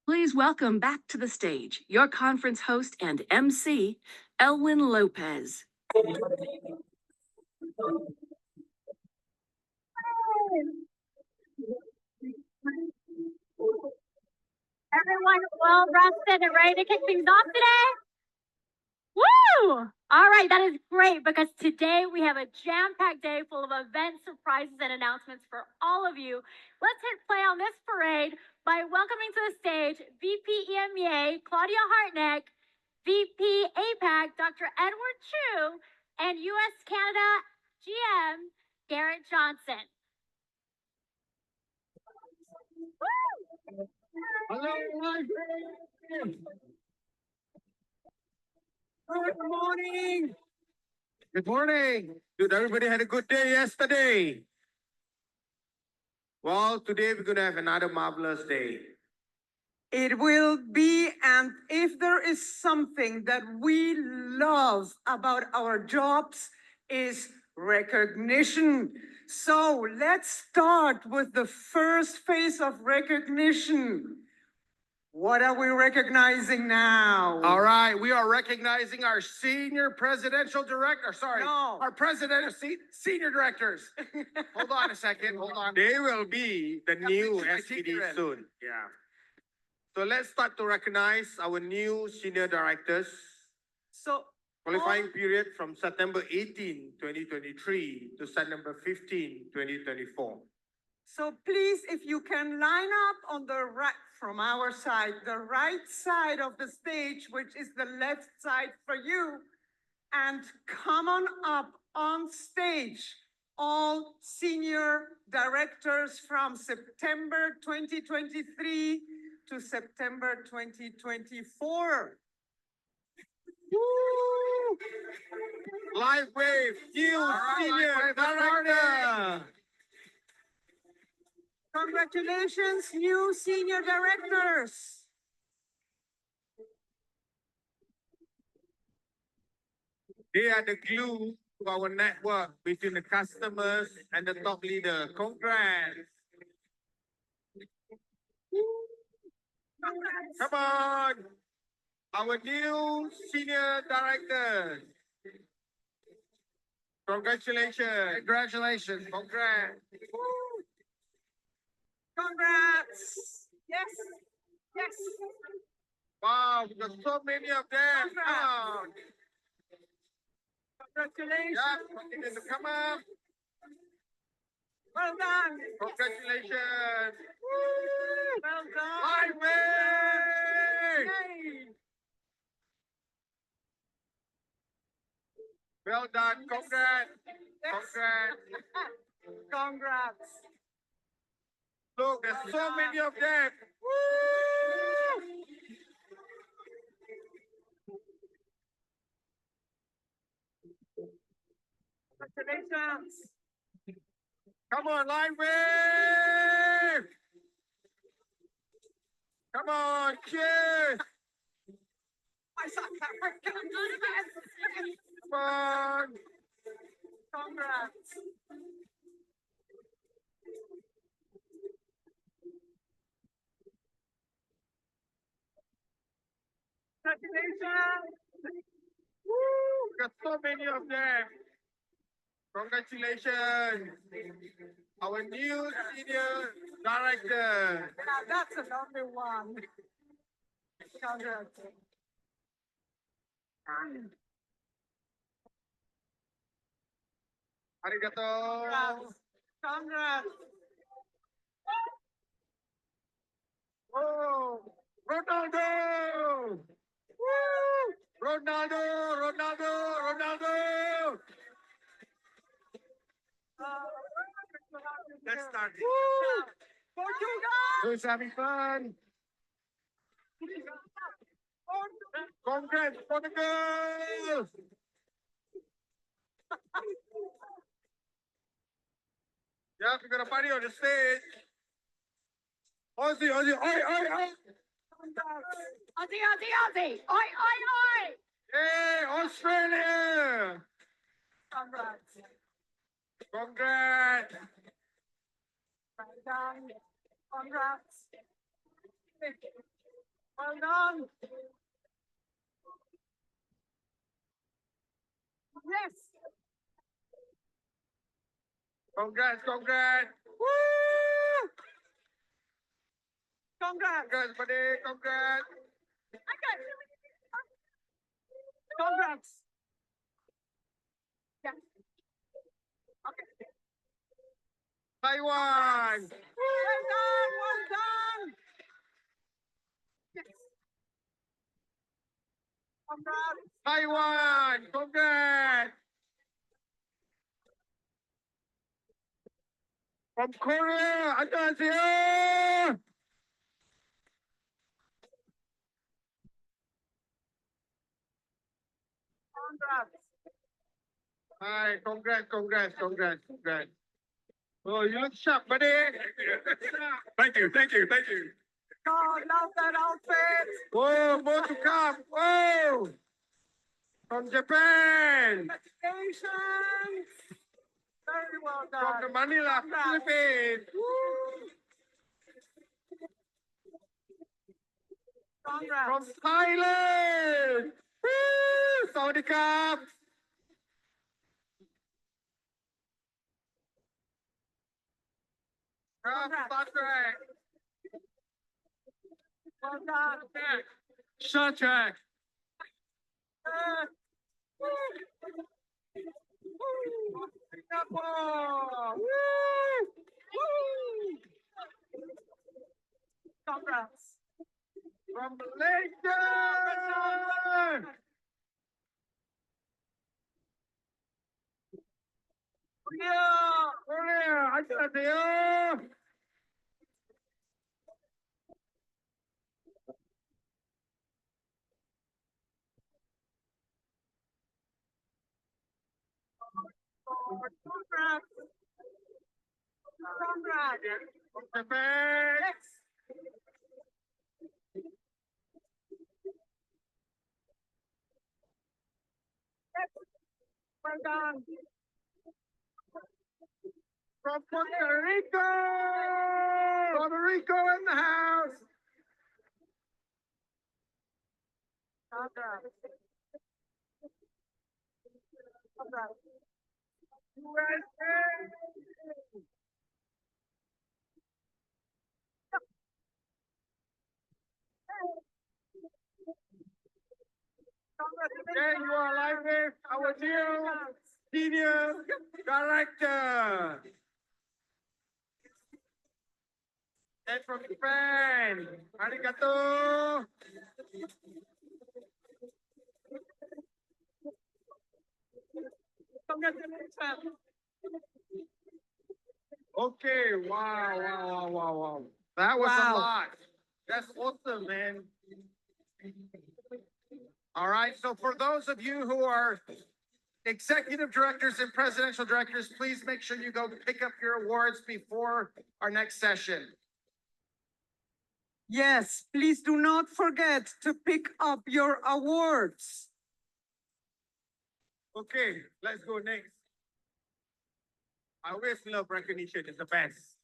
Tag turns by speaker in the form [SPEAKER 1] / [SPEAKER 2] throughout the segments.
[SPEAKER 1] Please welcome back to the stage your conference host and MC, Elwin Lopez.
[SPEAKER 2] Everyone well rested and ready to kick things off today? Woo! All right, that is great because today we have a jam-packed day full of events, surprises, and announcements for all of you. Let's hit play on this parade by welcoming to the stage VP EMEA Claudia Hartneck, VP APAC Dr. Edward Chu, and US Canada GM Garrett Johnson. Woo!
[SPEAKER 3] Hello, Lifewave! Good morning! Good morning! Did everybody had a good day yesterday? Well, today we're going to have another marvelous day.
[SPEAKER 4] It will be, and if there is something that we love about our jobs is recognition. So let's start with the first phase of recognition. What are we recognizing now?
[SPEAKER 3] All right, we are recognizing our senior presidential director. Sorry,
[SPEAKER 4] No.
[SPEAKER 3] our president of senior directors. Hold on a second. Hold on. They will be the new SPD soon. Yeah. So let's start to recognize our new senior directors.
[SPEAKER 4] So
[SPEAKER 3] Qualifying period from September 18, 2023 to September 15, 2024.
[SPEAKER 4] So please, if you can line up on the right, from our side, the right side of the stage, which is the left side for you, and come on up on stage, all senior directors from September 2023 to September 2024.
[SPEAKER 3] Woo! Lifewave, new senior director.
[SPEAKER 4] Congratulations, new senior directors.
[SPEAKER 3] They are the glue to our network between the customers and the top leader. Congrats. Come on. Our new senior directors. Congratulations. Congratulations. Congrats.
[SPEAKER 4] Congrats. Yes. Yes.
[SPEAKER 3] Wow, we got so many of them. Come on.
[SPEAKER 4] Congratulations.
[SPEAKER 3] Yeah, continue to come up.
[SPEAKER 4] Well done.
[SPEAKER 3] Congratulations.
[SPEAKER 4] Well done.
[SPEAKER 3] Lifewave.
[SPEAKER 4] Yay.
[SPEAKER 3] Well done. Congrats.
[SPEAKER 4] Yes.
[SPEAKER 3] Congrats.
[SPEAKER 4] Congrats.
[SPEAKER 3] Look, there's so many of them.
[SPEAKER 4] Congratulations.
[SPEAKER 3] Come on, Lifewave. Come on, cheers.
[SPEAKER 4] I saw that.
[SPEAKER 3] Come on.
[SPEAKER 4] Congrats. Congratulations.
[SPEAKER 3] Woo, got so many of them. Congratulations. Our new senior director.
[SPEAKER 4] Yeah, that's a lovely one. Congrats.
[SPEAKER 3] Arigato.
[SPEAKER 4] Congrats. Congrats.
[SPEAKER 3] Oh, Ronaldo. Woo! Ronaldo, Ronaldo, Ronaldo. Let's start.
[SPEAKER 4] Portugal.
[SPEAKER 3] Who's having fun? Congrats, Portugal. Yeah, we're gonna party on the stage. Aussie, Aussie, oi, oi, oi.
[SPEAKER 2] Aussie, Aussie, Aussie! Oi, oi, oi!
[SPEAKER 3] Hey, Australia.
[SPEAKER 4] Congrats.
[SPEAKER 3] Congrats.
[SPEAKER 4] Well done. Congrats. Well done. Yes.
[SPEAKER 3] Congrats, congrats. Woo!
[SPEAKER 4] Congrats.
[SPEAKER 3] Congrats, buddy. Congrats.
[SPEAKER 4] Congrats. Yeah. Okay.
[SPEAKER 3] Taiwan.
[SPEAKER 4] Well done. Well done. Yes. Congrats.
[SPEAKER 3] Taiwan. Congrats. From Korea. 안녕하세요.
[SPEAKER 4] Congrats.
[SPEAKER 3] Hi, congrats, congrats, congrats, congrats. Oh, you look sharp, buddy. Thank you, thank you, thank you.
[SPEAKER 4] God, love that outfit.
[SPEAKER 3] Whoa, more to come. Whoa. From Japan.
[SPEAKER 4] Congratulations. Very well
[SPEAKER 3] From
[SPEAKER 4] done.
[SPEAKER 3] the Manila, Philippines.
[SPEAKER 4] Congrats.
[SPEAKER 3] From Thailand. Woo! Saudi Cup.
[SPEAKER 4] Congrats.
[SPEAKER 3] Star Trek.
[SPEAKER 4] Well done.
[SPEAKER 3] Star Trek. Singapore. Woo! Woo!
[SPEAKER 4] Congrats.
[SPEAKER 3] From Malaysia. Korea. Korea. 안녕하세요.
[SPEAKER 4] Congrats. Congrats.
[SPEAKER 3] Perfect.
[SPEAKER 4] Well done.
[SPEAKER 3] From Puerto Rico! Puerto Rico in the house!
[SPEAKER 4] Congrats. Congrats.
[SPEAKER 3] USA! There you are, Lifewave, our new senior director. And from Japan, arigato.
[SPEAKER 4] Congratulations.
[SPEAKER 3] Okay, wow. That was
[SPEAKER 4] Wow.
[SPEAKER 3] a lot. That's awesome, man. All right, so for those of you who are executive directors and presidential directors, please make sure you go pick up your awards before our next session.
[SPEAKER 4] Yes, please do not forget to pick up your awards.
[SPEAKER 3] Okay, let's go next. I always love recognition, it's the best.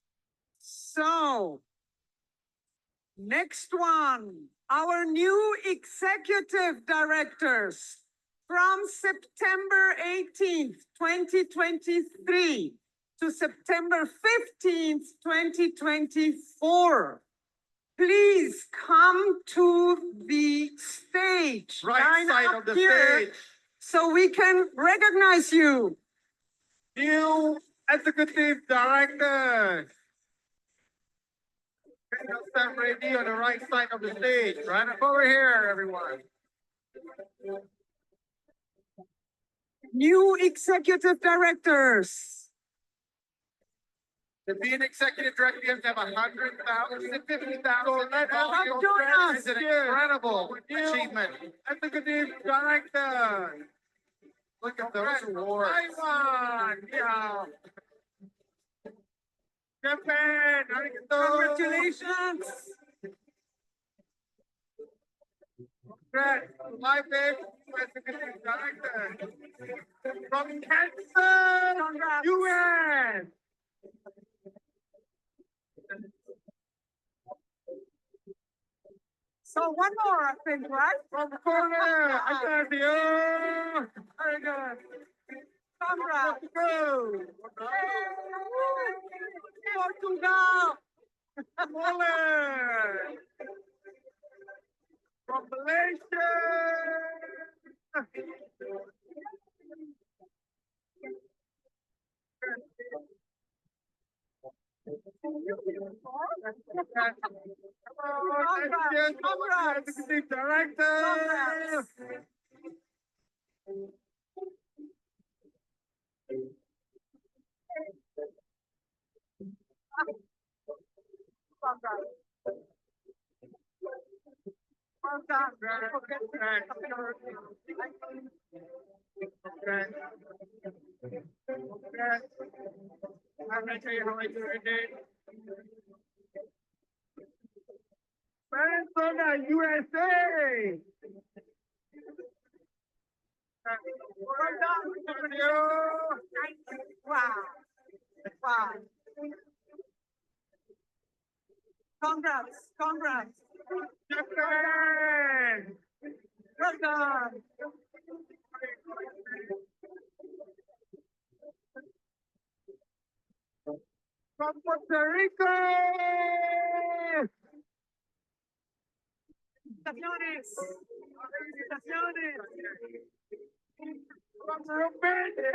[SPEAKER 4] So, next one, our new executive directors from September 18th, 2023 to September 15th, 2024. Please come to the stage.
[SPEAKER 3] Right
[SPEAKER 4] Line
[SPEAKER 3] side
[SPEAKER 4] up
[SPEAKER 3] of the
[SPEAKER 4] here
[SPEAKER 3] stage.
[SPEAKER 4] so we can recognize you.
[SPEAKER 3] New executive directors. Stand ready on the right side of the stage. Right up over here, everyone.
[SPEAKER 4] New executive directors.
[SPEAKER 3] To be an executive director, you have to have 100,000, 50,000. So let us
[SPEAKER 4] Come
[SPEAKER 3] go
[SPEAKER 4] join
[SPEAKER 3] friends.
[SPEAKER 4] us.
[SPEAKER 3] It's an incredible achievement. Executive director. Look at those awards. Taiwan, yeah. Japan, arigato.
[SPEAKER 4] Congratulations.
[SPEAKER 3] Congrats. Lifewave executive director. From Kansas,
[SPEAKER 4] Congrats.
[SPEAKER 3] US.
[SPEAKER 4] So one more, I think, right?
[SPEAKER 3] From Korea, 안녕하세요. Very good.
[SPEAKER 4] Congrats.
[SPEAKER 3] Go.
[SPEAKER 4] Portugal.
[SPEAKER 3] Poland. From Malaysia. Congrats. Executive director. Well done. Congrats. Congrats. I'm gonna tell you how I do it, Dave. Minnesota, USA. Well done. Thank you.
[SPEAKER 4] Wow. Wow. Congrats.
[SPEAKER 3] Japan.
[SPEAKER 4] Well done.
[SPEAKER 3] From Puerto Rico.
[SPEAKER 4] Felicitaciones.
[SPEAKER 3] From Romania.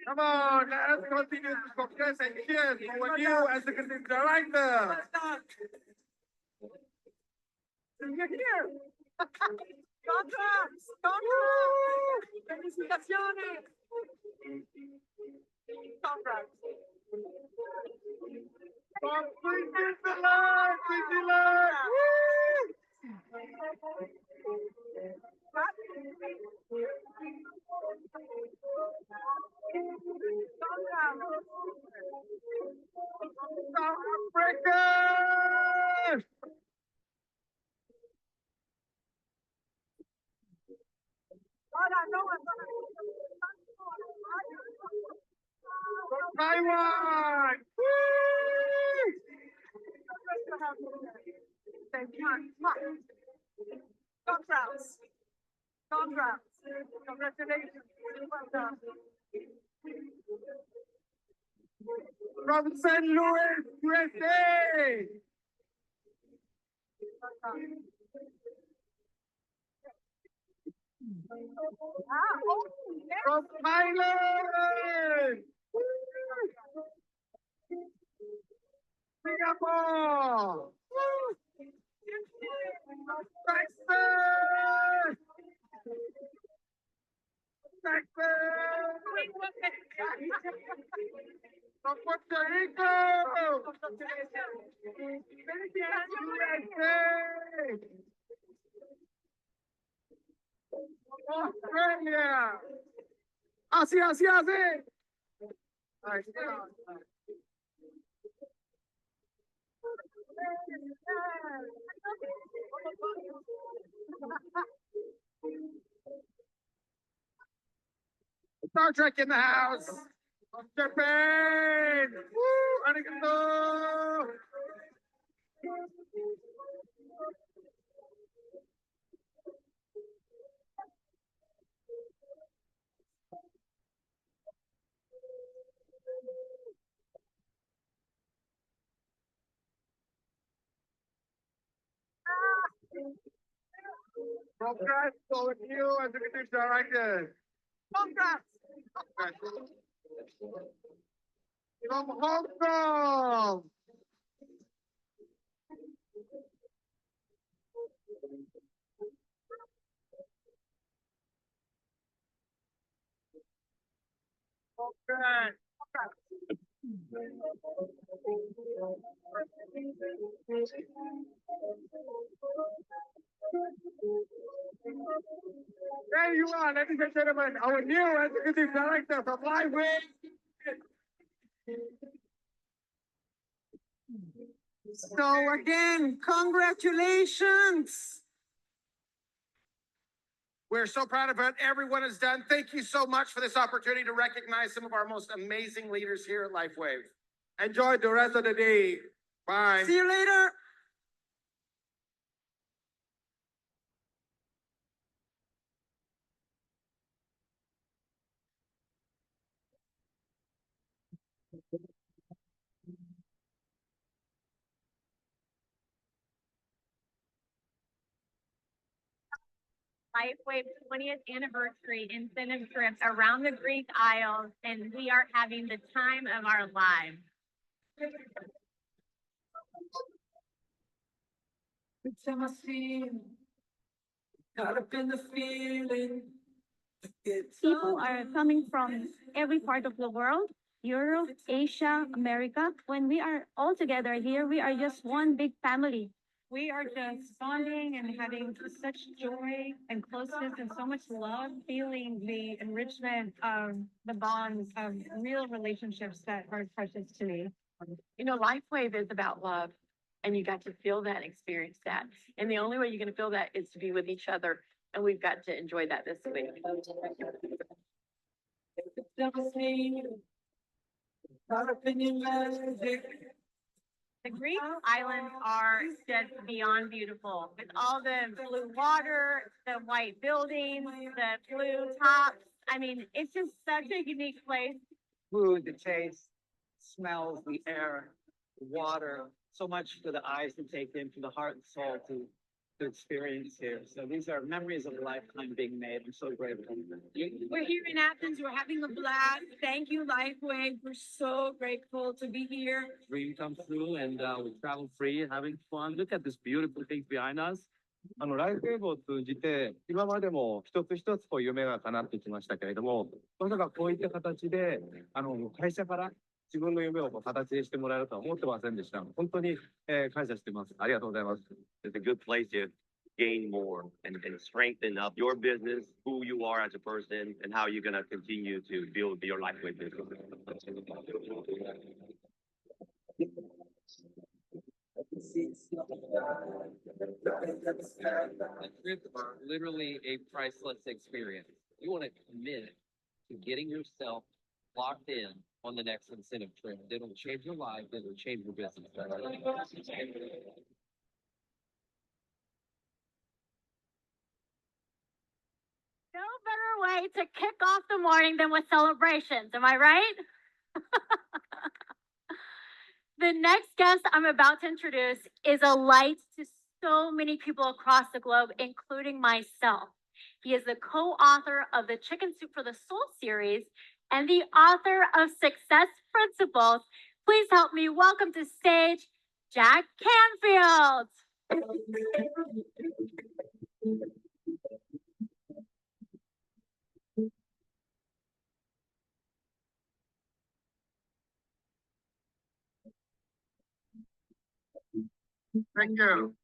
[SPEAKER 3] Come on, let's continue this progress and cheers for you as executive director.
[SPEAKER 4] You're here. Contracts! Contracts! Felicitaciones! Contracts!
[SPEAKER 3] Please hit the line! Please hit the line! South Africa! Taiwan!
[SPEAKER 4] Contracts! Contracts! Congratulations!
[SPEAKER 3] From St. Louis, USA! From Thailand! Singapore! Texas! Texas! From Puerto Rico! USA! Australia! Aussie, Aussie, Aussie! Star Trek in the house! Japan! Woo! Arigato! Congrats to all of you, executive directors. Congrats! From Hong Kong. Congrats. There you are, ladies and gentlemen, our new executive director from Lifewave.
[SPEAKER 4] So again, congratulations.
[SPEAKER 3] We're so proud of what everyone has done. Thank you so much for this opportunity to recognize some of our most amazing leaders here at Lifewave. Enjoy the rest of the day. Bye.
[SPEAKER 4] See you later.
[SPEAKER 2] Lifewave 20th anniversary incentive trip around the Greek Isles, and we are having the time of our lives.
[SPEAKER 4] Caught up in the feeling.
[SPEAKER 2] People are coming from every part of the world, Europe, Asia, America. When we are all together here, we are just one big family. We are just bonding and having such joy and closeness and so much love, feeling the enrichment of the bonds of real relationships that are precious to me.
[SPEAKER 1] You know, Lifewave is about love, and you got to feel that, experience that. And the only way you're going to feel that is to be with each other. And we've got to enjoy that this week.
[SPEAKER 2] The Greek islands are just beyond beautiful with all the blue water, the white buildings, the blue tops. I mean, it's just such a unique place.
[SPEAKER 5] Food, the taste, smells, the air, the water, so much for the eyes to take in, for the heart and soul to experience here. So these are memories of a lifetime being made. I'm so grateful.
[SPEAKER 6] We're here in Athens. We're having a blast. Thank you, Lifewave. We're so grateful to be here.
[SPEAKER 7] Dream come true, and we travel free, having fun. Look at this beautiful things behind us. ライフウェーブを通じて、今までも一つ一つこう夢が叶ってきましたけれども、まさかこういった形で、会社から自分の夢をこう形にしてもらえるとは思ってませんでした。本当に、感謝してます。ありがとうございます。
[SPEAKER 8] It's a good place to gain more and strengthen up your business, who you are as a person, and how you're going to continue to build your Lifewave business.
[SPEAKER 9] Trips are literally a priceless experience. You want to commit to getting yourself locked in on the next incentive trip. It'll change your life. It'll change your business.
[SPEAKER 2] No better way to kick off the morning than with celebrations. Am I right? The next guest I'm about to introduce is a light to so many people across the globe, including myself. He is the co-author of the Chicken Soup for the Soul series and the author of Success Principles. Please help me welcome to stage Jack Canfield.
[SPEAKER 3] Thank you.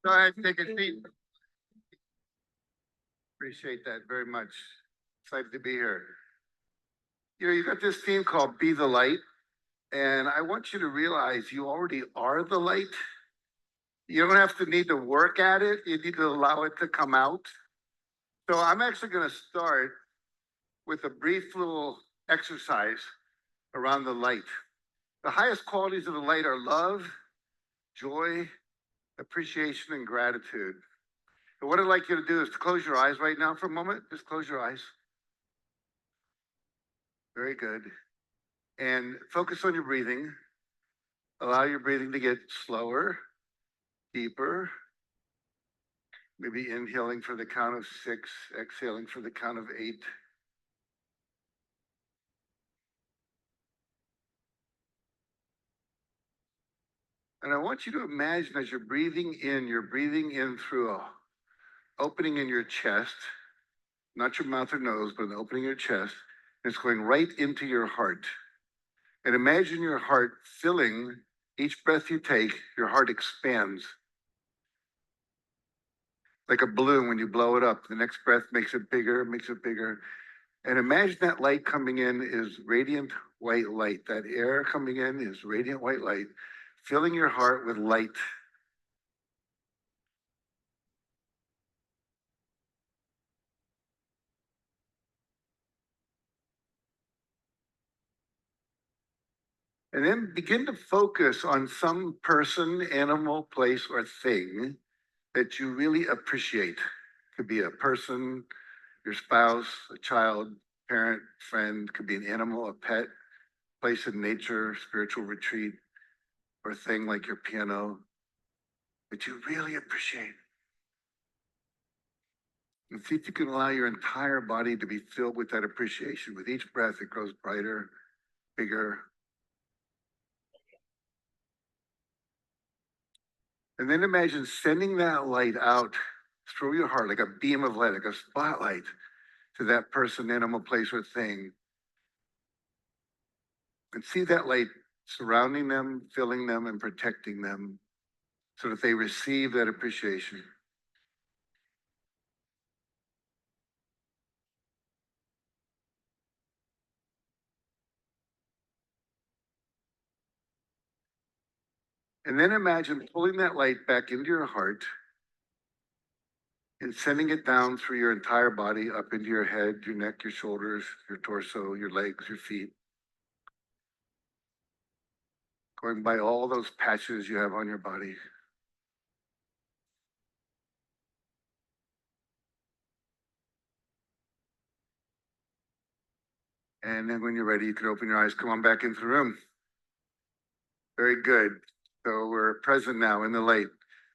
[SPEAKER 3] Go ahead, take a seat. Appreciate that very much. Excited to be here. You know, you got this theme called Be the Light, and I want you to realize you already are the light. You don't have to need to work at it. You need to allow it to come out. So I'm actually going to start with a brief little exercise around the light. The highest qualities of the light are love, joy, appreciation, and gratitude. And what I'd like you to do is to close your eyes right now for a moment. Just close your eyes. Very good. And focus on your breathing. Allow your breathing to get slower, deeper. Maybe inhaling for the count of 6, exhaling for the count of 8. And I want you to imagine as you're breathing in through a opening in your chest, not your mouth or nose, but an opening in your chest. It's going right into your heart. And imagine your heart filling each breath you take, your heart expands. Like a balloon when you blow it up. The next breath makes it bigger, makes it bigger. And imagine that light coming in is radiant white light. That air coming in is radiant white light, filling your heart with light. And then begin to focus on some person, animal, place, or thing that you really appreciate. Could be a person, your spouse, a child, parent, friend, could be an animal, a pet, place in nature, spiritual retreat, or a thing like your piano that you really appreciate. And see if you can allow your entire body to be filled with that appreciation. With each breath, it grows brighter, bigger. And then imagine sending that light out through your heart, like a beam of light, like a spotlight to that person, animal, place, or thing. And see that light surrounding them, filling them, and protecting them so that they receive that appreciation. And then imagine pulling that light back into your heart and sending it down through your entire body, up into your head, your neck, your shoulders, your torso, your legs, your feet. Going by all those patches you have on your body. And then when you're ready, you can open your eyes, come on back into the room. Very good. So we're present now in the light.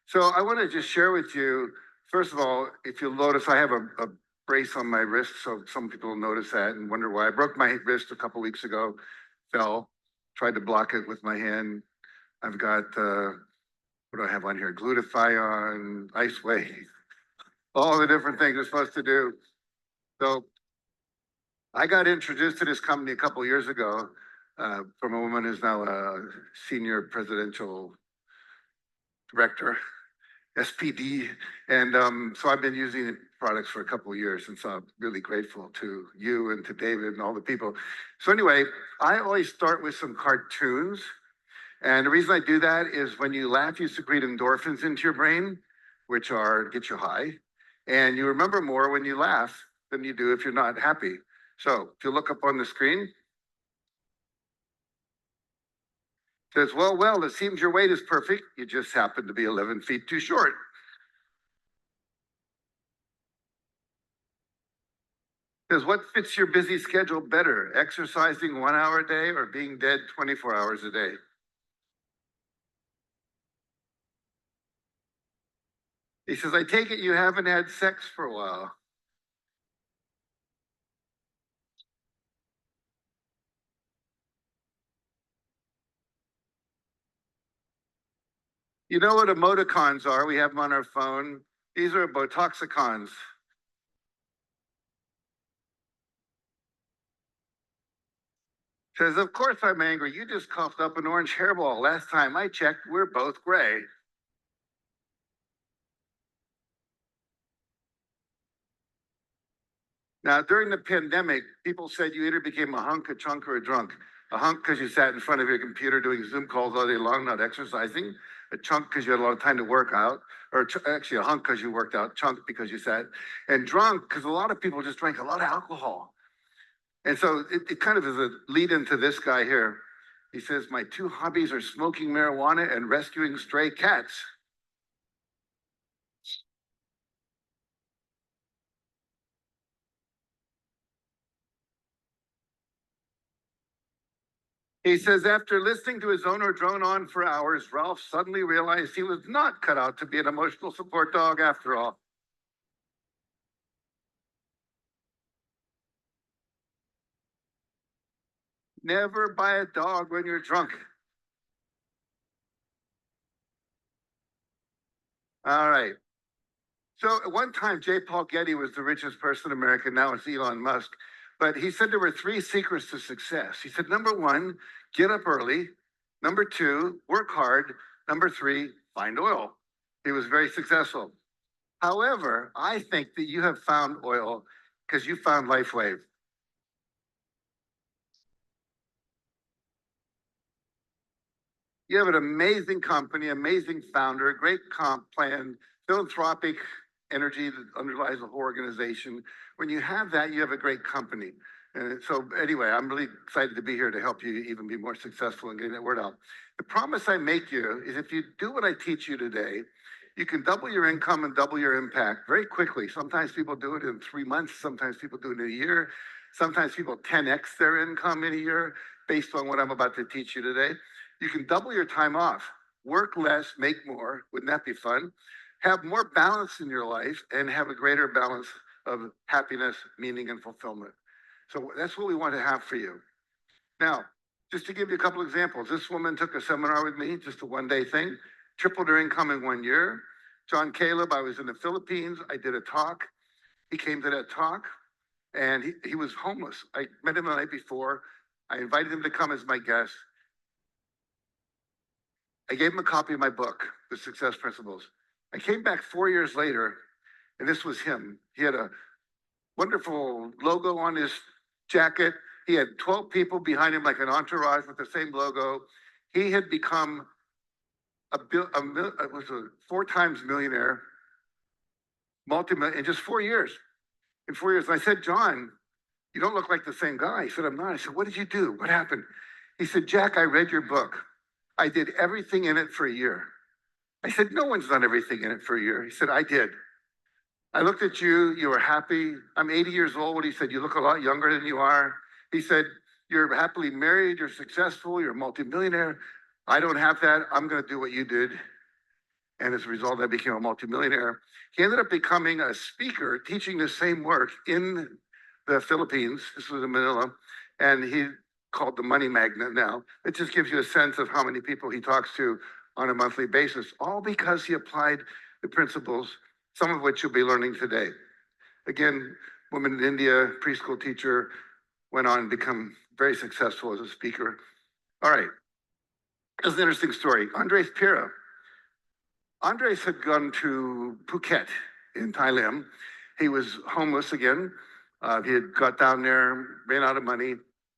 [SPEAKER 3] So I want to just share with you, first of all, if you'll notice, I have a brace on my wrist. So some people will notice that and wonder why. I broke my wrist a couple weeks ago, fell, tried to block it with my hand. I've got
[SPEAKER 10] what do I have on here? Glutathione, ice wave, all the different things we're supposed to do. So I got introduced to this company a couple years ago from a woman who's now a senior presidential director, SPD. And so I've been using the products for a couple of years. And so I'm really grateful to you and to David and all the people. So anyway, I always start with some cartoons. And the reason I do that is when you laugh, you secrete endorphins into your brain, which get you high. And you remember more when you laugh than you do if you're not happy. So if you look up on the screen, it says, well, it seems your weight is perfect. You just happen to be 11 feet too short. It says, what fits your busy schedule better, exercising 1 hour a day or being dead 24 hours a day? He says, I take it you haven't had sex for a while. You know what emoticons are? We have them on our phone. These are Botoxicons. Says, of course I'm angry. You just coughed up an orange hairball. Last time I checked, we're both gray. Now, during the pandemic, people said you either became a hunk, a chunk, or a drunk. A hunk because you sat in front of your computer doing Zoom calls all day long, not exercising. A chunk because you had a lot of time to work out. Or actually a hunk because you worked out, chunk because you sat. And drunk because a lot of people just drank a lot of alcohol. And so it kind of is a lead into this guy here. He says, my two hobbies are smoking marijuana and rescuing stray cats. He says, after listening to his owner drone on for hours, Ralph suddenly realized he was not cut out to be an emotional support dog after all. Never buy a dog when you're drunk. All right. So at one time, J. Paul Getty was the richest person in America. Now it's Elon Musk. But he said there were 3 secrets to success. He said, number 1, get up early. Number 2, work hard. Number 3, find oil. He was very successful. However, I think that you have found oil because you found Lifewave. You have an amazing company, amazing founder, great comp plan, philanthropic energy that underlies the whole organization. When you have that, you have a great company. And so anyway, I'm really excited to be here to help you even be more successful in getting that word out. The promise I make you is if you do what I teach you today, you can double your income and double your impact very quickly. Sometimes people do it in 3 months. Sometimes people do it in a year. Sometimes people 10x their income in a year based on what I'm about to teach you today. You can double your time off, work less, make more. Wouldn't that be fun? Have more balance in your life and have a greater balance of happiness, meaning, and fulfillment. So that's what we want to have for you. Now, just to give you a couple examples, this woman took a seminar with me, just a one-day thing, tripled her income in 1 year. John Caleb, I was in the Philippines. I did a talk. He came to that talk and he was homeless. I met him the night before. I invited him to come as my guest. I gave him a copy of my book, The Success Principles. I came back 4 years later, and this was him. He had a wonderful logo on his jacket. He had 12 people behind him, like an entourage with the same logo. He had become a 4 times millionaire, multi-million, in just 4 years. In 4 years, and I said, John, you don't look like the same guy. He said, I'm not. I said, what did you do? What happened? He said, Jack, I read your book. I did everything in it for a year. I said, no one's done everything in it for a year. He said, I did. I looked at you, you were happy. I'm 80 years old. He said, you look a lot younger than you are. He said, you're happily married, you're successful, you're a multimillionaire. I don't have that. I'm going to do what you did. And as a result, I became a multimillionaire. He ended up becoming a speaker, teaching the same work in the Philippines. This was in Manila. And he called the Money Magnet now. It just gives you a sense of how many people he talks to on a monthly basis, all because he applied the principles, some of which you'll be learning today. Again, woman in India, preschool teacher, went on to become very successful as a speaker. All right. That's an interesting story. Andres Pira. Andres had gone to Phuket in Thailand. He was homeless again. He had got down there, ran out of money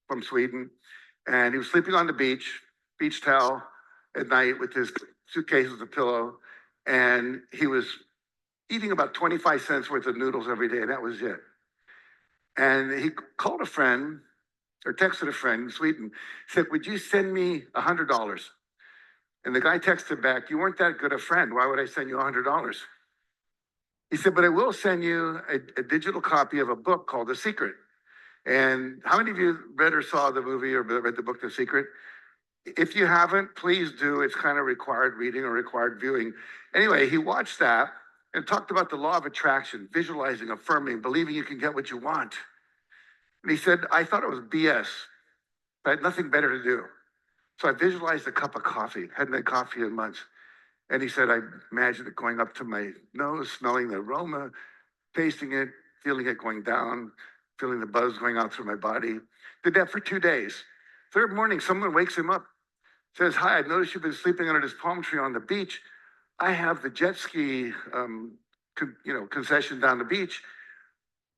[SPEAKER 10] from Sweden, and he was sleeping on the beach towel at night with his suitcase as a pillow, and he was eating about 25 cents worth of noodles every day, and that was it. And he called a friend, or texted a friend in Sweden, said, "Would you send me $100? And the guy texted back, "You weren't that good a friend. Why would I send you $100? He said, "But I will send you a digital copy of a book called The Secret." And how many of you read or saw the movie or read the book, The Secret? If you haven't, please do. It's kind of required reading or required viewing. Anyway, he watched that and talked about the law of attraction, visualizing, affirming, believing you can get what you want. And he said, "I thought it was BS, but I had nothing better to do. So I visualized a cup of coffee, hadn't had coffee in months." And he said, "I imagined it going up to my nose, smelling the aroma, tasting it, feeling it going down, feeling the buzz going out through my body." Did that for 2 days. Third morning, someone wakes him up, says, "Hi, I've noticed you've been sleeping under this palm tree on the beach. I have the jet ski, concession down the beach.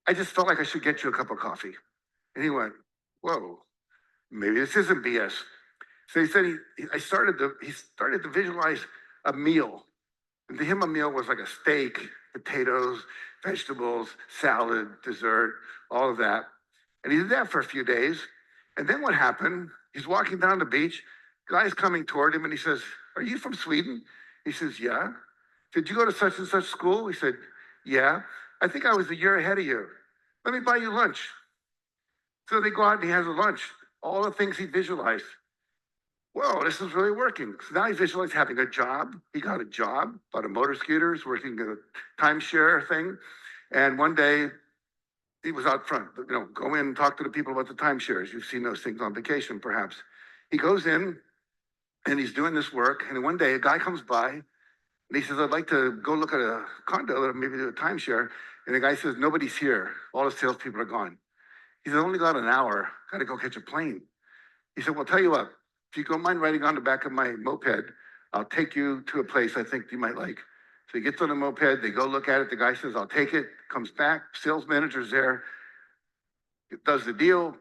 [SPEAKER 10] I just felt like I should get you a cup of coffee." And he went, "Whoa, maybe this isn't BS." So he said he started to visualize a meal. And to him, a meal was like a steak, potatoes, vegetables, salad, dessert, all of that. And he did that for a few days. And then what happened? He's walking down the beach. Guy's coming toward him and he says, "Are you from Sweden?" He says, "Yeah." "Did you go to such and such school?" He said, "Yeah. I think I was a year ahead of you. Let me buy you lunch." So they go out and he has a lunch. All the things he visualized. Whoa, this is really working. So now he visualized having a job. He got a job, bought a motor scooters, working a timeshare thing. And one day he was out front, go in and talk to the people about the timeshares. You've seen those things on vacation, perhaps. He goes in and he's doing this work. And one day a guy comes by and he says, "I'd like to go look at a condo or maybe do a timeshare." And the guy says, "Nobody's here. All the salespeople are gone." He said, "I only got an hour. Got to go catch a plane." He said, "Well, tell you what, if you don't mind riding on the back of my moped, I'll take you to a place I think you might like." So he gets on the moped, they go look at it. The guy says, "I'll take it," comes back, sales manager's there, does the deal.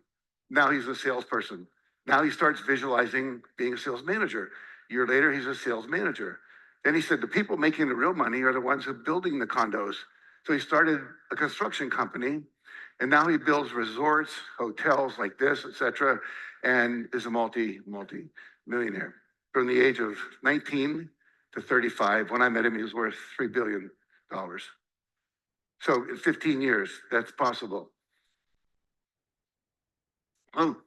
[SPEAKER 10] Now he's a salesperson. Now he starts visualizing being a sales manager. A year later, he's a sales manager. Then he said, the people making the real money are the ones who are building the condos. So he started a construction company, and now he builds resorts, hotels like this, etc., and is a multi-millionaire. From the age of 19 to 35, when I met him, he was worth $3 billion. So in 15 years, that's possible. Oh,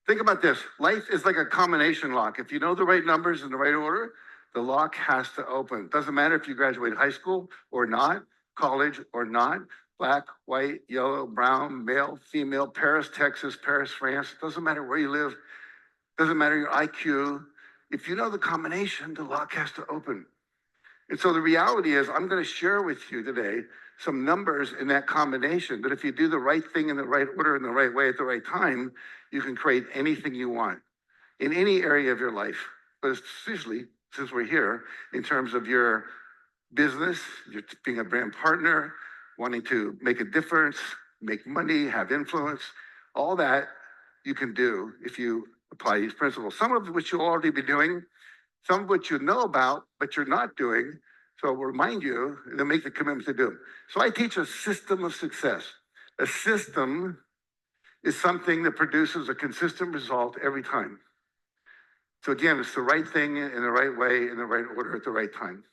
[SPEAKER 10] think about this. Life is like a combination lock. If you know the right numbers in the right order, the lock has to open. Doesn't matter if you graduate high school or not, college or not, black, white, yellow, brown, male, female, Paris, Texas, Paris, France. Doesn't matter where you live. Doesn't matter your IQ. If you know the combination, the lock has to open. And so the reality is, I'm going to share with you today some numbers in that combination that if you do the right thing in the right order, in the right way, at the right time, you can create anything you want in any area of your life. But especially, since we're here, in terms of your business, you're being a brand partner, wanting to make a difference, make money, have influence, all that you can do if you apply these principles. Some of which you'll already be doing, some of which you know about, but you're not doing. So I'll remind you and then make the commitment to do them. So I teach a system of success. A system is something that produces a consistent result every time. So again, it's the right thing in the right way, in the right order, at the right time.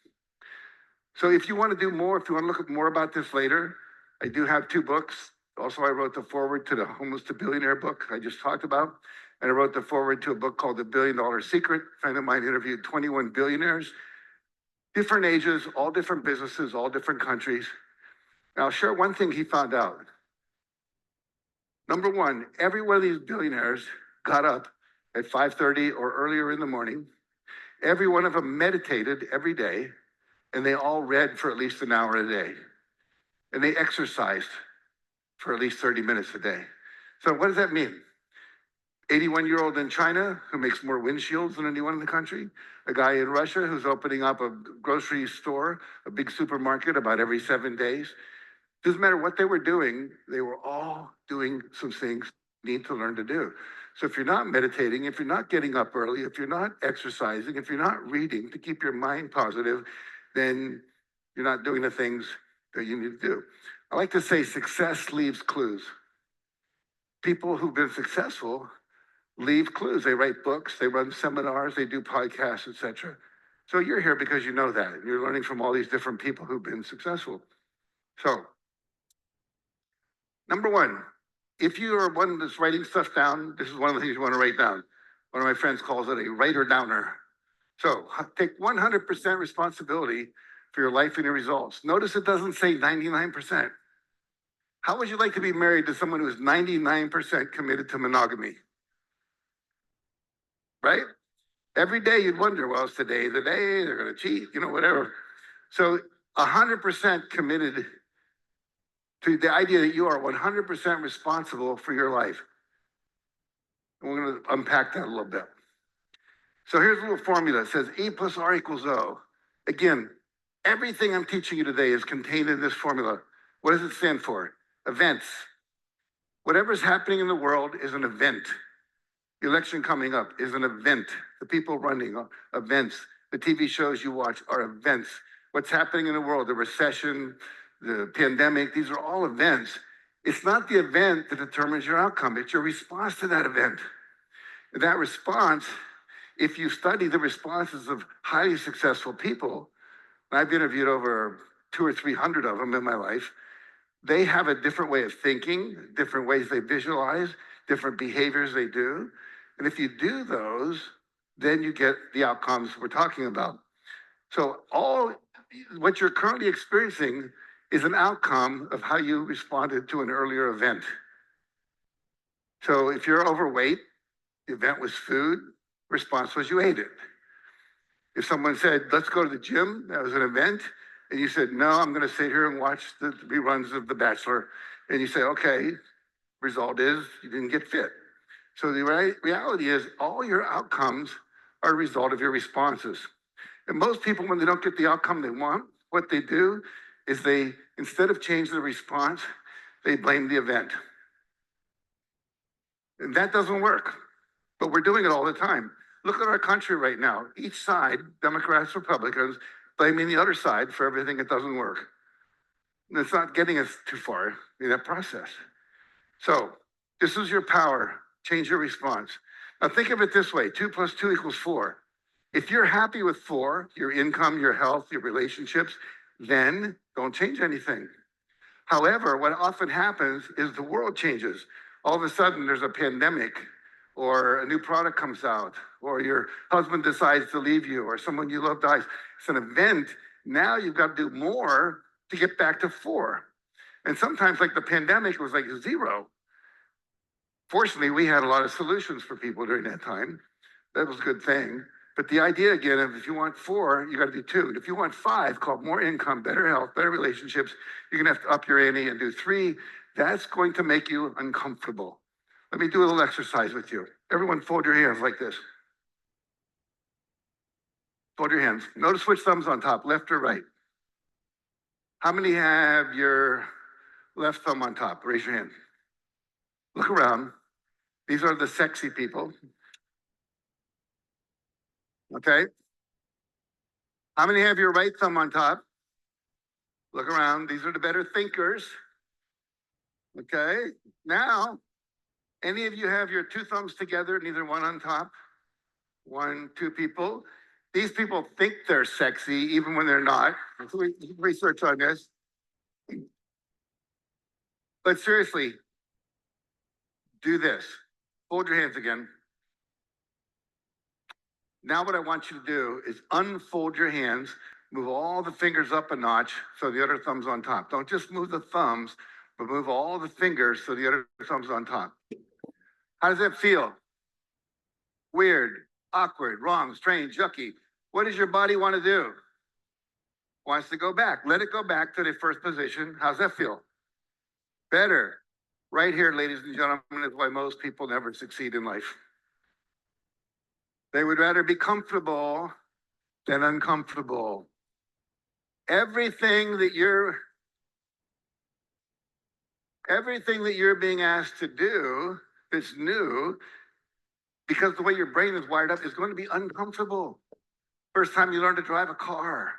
[SPEAKER 10] So if you want to do more, if you want to look at more about this later, I do have 2 books. Also, I wrote the foreword to the Homeless to Billionaire book I just talked about. And I wrote the foreword to a book called The $1 Billion Secret. A friend of mine interviewed 21 billionaires, different ages, all different businesses, all different countries. And I'll share one thing he found out. Number one, every one of these billionaires got up at 5:30 or earlier in the morning, Every one of them meditated every day, and they all read for at least an hour a day. And they exercised for at least 30 minutes a day. So what does that mean? 81-year-old in China who makes more windshields than anyone in the country. A guy in Russia who's opening up a grocery store, a big supermarket about every 7 days. Doesn't matter what they were doing, they were all doing some things you need to learn to do. So if you're not meditating, if you're not getting up early, if you're not exercising, if you're not reading to keep your mind positive, then you're not doing the things that you need to do. I like to say success leaves clues. People who've been successful leave clues. They write books, they run seminars, they do podcasts, etc. So you're here because you know that. You're learning from all these different people who've been successful. So, number one, if you are one that's writing stuff down, this is one of the things you want to write down. One of my friends calls it a writer-downer. So take 100% responsibility for your life and your results. Notice it doesn't say 99%. How would you like to be married to someone who is 99% committed to monogamy? Right? Every day you'd wonder, well, is today the day? They're going to cheat, whatever. So 100% committed to the idea that you are 100% responsible for your life. And we're going to unpack that a little bit. So here's a little formula. It says E plus R equals O. Again, everything I'm teaching you today is contained in this formula. What does it stand for? Events. Whatever's happening in the world is an event. The election coming up is an event. The people running are events. The TV shows you watch are events. What's happening in the world, the recession, the pandemic, these are all events. It's not the event that determines your outcome. It's your response to that event. And that response, if you study the responses of highly successful people, and I've interviewed over 200 or 300 of them in my life, they have a different way of thinking, different ways they visualize, different behaviors they do. And if you do those, then you get the outcomes we're talking about. So what you're currently experiencing is an outcome of how you responded to an earlier event. So if you're overweight, the event was food, response was you ate it. If someone said, let's go to the gym, that was an event, and you said, no, I'm gonna sit here and watch the reruns of The Bachelor, and you say, okay, result is you didn't get fit. So the reality is all your outcomes are a result of your responses. And most people, when they don't get the outcome they want, what they do is they, instead of change the response, they blame the event. And that doesn't work, but we're doing it all the time. Look at our country right now. Each side, Democrats, Republicans, blaming the other side for everything that doesn't work. And it's not getting us too far in that process. So this is your power. Change your response. Now think of it this way, 2 plus 2 equals 4. If you're happy with 4, your income, your health, your relationships, then don't change anything. However, what often happens is the world changes. All of a sudden there's a pandemic, or a new product comes out, or your husband decides to leave you, or someone you love dies. It's an event. Now you've got to do more to get back to 4. And sometimes, like the pandemic, it was like 0. Fortunately, we had a lot of solutions for people during that time. That was a good thing. But the idea again of if you want 4, you got to do 2. And if you want 5, called more income, better health, better relationships, you're gonna have to up your ante and do 3. That's going to make you uncomfortable. Let me do a little exercise with you. Everyone fold your hands like this. Fold your hands. Notice which thumb's on top, left or right. How many have your left thumb on top? Raise your hand. Look around. These are the sexy people. Okay. How many have your right thumb on top? Look around. These are the better thinkers. Okay. Now, any of you have your 2 thumbs together, neither one on top? 1, 2 people. These people think they're sexy even when they're not. So we research on this. But seriously, do this. Fold your hands again. Now what I want you to do is unfold your hands, move all the fingers up a notch so the other thumb's on top. Don't just move the thumbs, but move all the fingers so the other thumb's on top. How does that feel? Weird, awkward, wrong, strange, yucky. What does your body want to do? Wants to go back. Let it go back to the first position. How's that feel? Better. Right here, ladies and gentlemen, is why most people never succeed in life. They would rather be comfortable than uncomfortable. Everything that you're being asked to do that's new, because the way your brain is wired up, is going to be uncomfortable. First time you learn to drive a car,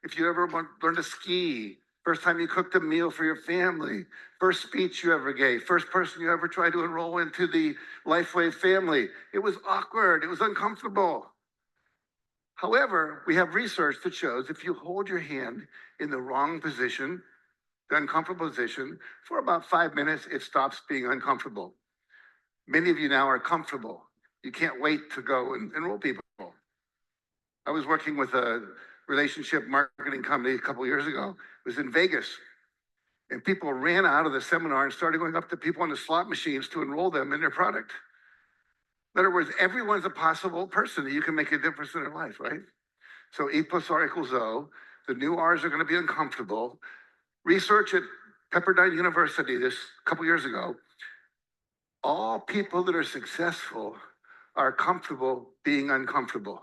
[SPEAKER 10] if you ever learn to ski, first time you cooked a meal for your family, first speech you ever gave, first person you ever tried to enroll into the Lifewave family. It was awkward, it was uncomfortable. However, we have research that shows if you hold your hand in the wrong position, the uncomfortable position, for about 5 minutes, it stops being uncomfortable. Many of you now are comfortable. You can't wait to go and enroll people. I was working with a relationship marketing company a couple of years ago. It was in Vegas. And people ran out of the seminar and started going up to people on the slot machines to enroll them in their product. In other words, everyone's a possible person that you can make a difference in their life, right? So E plus R equals O. The new R's are going to be uncomfortable. Research at Pepperdine University this couple years ago, all people that are successful are comfortable being uncomfortable.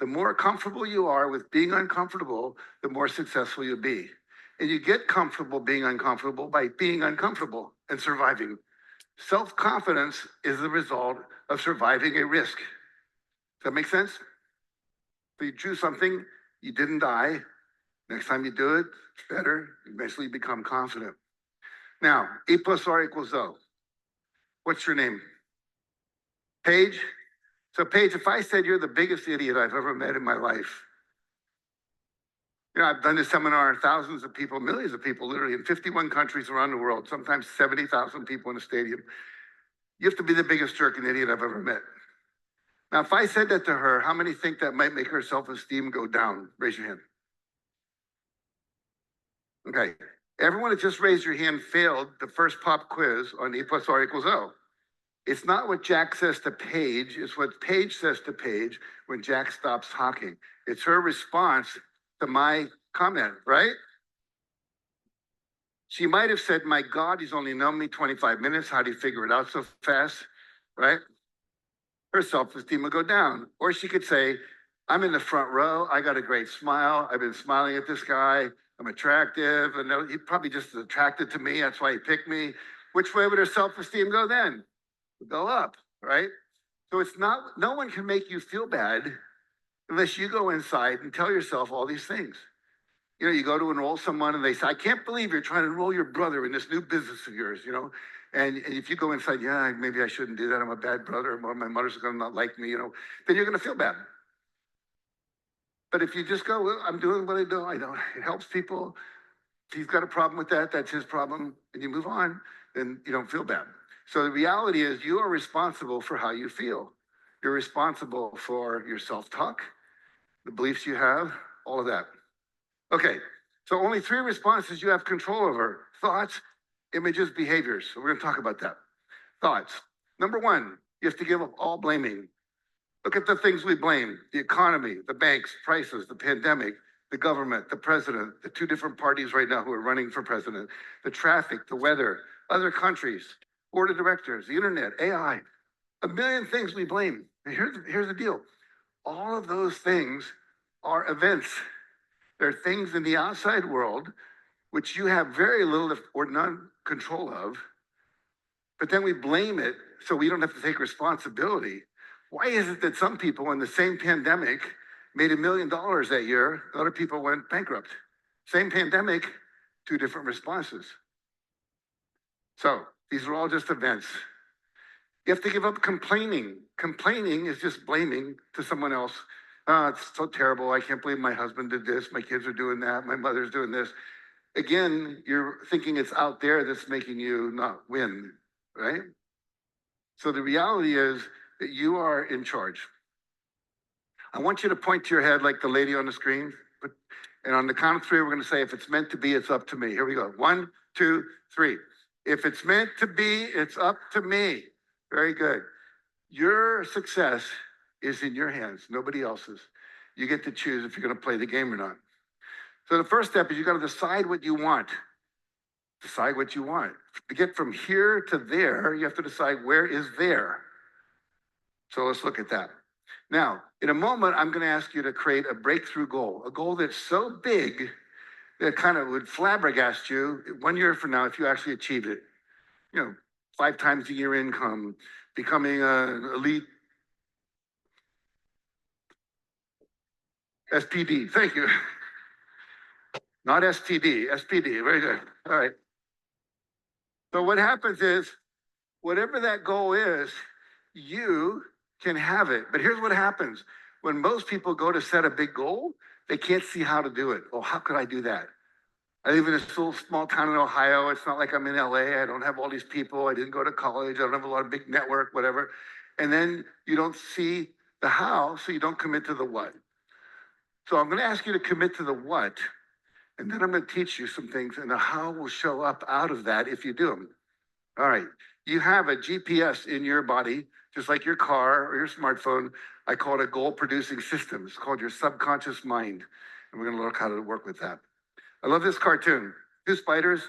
[SPEAKER 10] The more comfortable you are with being uncomfortable, the more successful you'll be. And you get comfortable being uncomfortable by being uncomfortable and surviving. Self-confidence is the result of surviving a risk. Does that make sense? So you choose something, you didn't die. Next time you do it, it's better. Eventually you become confident. Now, E plus R equals O. What's your name? Paige? So Paige, if I said you're the biggest idiot I've ever met in my life, you know, I've done this seminar, thousands of people, millions of people, literally in 51 countries around the world, sometimes 70,000 people in a stadium. You have to be the biggest jerk and idiot I've ever met. Now, if I said that to her, how many think that might make her self-esteem go down? Raise your hand. Okay. Everyone that just raised your hand failed the first pop quiz on E plus R equals O. It's not what Jack says to Paige, it's what Paige says to Paige when Jack stops talking. It's her response to my comment, right? She might have said, my God, he's only known me 25 minutes. How do you figure it out so fast, right? Her self-esteem will go down. Or she could say, I'm in the front row. I got a great smile. I've been smiling at this guy. I'm attractive. And he probably just attracted to me. That's why he picked me. Which way would her self-esteem go then? Go up, right? So it's not, no one can make you feel bad unless you go inside and tell yourself all these things. You know, you go to enroll someone and they say, I can't believe you're trying to enroll your brother in this new business of yours, you know? And if you go inside, yeah, maybe I shouldn't do that. I'm a bad brother, or my mother's gonna not like me, you know, then you're gonna feel bad. But if you just go, well, I'm doing what I do, it helps people. If he's got a problem with that, that's his problem, and you move on, then you don't feel bad. So the reality is you are responsible for how you feel. You're responsible for your self-talk, the beliefs you have, all of that. Okay, so only 3 responses you have control over: thoughts, images, behaviors. So we're gonna talk about that. Thoughts. Number 1, you have to give up all blaming. Look at the things we blame: the economy, the banks, prices, the pandemic, the government, the president, the 2 different parties right now who are running for president, the traffic, the weather, other countries, board of directors, the internet, AI, a million things we blame. And here's the deal. All of those things are events. They're things in the outside world which you have very little or none control of, but then we blame it so we don't have to take responsibility. Why is it that some people in the same pandemic made $1 million that year, and other people went bankrupt? Same pandemic, 2 different responses. So these are all just events. You have to give up complaining. Complaining is just blaming to someone else. Oh, it's so terrible. I can't believe my husband did this. My kids are doing that. My mother's doing this. Again, you're thinking it's out there that's making you not win, right? So the reality is that you are in charge. I want you to point to your head like the lady on the screen. And on the count of 3, we're going to say, if it's meant to be, it's up to me. Here we go. 1, 2, 3. If it's meant to be, it's up to me. Very good. Your success is in your hands, nobody else's. You get to choose if you're gonna play the game or not. So the first step is you gotta decide what you want. Decide what you want. To get from here to there, you have to decide where is there. So let's look at that. Now, in a moment, I'm gonna ask you to create a breakthrough goal, a goal that's so big that kind of would flabbergast you 1 year from now if you actually achieved it. You know, 5 times a year income, becoming an elite SPD. Thank you. Not STD, SPD. Very good. All right. So what happens is, whatever that goal is, you can have it. But here's what happens. When most people go to set a big goal, they can't see how to do it. Oh, how could I do that? I live in a little small town in Ohio. It's not like I'm in LA. I don't have all these people. I didn't go to college. I don't have a lot of big network, whatever. And then you don't see the how, so you don't commit to the what. So I'm going to ask you to commit to the what, and then I'm going to teach you some things, and the how will show up out of that if you do them. All right. You have a GPS in your body, just like your car or your smartphone. I call it a goal-producing system. It's called your subconscious mind, and we're going to learn how to work with that. I love this cartoon. 2 spiders.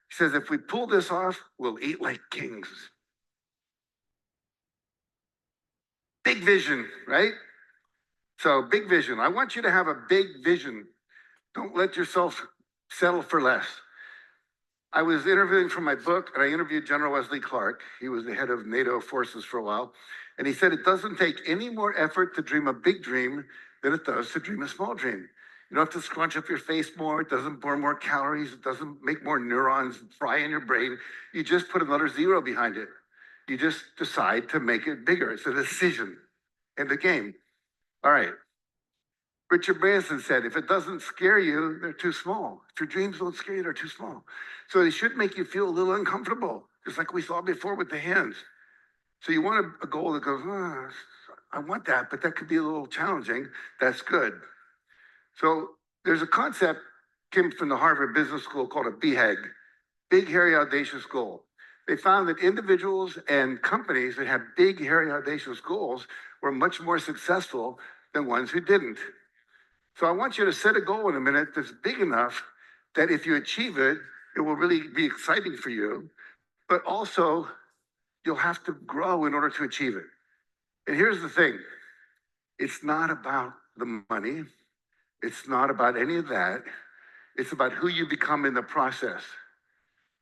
[SPEAKER 10] He says, if we pull this off, we'll eat like kings. Big vision, right? So big vision. I want you to have a big vision. Don't let yourself settle for less. I was interviewing for my book, and I interviewed General Wesley Clark. He was the head of NATO forces for a while. And he said, it doesn't take any more effort to dream a big dream than it does to dream a small dream. You don't have to scrunch up your face more. It doesn't burn more calories. It doesn't make more neurons fry in your brain. You just put another 0 behind it. You just decide to make it bigger. It's a decision in the game. All right. Richard Branson said, if it doesn't scare you, they're too small. If your dreams don't scare you, they're too small. So they should make you feel a little uncomfortable, just like we saw before with the hands. So you want a goal that goes, oh, I want that, but that could be a little challenging. That's good. So there's a concept came from the Harvard Business School called a BHAG, Big, Hairy, Audacious Goal. They found that individuals and companies that had big, hairy, audacious goals were much more successful than ones who didn't. So I want you to set a goal in a minute that's big enough that if you achieve it, it will really be exciting for you, but also you'll have to grow in order to achieve it. And here's the thing. It's not about the money. It's not about any of that. It's about who you become in the process.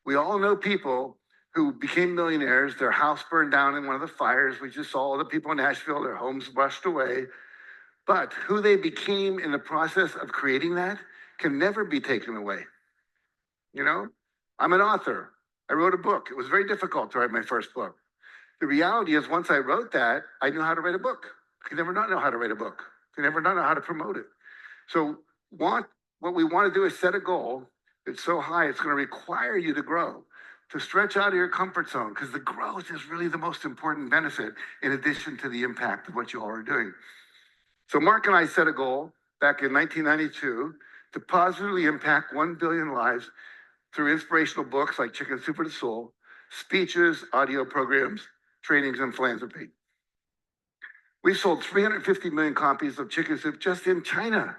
[SPEAKER 10] We all know people who became millionaires, their house burned down in one of the fires. We just saw all the people in Nashville, their homes washed away. But who they became in the process of creating that can never be taken away. You know, I'm an author. I wrote a book. It was very difficult to write my first book. The reality is once I wrote that, I knew how to write a book. I could never not know how to write a book. I could never not know how to promote it. So what we want to do is set a goal that's so high, it's going to require you to grow, to stretch out of your comfort zone, because the growth is really the most important benefit in addition to the impact of what you all are doing. So Mark and I set a goal back in 1992 to positively impact 1 billion lives through inspirational books like Chicken Soup for the Soul, speeches, audio programs, trainings, and philanthropy. We've sold 350 million copies of Chicken Soup just in China.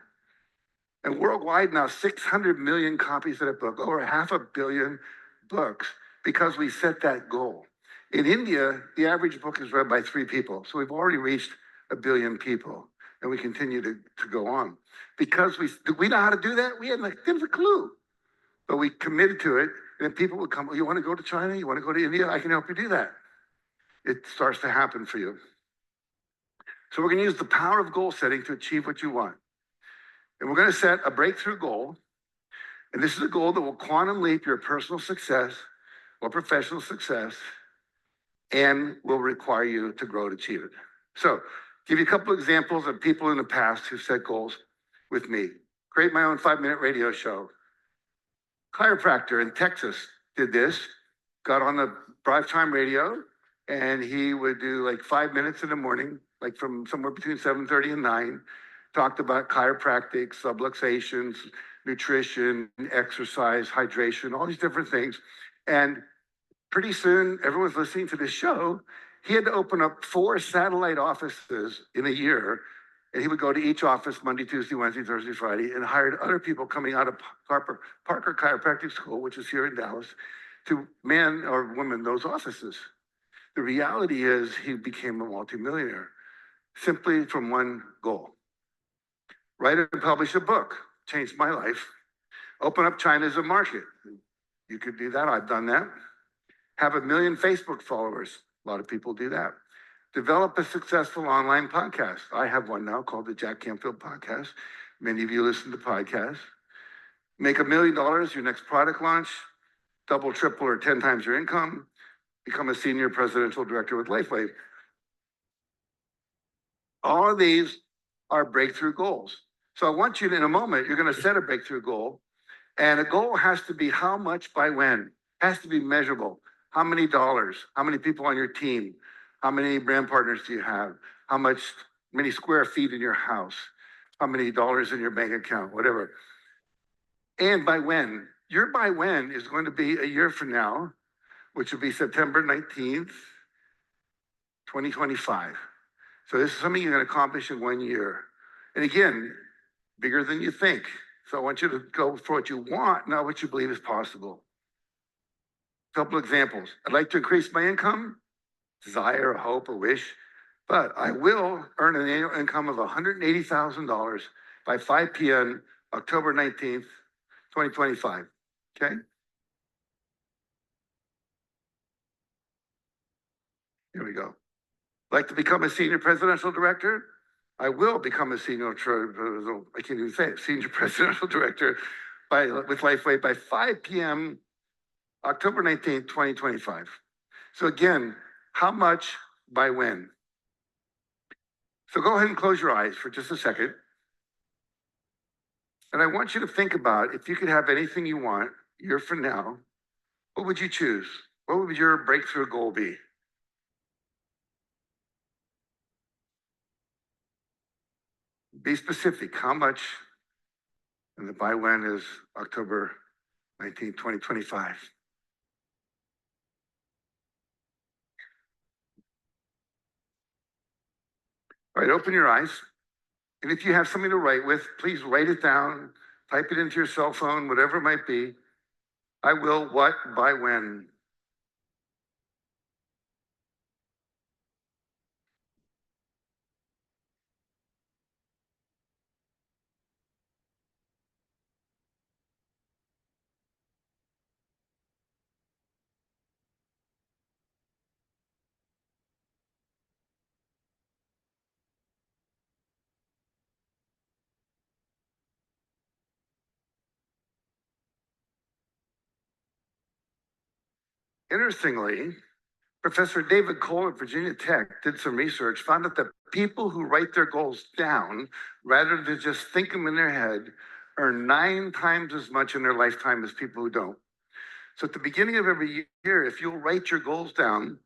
[SPEAKER 10] And worldwide now, 600 million copies of that book, over 500 million books, because we set that goal. In India, the average book is read by 3 people. So we've already reached 1 billion people, and we continue to go on. Because we know how to do that? We had there was a clue. But we committed to it, and then people would come, oh, you want to go to China? You want to go to India? I can help you do that. It starts to happen for you. So we're going to use the power of goal setting to achieve what you want. And we're going to set a breakthrough goal. And this is a goal that will quantum leap your personal success or professional success and will require you to grow to achieve it. So give you a couple examples of people in the past who set goals with me. Create my own 5-minute radio show. Chiropractor in Texas did this, got on the drive time radio, and he would do like 5 minutes in the morning, like from somewhere between 7:30 and 9, talked about chiropractic, subluxations, nutrition, exercise, hydration, all these different things. And pretty soon, everyone's listening to this show. He had to open up 4 satellite offices in a year And he would go to each office Monday, Tuesday, Wednesday, Thursday, Friday, and hired other people coming out of Parker Chiropractic School, which is here in Dallas, to man or woman those offices. The reality is he became a multimillionaire simply from one goal. Write and publish a book, changed my life. Open up China as a market. You could do that, I've done that. Have 1 million Facebook followers, a lot of people do that. Develop a successful online podcast. I have one now called the Jack Canfield Podcast. Many of you listen to podcasts. Make $1 million, your next product launch, double, triple, or 10 times your income. Become a senior presidential director with Lifewave. All of these are breakthrough goals. So I want you to, in a moment, you're going to set a breakthrough goal. And a goal has to be how much by when. Has to be measurable. How many dollars? How many people on your team? How many brand partners do you have? Many square feet in your house? How many dollars in your bank account? Whatever. And by when? Your by when is going to be a year from now, which will be September 19th, 2025. So this is something you're going to accomplish in 1 year. And again, bigger than you think. So I want you to go for what you want, not what you believe is possible. A couple examples. I'd like to increase my income, desire, a hope, a wish, but I will earn an annual income of $180,000 by 5 p.m. October 19th, 2025. Okay? Here we go. Like to become a senior presidential director? I will become a senior presidential director with Lifewave by 5 p.m. October 19th, 2025. So again, how much by when? So go ahead and close your eyes for just a second. And I want you to think about if you could have anything you want a year from now, what would you choose? What would your breakthrough goal be? Be specific. How much? And the by when is October 19, 2025. All right, open your eyes. And if you have something to write with, please write it down, type it into your cell phone, whatever it might be. I will what by when? Interestingly, Professor David Cole at Virginia Tech did some research, found out that people who write their goals down, rather than just think them in their head, earn 9 times as much in their lifetime as people who don't. So at the beginning of every year, if you'll write your goals down,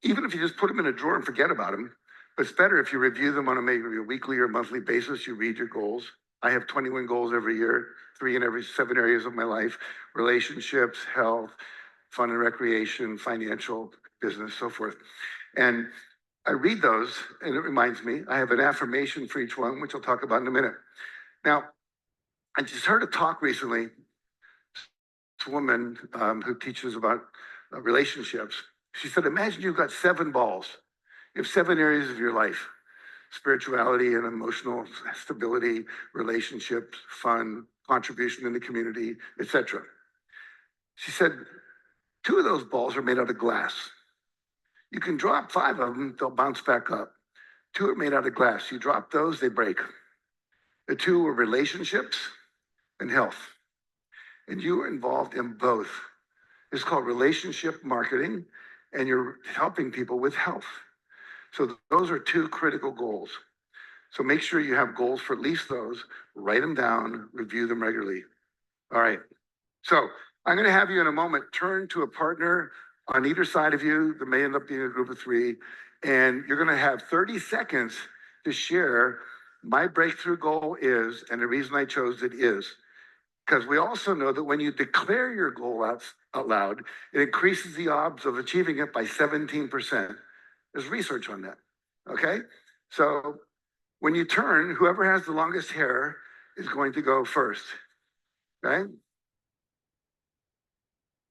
[SPEAKER 10] even if you just put them in a drawer and forget about them, but it's better if you review them on maybe a weekly or monthly basis, you read your goals. I have 21 goals every year, 3 in every 7 areas of my life: relationships, health, fun and recreation, financial, business, so forth. And I read those and it reminds me, I have an affirmation for each one, which I'll talk about in a minute. Now, I just heard a talk recently, this woman who teaches about relationships. She said, imagine you've got 7 balls. You have 7 areas of your life: spirituality and emotional stability, relationships, fun, contribution in the community, etc. She said, 2 of those balls are made out of glass. You can drop 5 of them, they'll bounce back up. 2 are made out of glass. You drop those, they break. The 2 are relationships and health. And you are involved in both. It's called relationship marketing, and you're helping people with health. So those are 2 critical goals. So make sure you have goals for at least those, write them down, review them regularly. All right. So I'm going to have you in a moment turn to a partner on either side of you. There may end up being a group of 3. And you're going to have 30 seconds to share my breakthrough goal is, and the reason I chose it is, because we also know that when you declare your goal out loud, it increases the odds of achieving it by 17%. There's research on that. Okay? So When you turn, whoever has the longest hair is going to go first, okay?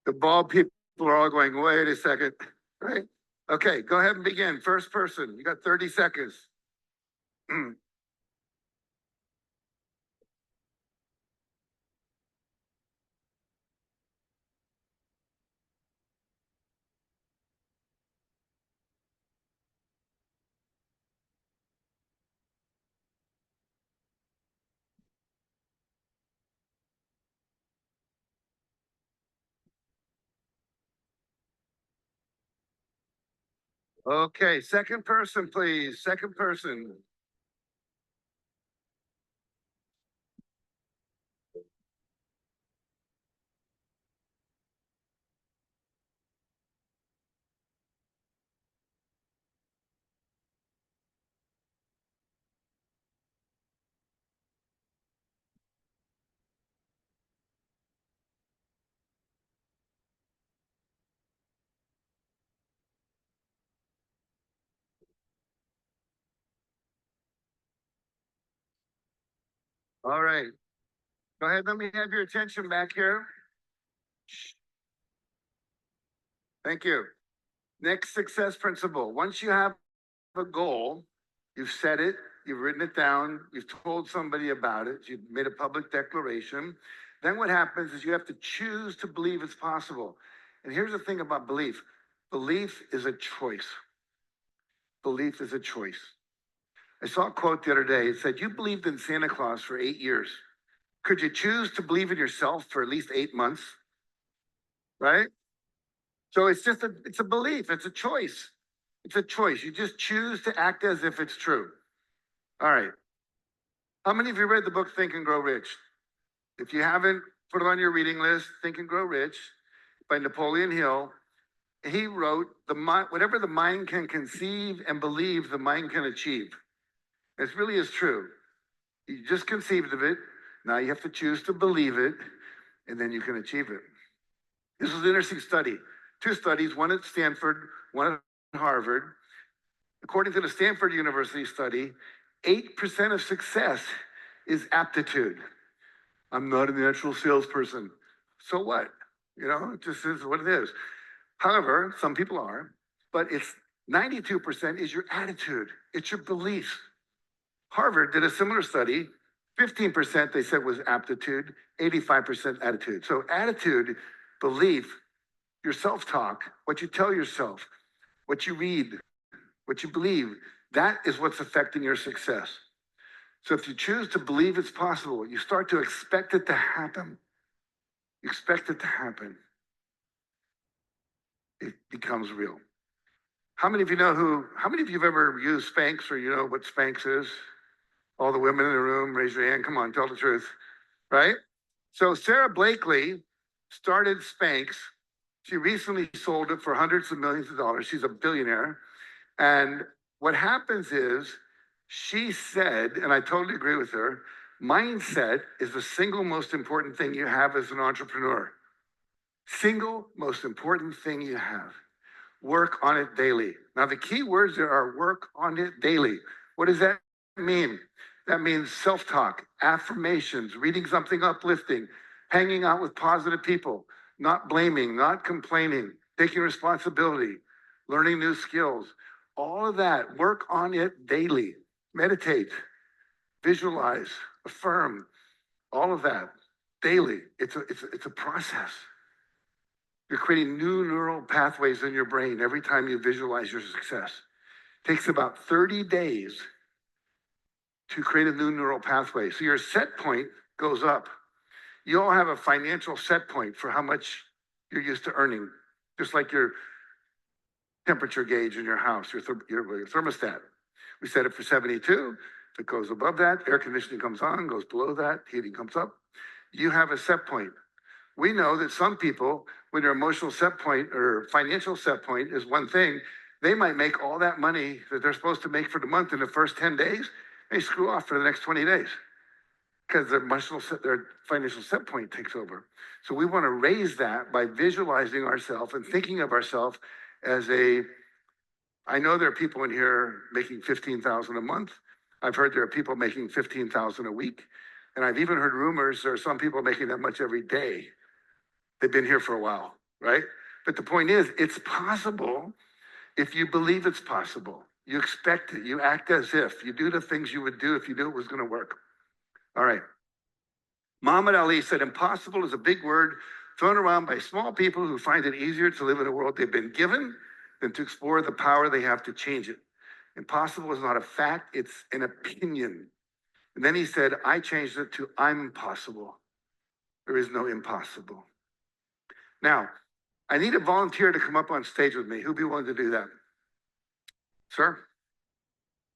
[SPEAKER 10] The bald people are all going, wait a second, right? Okay, go ahead and begin. First person, you got 30 seconds. Okay, second person, please. Second person. All right. Go ahead, let me have your attention back here. Thank you. Next success principle. Once you have a goal, you've set it, you've written it down, you've told somebody about it, you've made a public declaration. Then what happens is you have to choose to believe it's possible. And here's the thing about belief. Belief is a choice. Belief is a choice. I saw a quote the other day. It said, you believed in Santa Claus for 8 years. Could you choose to believe in yourself for at least 8 months? Right? So it's just it's a belief. It's a choice. It's a choice. You just choose to act as if it's true. All right. How many of you read the book Think and Grow Rich? If you haven't, put it on your reading list. Think and Grow Rich by Napoleon Hill. He wrote, whatever the mind can conceive and believe, the mind can achieve. This really is true. You just conceived of it. Now you have to choose to believe it, and then you can achieve it. This was an interesting study. 2 studies, one at Stanford, one at Harvard. According to the Stanford University study, 8% of success is aptitude. I'm not a natural salesperson. So what? You know, it just is what it is. However, some people are, but it's 92% is your attitude. It's your beliefs. Harvard did a similar study. 15% they said was aptitude, 85% attitude. So attitude, belief, your self-talk, what you tell yourself, what you read, what you believe, that is what's affecting your success. So if you choose to believe it's possible, you start to expect it to happen. You expect it to happen. It becomes real. How many of you have ever used Spanx, or you know what Spanx is? All the women in the room, raise your hand. Come on, tell the truth, right? So Sarah Blakely started Spanx. She recently sold it for hundreds of millions of dollars. She's a billionaire. And what happens is she said, and I totally agree with her, mindset is the single most important thing you have as an entrepreneur. Single most important thing you have. Work on it daily. Now, the key words there are work on it daily. What does that mean? That means self-talk, affirmations, reading something uplifting, hanging out with positive people, not blaming, not complaining, taking responsibility, learning new skills. All of that, work on it daily. Meditate, visualize, affirm, all of that daily. It's a process. You're creating new neural pathways in your brain every time you visualize your success. It takes about 30 days to create a new neural pathway. So your set point goes up. You all have a financial set point for how much you're used to earning, just like your temperature gauge in your house, your thermostat. We set it for 72. If it goes above that, air conditioning comes on, goes below that, heating comes up. You have a set point. We know that some people, when their emotional set point or financial set point is one thing, they might make all that money that they're supposed to make for the month in the first 10 days. They screw off for the next 20 days because their financial set point takes over. So we want to raise that by visualizing ourselves and thinking of ourselves as I know there are people in here making $15,000 a month. I've heard there are people making 15,000 a week. And I've even heard rumors there are some people making that much every day. They've been here for a while, right? But the point is, it's possible if you believe it's possible. You expect it. You act as if. You do the things you would do if you knew it was going to work. All right. Muhammad Ali said, impossible is a big word thrown around by small people who find it easier to live in a world they've been given than to explore the power they have to change it. Impossible is not a fact, it's an opinion. And then he said, I changed it to I'm possible. There is no impossible. Now, I need a volunteer to come up on stage with me. Who'd be willing to do that? Sir?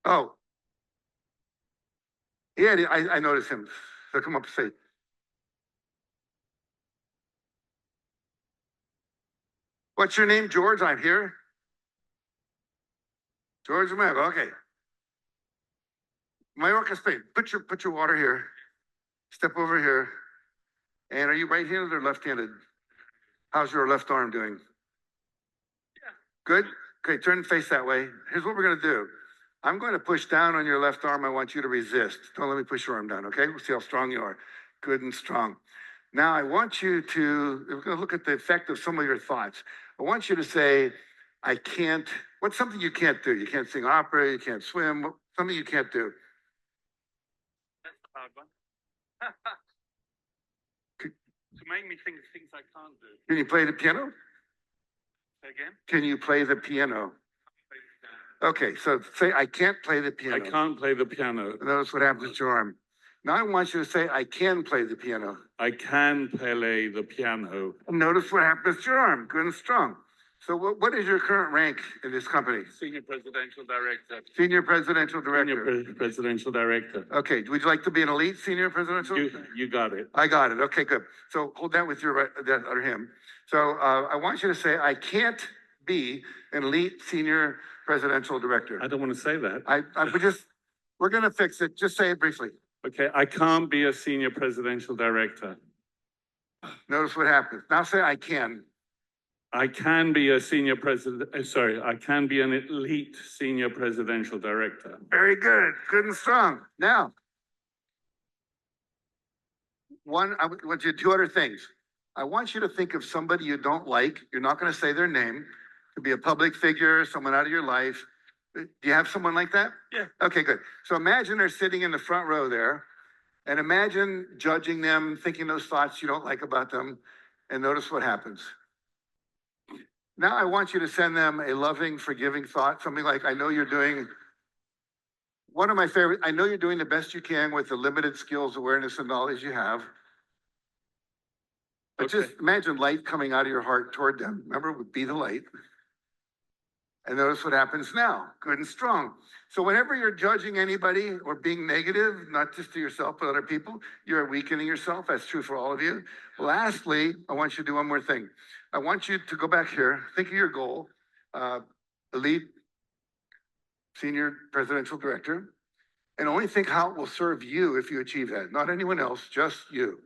[SPEAKER 10] Oh. Yeah, I noticed him. So come up and say. What's your name, George? I'm here. George Romero, okay. Mallorca, Spain. Put your water here. Step over here. And are you right-handed or left-handed? How's your left arm doing? Yeah. Good? Okay, turn and face that way. Here's what we're gonna do. I'm going to push down on your left arm. I want you to resist. Don't let me push your arm down, okay? We'll see how strong you are. Good and strong. Now I want you to, we're gonna look at the effect of some of your thoughts. I want you to say, I can't, what's something you can't do? You can't sing opera, you can't swim, something you can't do.
[SPEAKER 11] That's a hard one. To make me think of things I can't do.
[SPEAKER 10] Can you play the piano?
[SPEAKER 11] Say again?
[SPEAKER 10] Can you play the piano? Okay, so say, I can't play the piano.
[SPEAKER 11] I can't play the piano.
[SPEAKER 10] Notice what happens to your arm. Now I want you to say, I can play the piano.
[SPEAKER 11] I can play the piano.
[SPEAKER 10] Notice what happens to your arm, good and strong. So what is your current rank in this company?
[SPEAKER 11] Senior Presidential Director.
[SPEAKER 10] Senior Presidential Director.
[SPEAKER 11] Senior Presidential Director.
[SPEAKER 10] Okay, would you like to be an elite Senior Presidential?
[SPEAKER 11] You got it.
[SPEAKER 10] I got it, okay, good. So hold that with your right, that or him. So I want you to say, I can't be an elite Senior Presidential Director.
[SPEAKER 11] I don't want to say that.
[SPEAKER 10] We're gonna fix it, just say it briefly.
[SPEAKER 11] Okay, I can't be a Senior Presidential Director.
[SPEAKER 10] Notice what happens. Now say, I can.
[SPEAKER 11] I can be a senior president, I can be an elite senior presidential director.
[SPEAKER 10] Very good, good and strong. Now, I want you to do 2 other things. I want you to think of somebody you don't like. You're not going to say their name. It could be a public figure, someone out of your life. Do you have someone like that?
[SPEAKER 11] Yeah.
[SPEAKER 10] Okay, good. So imagine they're sitting in the front row there, and imagine judging them, thinking those thoughts you don't like about them, and notice what happens. Now I want you to send them a loving, forgiving thought, something like, I know you're doing, one of my favorite, I know you're doing the best you can with the limited skills, awareness, and knowledge you have. But just imagine light coming out of your heart toward them. Remember, be the light. And notice what happens now, good and strong. So whenever you're judging anybody or being negative, not just to yourself, but other people, you're weakening yourself. That's true for all of you. Lastly, I want you to do one more thing. I want you to go back here, think of your goal, elite senior presidential director, and only think how it will serve you if you achieve that, not anyone else, just you.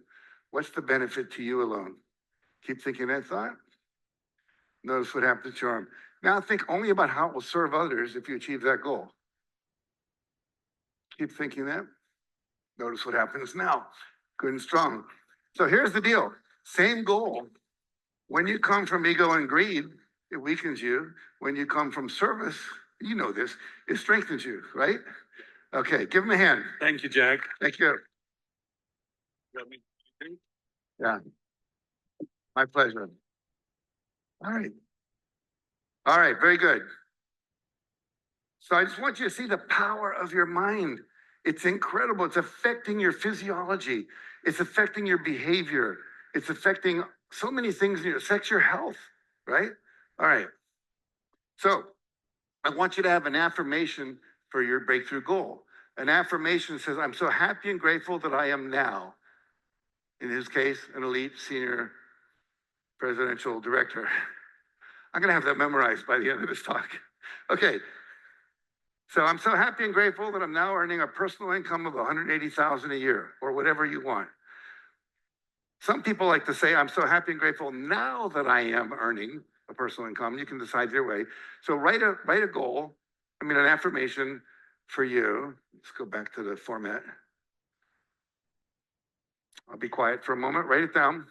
[SPEAKER 10] What's the benefit to you alone? Keep thinking that thought. Notice what happens to your arm. Now think only about how it will serve others if you achieve that goal. Keep thinking that. Notice what happens now. Good and strong. So here's the deal. Same goal. When you come from ego and greed, it weakens you. When you come from service, you know this, it strengthens you, right? Okay, give him a hand.
[SPEAKER 11] Thank you, Jack.
[SPEAKER 10] Thank you. Yeah. My pleasure. All right. All right, very good. So I just want you to see the power of your mind. It's incredible. It's affecting your physiology. It's affecting your behavior. It's affecting so many things. It affects your health, right? All right. So I want you to have an affirmation for your breakthrough goal. An affirmation says, I'm so happy and grateful that I am now, in his case, an elite senior presidential director. I'm going to have that memorized by the end of this talk. Okay. So I'm so happy and grateful that I'm now earning a personal income of $180,000 a year, or whatever you want. Some people like to say, I'm so happy and grateful now that I am earning a personal income. You can decide your way. So write a goal, an affirmation. for you. Let's go back to the format. I'll be quiet for a moment. Write it down.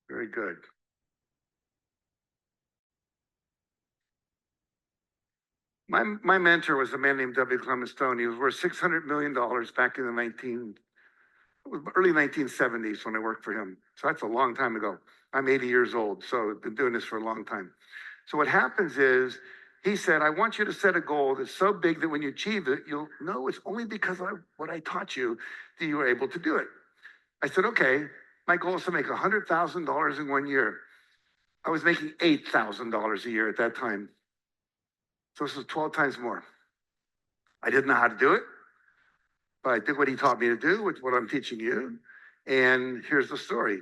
[SPEAKER 10] Very good. My mentor was a man named W. Clement Stone. He was worth $600 million back in the early 1970s when I worked for him. So that's a long time ago. I'm 80 years old, so I've been doing this for a long time. So what happens is, he said, I want you to set a goal that's so big that when you achieve it, you'll know it's only because of what I taught you that you were able to do it. I said, okay, my goal is to make $100,000 in 1 year. I was making $8,000 a year at that time. So this was 12 times more. I didn't know how to do it, but I did what he taught me to do, which is what I'm teaching you. And here's the story.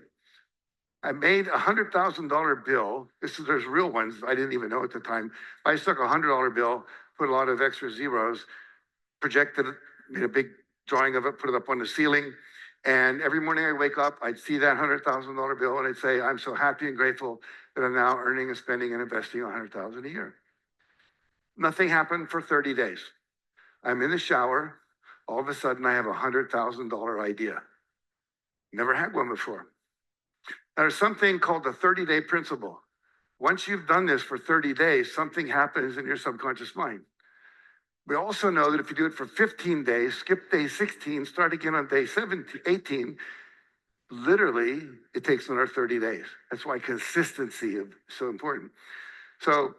[SPEAKER 10] I made a $100,000 bill. There's real ones. I didn't even know at the time. I just took a $100 bill, put a lot of extra zeros, projected it, made a big drawing of it, put it up on the ceiling. And every morning I wake up, I'd see that $100,000 bill and I'd say, I'm so happy and grateful that I'm now earning and spending and investing $100,000 a year. Nothing happened for 30 days. I'm in the shower. All of a sudden I have a $100,000 idea. Never had one before. There's something called the 30-day principle. Once you've done this for 30 days, something happens in your subconscious mind. We also know that if you do it for 15 days, skip day 16, start again on day 18, literally, it takes another 30 days. That's why consistency is so important. So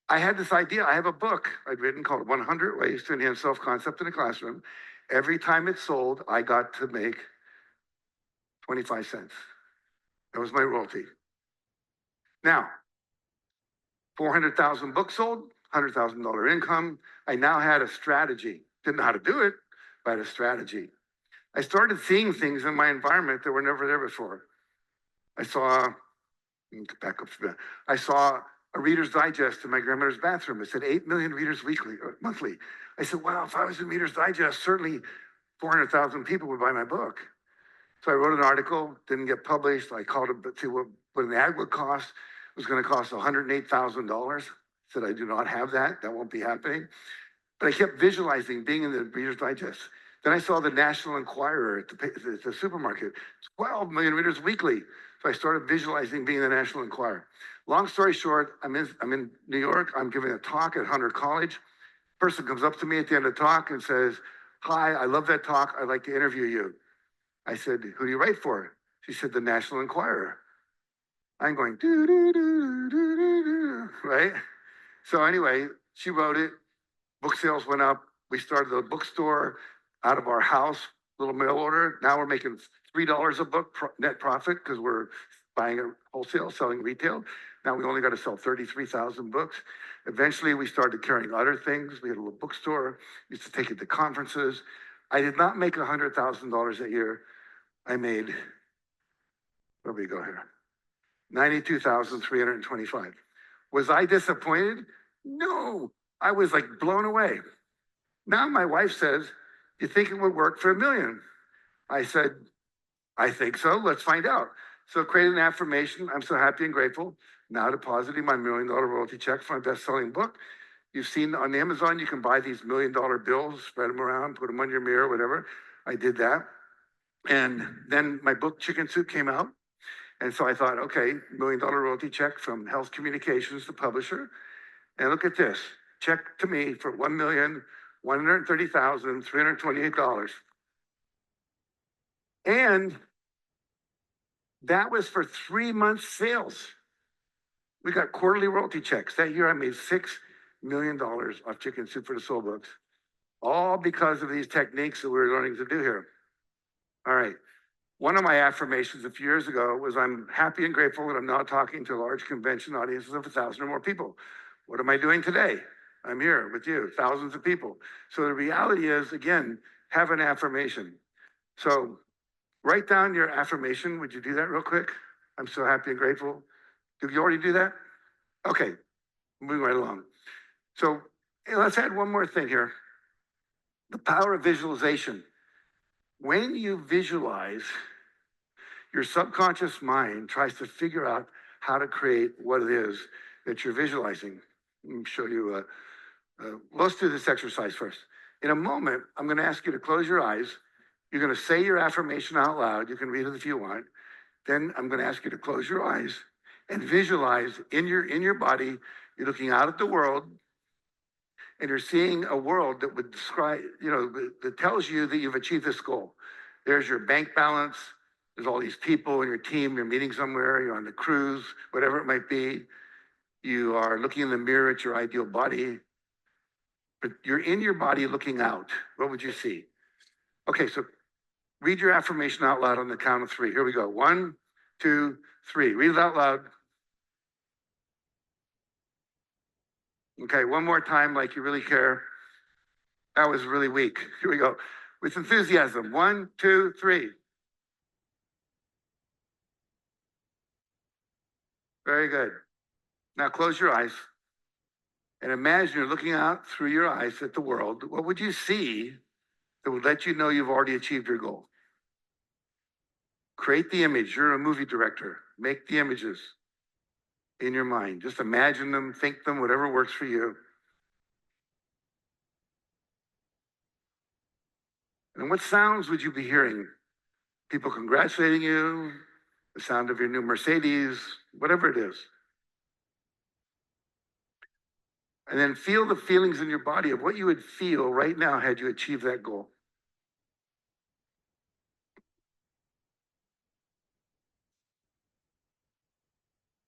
[SPEAKER 10] I had this idea. I have a book I'd written called 100 Ways to Enhance Self-Concept in the Classroom. Every time it sold, I got to make 25 cents. That was my royalty. Now, 400,000 books sold, $100,000 income. I now had a strategy. Didn't know how to do it, but I had a strategy. I started seeing things in my environment that were never there before. I saw a Reader's Digest in my grandmother's bathroom. It said 8 million readers weekly or monthly. I said, wow, if I was in Reader's Digest, certainly 400,000 people would buy my book. So I wrote an article, didn't get published. I called it to what an ad would cost. It was going to cost $108,000. Said, I do not have that. That won't be happening. But I kept visualizing being in the Reader's Digest. Then I saw the National Enquirer at the supermarket. 12 million readers weekly. So I started visualizing being in the National Enquirer. Long story short, I'm in New York. I'm giving a talk at Hunter College. Person comes up to me at the end of the talk and says, hi, I love that talk. I'd like to interview you. I said, who do you write for? She said, the National Enquirer. I'm going, right? So anyway, she wrote it. Book sales went up. We started a bookstore out of our house, little mail order. Now we're making $3 a book net profit because we're buying it wholesale, selling retail. Now we only got to sell 33,000 books. Eventually we started carrying other things. We had a little bookstore, used to take it to conferences. I did not make $100,000 a year. I made, where we go here? 92,325. Was I disappointed? No, I was like blown away. Now my wife says, you think it would work for $1 million? I said, I think so, let's find out. So created an affirmation, I'm so happy and grateful. Now depositing my $1 million royalty check for my best-selling book. You've seen on Amazon, you can buy these $1 million bills, spread them around, put them on your mirror, whatever. I did that. And then my book, Chicken Soup, came out. And so I thought, okay, $1 million royalty check from Health Communications, the publisher. And look at this, check to me for $1,130,328. And that was for 3 months sales. We got quarterly royalty checks. That year I made $6 million off Chicken Soup for the Soul books. All because of these techniques that we were learning to do here. All right. One of my affirmations a few years ago was I'm happy and grateful that I'm now talking to large convention audiences of 1,000 or more people. What am I doing today? I'm here with you, thousands of people. So the reality is, again, have an affirmation. So write down your affirmation. Would you do that real quick? I'm so happy and grateful. Did you already do that? Okay, moving right along. So let's add one more thing here. The power of visualization. When you visualize, your subconscious mind tries to figure out how to create what it is that you're visualizing. Let me show you. Let's do this exercise first. In a moment, I'm going to ask you to close your eyes. You're going to say your affirmation out loud. You can read it if you want. Then I'm going to ask you to close your eyes and visualize in your body. You're looking out at the world, and you're seeing a world that would describe, that tells you that you've achieved this goal. There's your bank balance. There's all these people in your team. You're meeting somewhere. You're on the cruise, whatever it might be. You are looking in the mirror at your ideal body. But you're in your body looking out. What would you see? Okay, so read your affirmation out loud on the count of 3. Here we go. 1, 2, 3. Read it out loud. Okay, one more time like you really care. That was really weak. Here we go. With enthusiasm. 1, 2, 3. Very good. Now close your eyes and imagine you're looking out through your eyes at the world. What would you see that would let you know you've already achieved your goal? Create the image. You're a movie director. Make the images in your mind. Just imagine them, think them, whatever works for you. And what sounds would you be hearing? People congratulating you, the sound of your new Mercedes, whatever it is. And then feel the feelings in your body of what you would feel right now had you achieved that goal.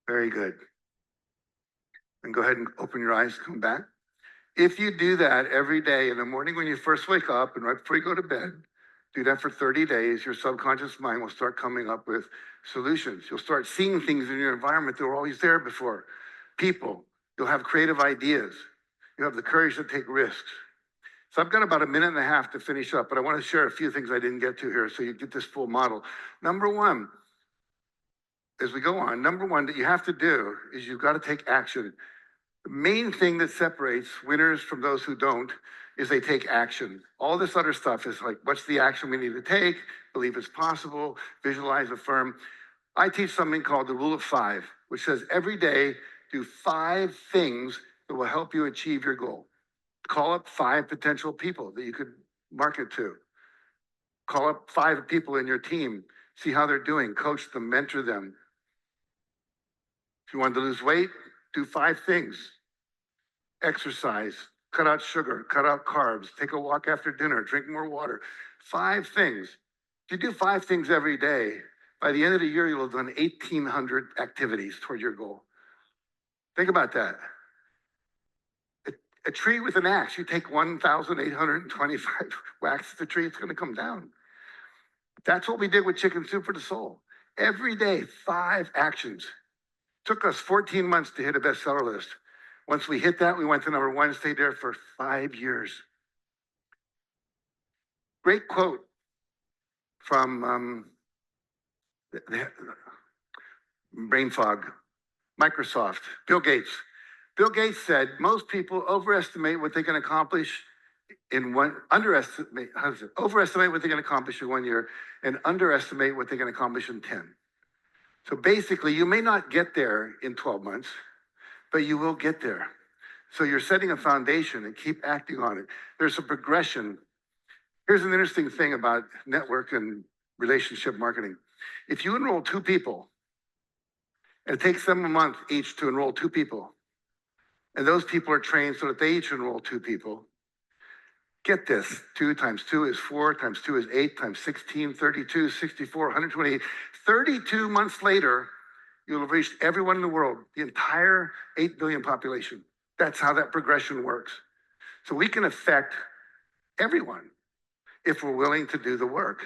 [SPEAKER 10] Very good. And go ahead and open your eyes, come back. If you do that every day in the morning when you first wake up and right before you go to bed, do that for 30 days, your subconscious mind will start coming up with solutions. You'll start seeing things in your environment that were always there before. People, you'll have creative ideas. You have the courage to take risks. So I've got about 1.5 minutes to finish up, but I want to share a few things I didn't get to here so you get this full model. Number one, as we go on, number one that you have to do is you've got to take action. The main thing that separates winners from those who don't is they take action. All this other stuff is like, what's the action we need to take? Believe it's possible, visualize, affirm. I teach something called the Rule of 5, which says every day do 5 things that will help you achieve your goal. Call up 5 potential people that you could market to. Call up 5 people in your team, see how they're doing, coach them, mentor them. If you want to lose weight, do 5 things. Exercise, cut out sugar, cut out carbs, take a walk after dinner, drink more water. 5 things. If you do 5 things every day, by the end of the year, you'll have done 1,800 activities toward your goal. Think about that. A tree with an axe, you take 1,825 whacks at the tree, it's going to come down. That's what we did with Chicken Soup for the Soul. Every day, 5 actions. Took us 14 months to hit a bestseller list. Once we hit that, we went to #1, stayed there for 5 years. Great quote from brain fog, Microsoft, Bill Gates. Bill Gates said, most people overestimate what they can accomplish overestimate what they can accomplish in 1 year and underestimate what they can accomplish in 10. So basically, you may not get there in 12 months, but you will get there. So you're setting a foundation and keep acting on it. There's a progression. Here's an interesting thing about network and relationship marketing. If you enroll 2 people, and it takes them a month each to enroll 2 people, and those people are trained so that they each enroll 2 people, get this, 2 times 2 is 4, times 2 is 8, times 16, 32, 64, 128. 32 months later, you'll have reached everyone in the world, the entire 8 billion population. That's how that progression works. So we can affect everyone if we're willing to do the work.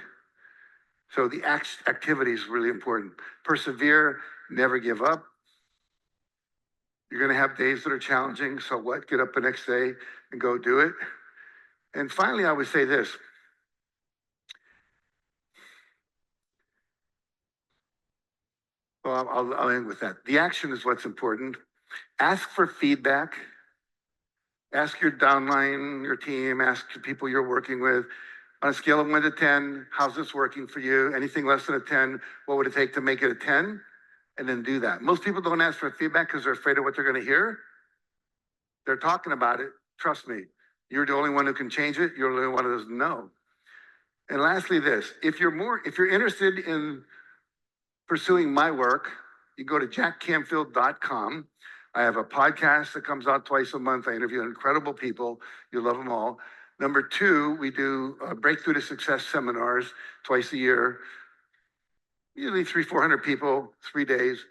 [SPEAKER 10] So the activity is really important. Persevere, never give up. You're going to have days that are challenging. So what? Get up the next day and go do it. And finally, I would say this. Well, I'll end with that. The action is what's important. Ask for feedback. Ask your downline, your team, ask the people you're working with. On a scale of 1 to 10, how's this working for you? Anything less than a 10, what would it take to make it a 10? And then do that. Most people don't ask for feedback because they're afraid of what they're going to hear. They're talking about it. Trust me. You're the only one who can change it. You're the only one who doesn't know. And lastly, this, if you're interested in pursuing my work, you go to jackcanfield.com. I have a podcast that comes out twice a month. I interview incredible people. You love them all. Number two, we do Breakthrough to Success seminars twice a year. Usually 400 people, 3 days.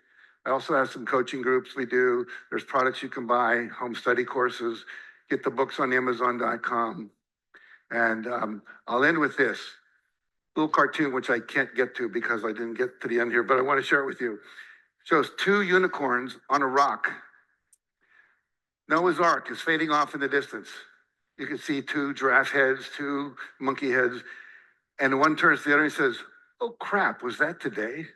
[SPEAKER 10] I also have some coaching groups we do. There's products you can buy, home study courses, get the books on Amazon.com. And I'll end with this little cartoon, which I can't get to because I didn't get to the end here, but I want to share it with you. It shows 2 unicorns on a rock. Noah's Ark is fading off in the distance. You can see 2 giraffe heads, 2 monkey heads, and one turns to the other and says, "Oh crap, was that today?"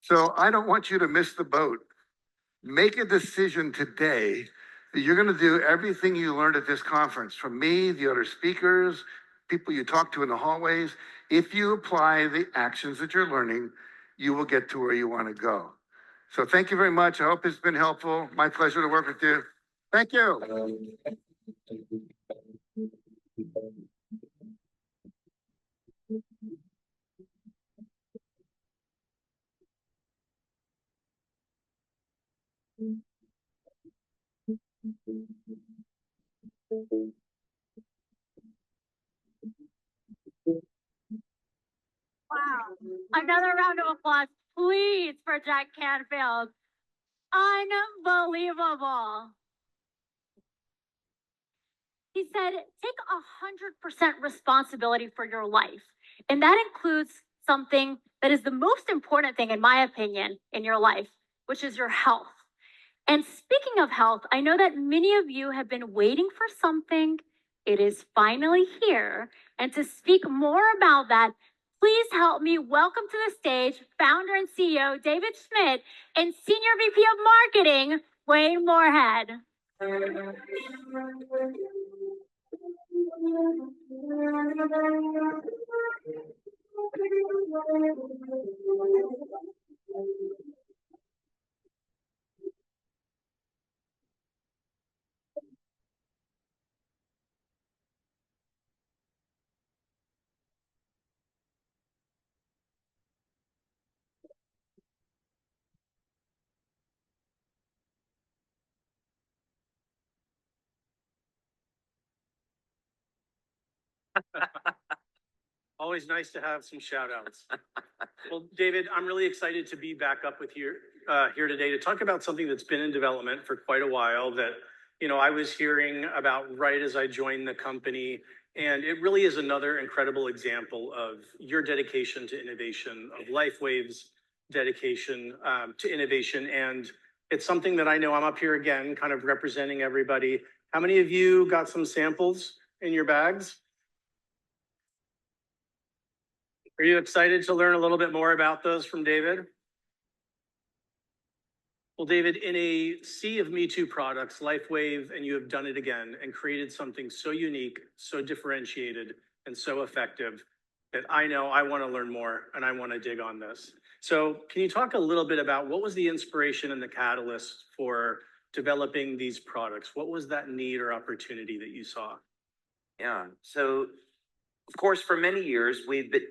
[SPEAKER 10] So I don't want you to miss the boat. Make a decision today that you're going to do everything you learned at this conference, from me, the other speakers, people you talk to in the hallways. If you apply the actions that you're learning, you will get to where you want to go. So thank you very much. I hope it's been helpful. My pleasure to work with you. Thank you.
[SPEAKER 2] Wow. Another round of applause, please, for Jack Canfield. Unbelievable. He said, take 100% responsibility for your life. And that includes something that is the most important thing, in my opinion, in your life, which is your health. And speaking of health, I know that many of you have been waiting for something. It is finally here. And to speak more about that, please help me welcome to the stage founder and CEO David Schmidt and Senior VP of Marketing Wayne Moorhead.
[SPEAKER 12] Always nice to have some shout outs. Well, David, I'm really excited to be back up with you here today to talk about something that's been in development for quite a while that, I was hearing about right as I joined the company. And it really is another incredible example of your dedication to innovation, of Lifewave's dedication to innovation. And it's something that I know I'm up here again, kind of representing everybody. How many of you got some samples in your bags? Are you excited to learn a little bit more about those from David? Well, David, in a sea of Me Too products, Lifewave, and you have done it again and created something so unique, so differentiated, and so effective that I know I want to learn more and I want to dig on this. So can you talk a little bit about what was the inspiration and the catalyst for developing these products? What was that need or opportunity that you saw?
[SPEAKER 13] Yeah, so of course, for many years, we've been.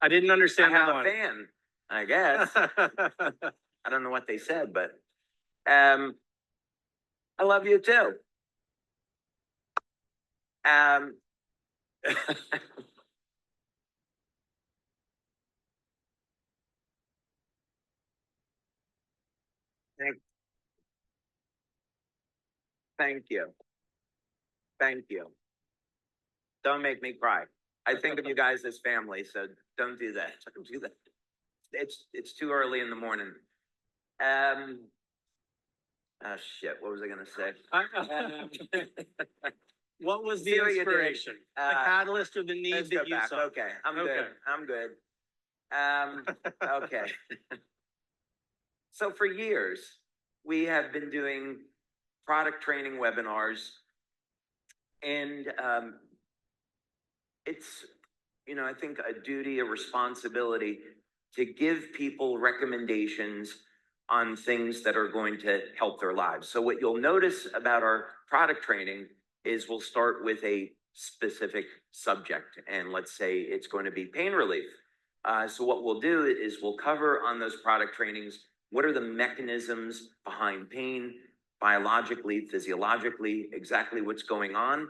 [SPEAKER 12] I didn't understand
[SPEAKER 13] I have
[SPEAKER 12] that
[SPEAKER 13] a
[SPEAKER 12] one.
[SPEAKER 13] fan, I guess. I don't know what they said, but I love you too. Thank you. Thank you. Don't make me cry. I think of you guys as family, so don't do that. Don't do that. It's too early in the morning. Oh shit, what was I gonna say?
[SPEAKER 12] What was the
[SPEAKER 13] See what you did.
[SPEAKER 12] inspiration? The catalyst or the need
[SPEAKER 13] Let's
[SPEAKER 12] that
[SPEAKER 13] go
[SPEAKER 12] you
[SPEAKER 13] back.
[SPEAKER 12] saw?
[SPEAKER 13] Okay, I'm good. I'm good. Okay. So for years, we have been doing product training webinars And it's, you know, I think a duty, a responsibility to give people recommendations on things that are going to help their lives. So what you'll notice about our product training is we'll start with a specific subject, and let's say it's going to be pain relief. So what we'll do is we'll cover on those product trainings, what are the mechanisms behind pain, biologically, physiologically, exactly what's going on.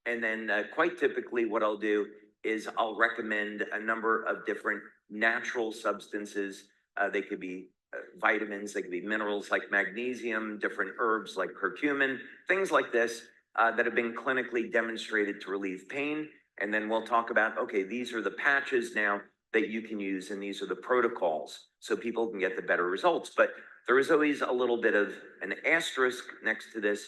[SPEAKER 13] And then quite typically what I'll do is I'll recommend a number of different natural substances. They could be vitamins, they could be minerals like magnesium, different herbs like curcumin, things like this that have been clinically demonstrated to relieve pain. And then we'll talk about, okay, these are the patches now that you can use, and these are the protocols so people can get the better results. But there is always a little bit of an asterisk next to this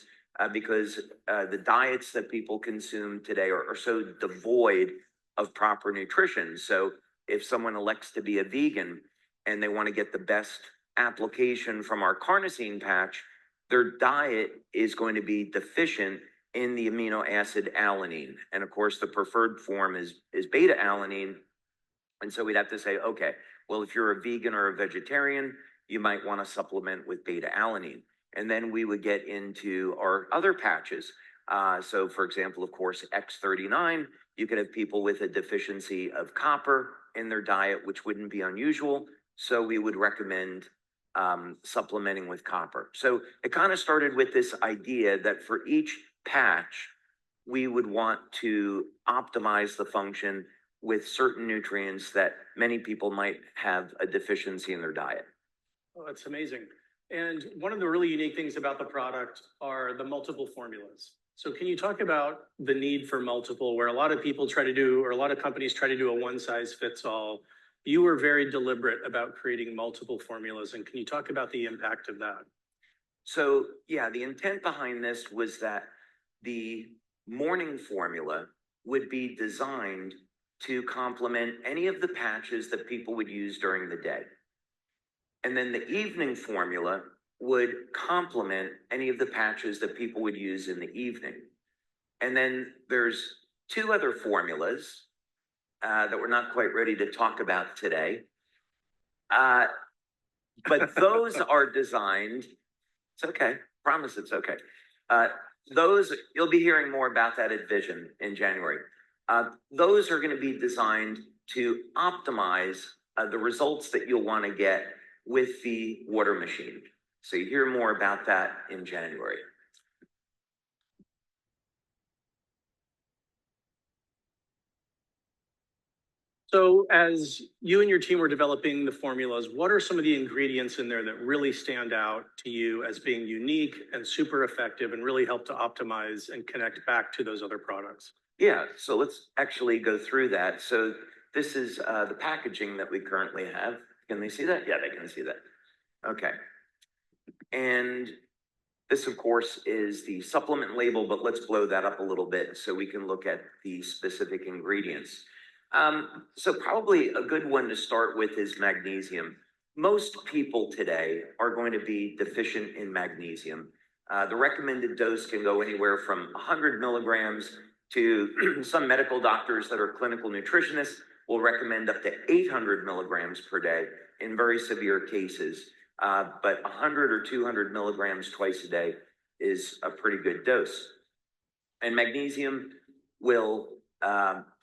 [SPEAKER 13] because the diets that people consume today are so devoid of proper nutrition. So if someone elects to be a vegan and they want to get the best application from our carnosine patch, their diet is going to be deficient in the amino acid alanine. And of course, the preferred form is beta alanine. And so we'd have to say, okay, well, if you're a vegan or a vegetarian, you might want to supplement with beta alanine. And then we would get into our other patches. So for example, of course, X39, you could have people with a deficiency of copper in their diet, which wouldn't be unusual. So we would recommend supplementing with copper. So it kind of started with this idea that for each patch, we would want to optimize the function with certain nutrients that many people might have a deficiency in their diet.
[SPEAKER 12] Oh, that's amazing. And one of the really unique things about the product are the multiple formulas. So can you talk about the need for multiple, where a lot of people try to do, or a lot of companies try to do a one size fits all? You were very deliberate about creating multiple formulas, and can you talk about the impact of that?
[SPEAKER 13] So yeah, the intent behind this was that the morning formula would be designed to complement any of the patches that people would use during the day. And then the evening formula would complement any of the patches that people would use in the evening. And then there's two other formulas that we're not quite ready to talk about today. But those are designed, it's okay, promise it's okay. Those, you'll be hearing more about that at Vision in January. Those are going to be designed to optimize the results that you'll want to get with the water machine. So you hear more about that in January.
[SPEAKER 12] So as you and your team were developing the formulas, what are some of the ingredients in there that really stand out to you as being unique and super effective and really help to optimize and connect back to those other products?
[SPEAKER 13] Yeah, so let's actually go through that. So this is the packaging that we currently have. Can they see that? Yeah, they can see that. Okay. And this, of course, is the supplement label, but let's blow that up a little bit so we can look at the specific ingredients. So probably a good one to start with is magnesium. Most people today are going to be deficient in magnesium. The recommended dose can go anywhere from 100 milligrams to some medical doctors that are clinical nutritionists will recommend up to 800 milligrams per day in very severe cases. But 100 or 200 milligrams twice a day is a pretty good dose. And magnesium will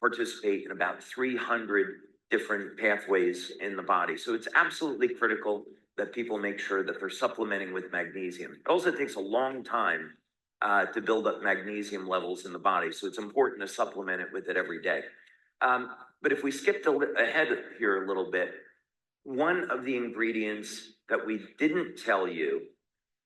[SPEAKER 13] participate in about 300 different pathways in the body. So it's absolutely critical that people make sure that they're supplementing with magnesium. It also takes a long time to build up magnesium levels in the body. So it's important to supplement it with it every day. But if we skip ahead here a little bit, one of the ingredients that we didn't tell you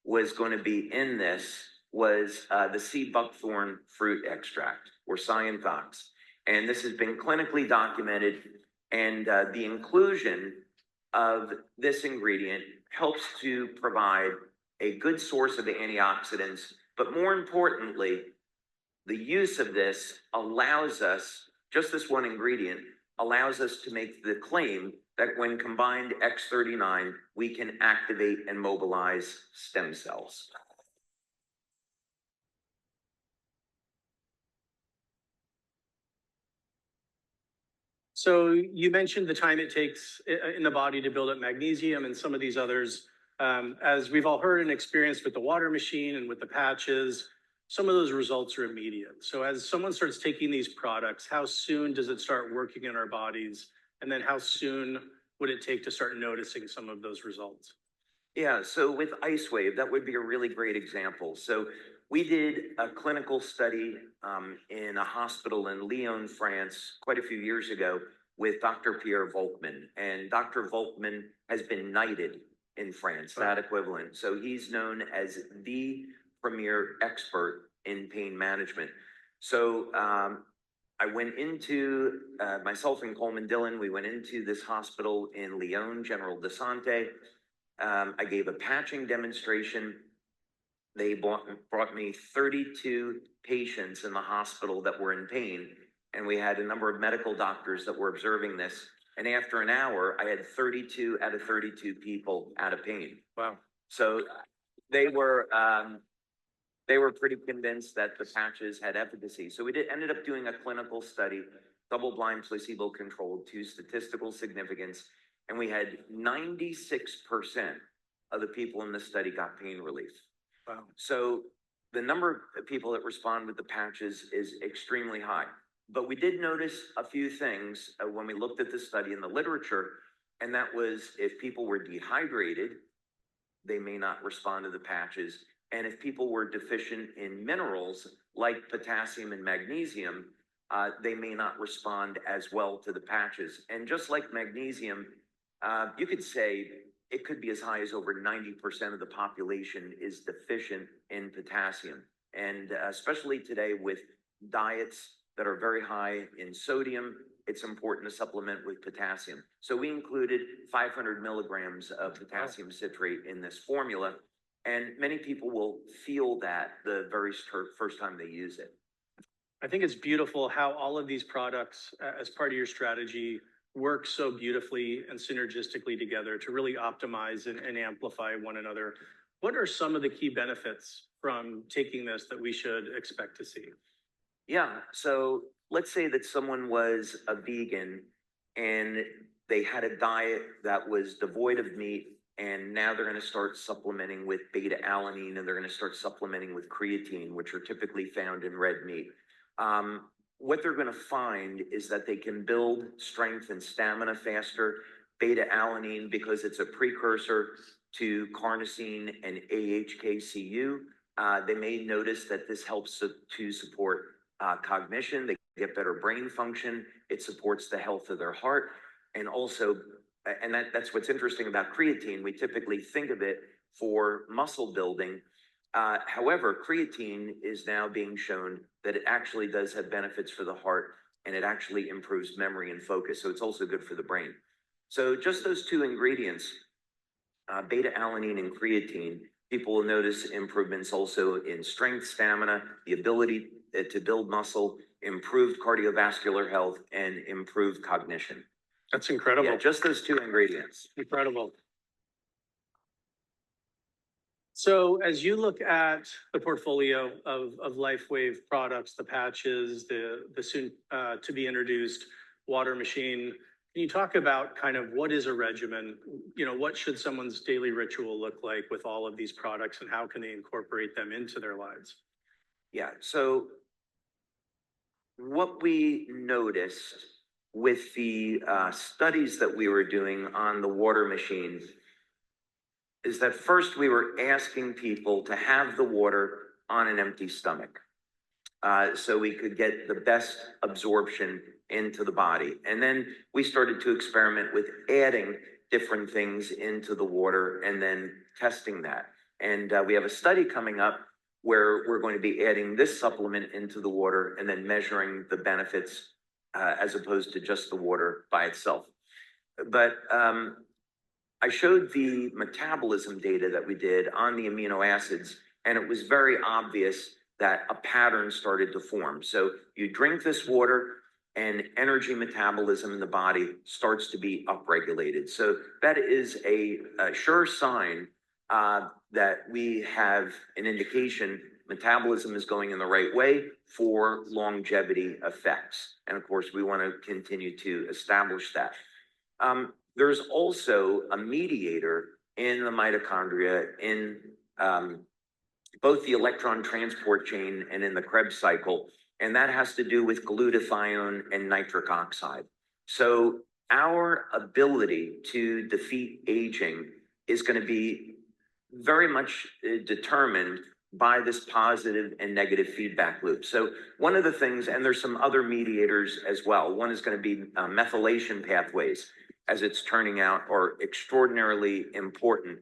[SPEAKER 13] was going to be in this was the sea buckthorn fruit extract, or Cyanvox. And this has been clinically documented, and the inclusion of this ingredient helps to provide a good source of antioxidants, but more importantly, the use of this allows us, just this one ingredient, allows us to make the claim that when combined X39, we can activate and mobilize stem cells.
[SPEAKER 12] So you mentioned the time it takes in the body to build up magnesium and some of these others. As we've all heard and experienced with the water machine and with the patches, some of those results are immediate. So as someone starts taking these products, how soon does it start working in our bodies? And then how soon would it take to start noticing some of those results?
[SPEAKER 13] Yeah, so with Icewave, that would be a really great example. So we did a clinical study in a hospital in Lyon, France, quite a few years ago with Dr. Pierre Volkmann. And Dr. Volkmann has been knighted in France, that equivalent. So he's known as the premier expert in pain management. So I went into, myself and Coleman Dillon, we went into this hospital in Lyon, General de Sante. I gave a patching demonstration. They brought me 32 patients in the hospital that were in pain, and we had a number of medical doctors that were observing this. And after an hour, I had 32 out of 32 people out of pain.
[SPEAKER 12] Wow.
[SPEAKER 13] So they were pretty convinced that the patches had efficacy. So we ended up doing a clinical study, double-blind, placebo-controlled, to statistical significance, and we had 96% of the people in the study got pain relief.
[SPEAKER 12] Wow.
[SPEAKER 13] So the number of people that respond with the patches is extremely high. But we did notice a few things when we looked at the study in the literature, and that was if people were dehydrated, they may not respond to the patches. And if people were deficient in minerals like potassium and magnesium, they may not respond as well to the patches. And just like magnesium, you could say it could be as high as over 90% of the population is deficient in potassium. And especially today with diets that are very high in sodium, it's important to supplement with potassium. So we included 500 milligrams of potassium citrate in this formula. And many people will feel that the very first time they use it.
[SPEAKER 12] I think it's beautiful how all of these products, as part of your strategy, work so beautifully and synergistically together to really optimize and amplify one another. What are some of the key benefits from taking this that we should expect to see?
[SPEAKER 13] Yeah, so let's say that someone was a vegan and they had a diet that was devoid of meat, and now they're going to start supplementing with beta-alanine, and they're going to start supplementing with creatine, which are typically found in red meat. What they're going to find is that they can build strength and stamina faster. Beta-alanine, because it's a precursor to carnosine and AHKCU, they may notice that this helps to support cognition. They get better brain function. It supports the health of their heart. And also, and that's what's interesting about creatine. We typically think of it for muscle building. However, creatine is now being shown that it actually does have benefits for the heart, and it actually improves memory and focus. So it's also good for the brain. So just those two ingredients, beta-alanine and creatine, people will notice improvements also in strength, stamina, the ability to build muscle, improved cardiovascular health, and improved cognition.
[SPEAKER 12] That's incredible.
[SPEAKER 13] Yeah, just those two ingredients.
[SPEAKER 12] Incredible. So as you look at the portfolio of Lifewave products, the patches, the soon to be introduced water machine, can you talk about kind of what is a regimen? You know, what should someone's daily ritual look like with all of these products, and how can they incorporate them into their lives?
[SPEAKER 13] Yeah, so what we noticed with the studies that we were doing on the water machines is that first we were asking people to have the water on an empty stomach so we could get the best absorption into the body. And then we started to experiment with adding different things into the water and then testing that. And we have a study coming up where we're going to be adding this supplement into the water and then measuring the benefits as opposed to just the water by itself. But I showed the metabolism data that we did on the amino acids, and it was very obvious that a pattern started to form. So you drink this water and energy metabolism in the body starts to be upregulated. So that is a sure sign that we have an indication metabolism is going in the right way for longevity effects. And of course, we want to continue to establish that. There's also a mediator in the mitochondria in both the electron transport chain and in the Krebs cycle, and that has to do with glutathione and nitric oxide. So our ability to defeat aging is going to be very much determined by this positive and negative feedback loop. So one of the things, and there's some other mediators as well, one is going to be methylation pathways, as it's turning out, are extraordinarily important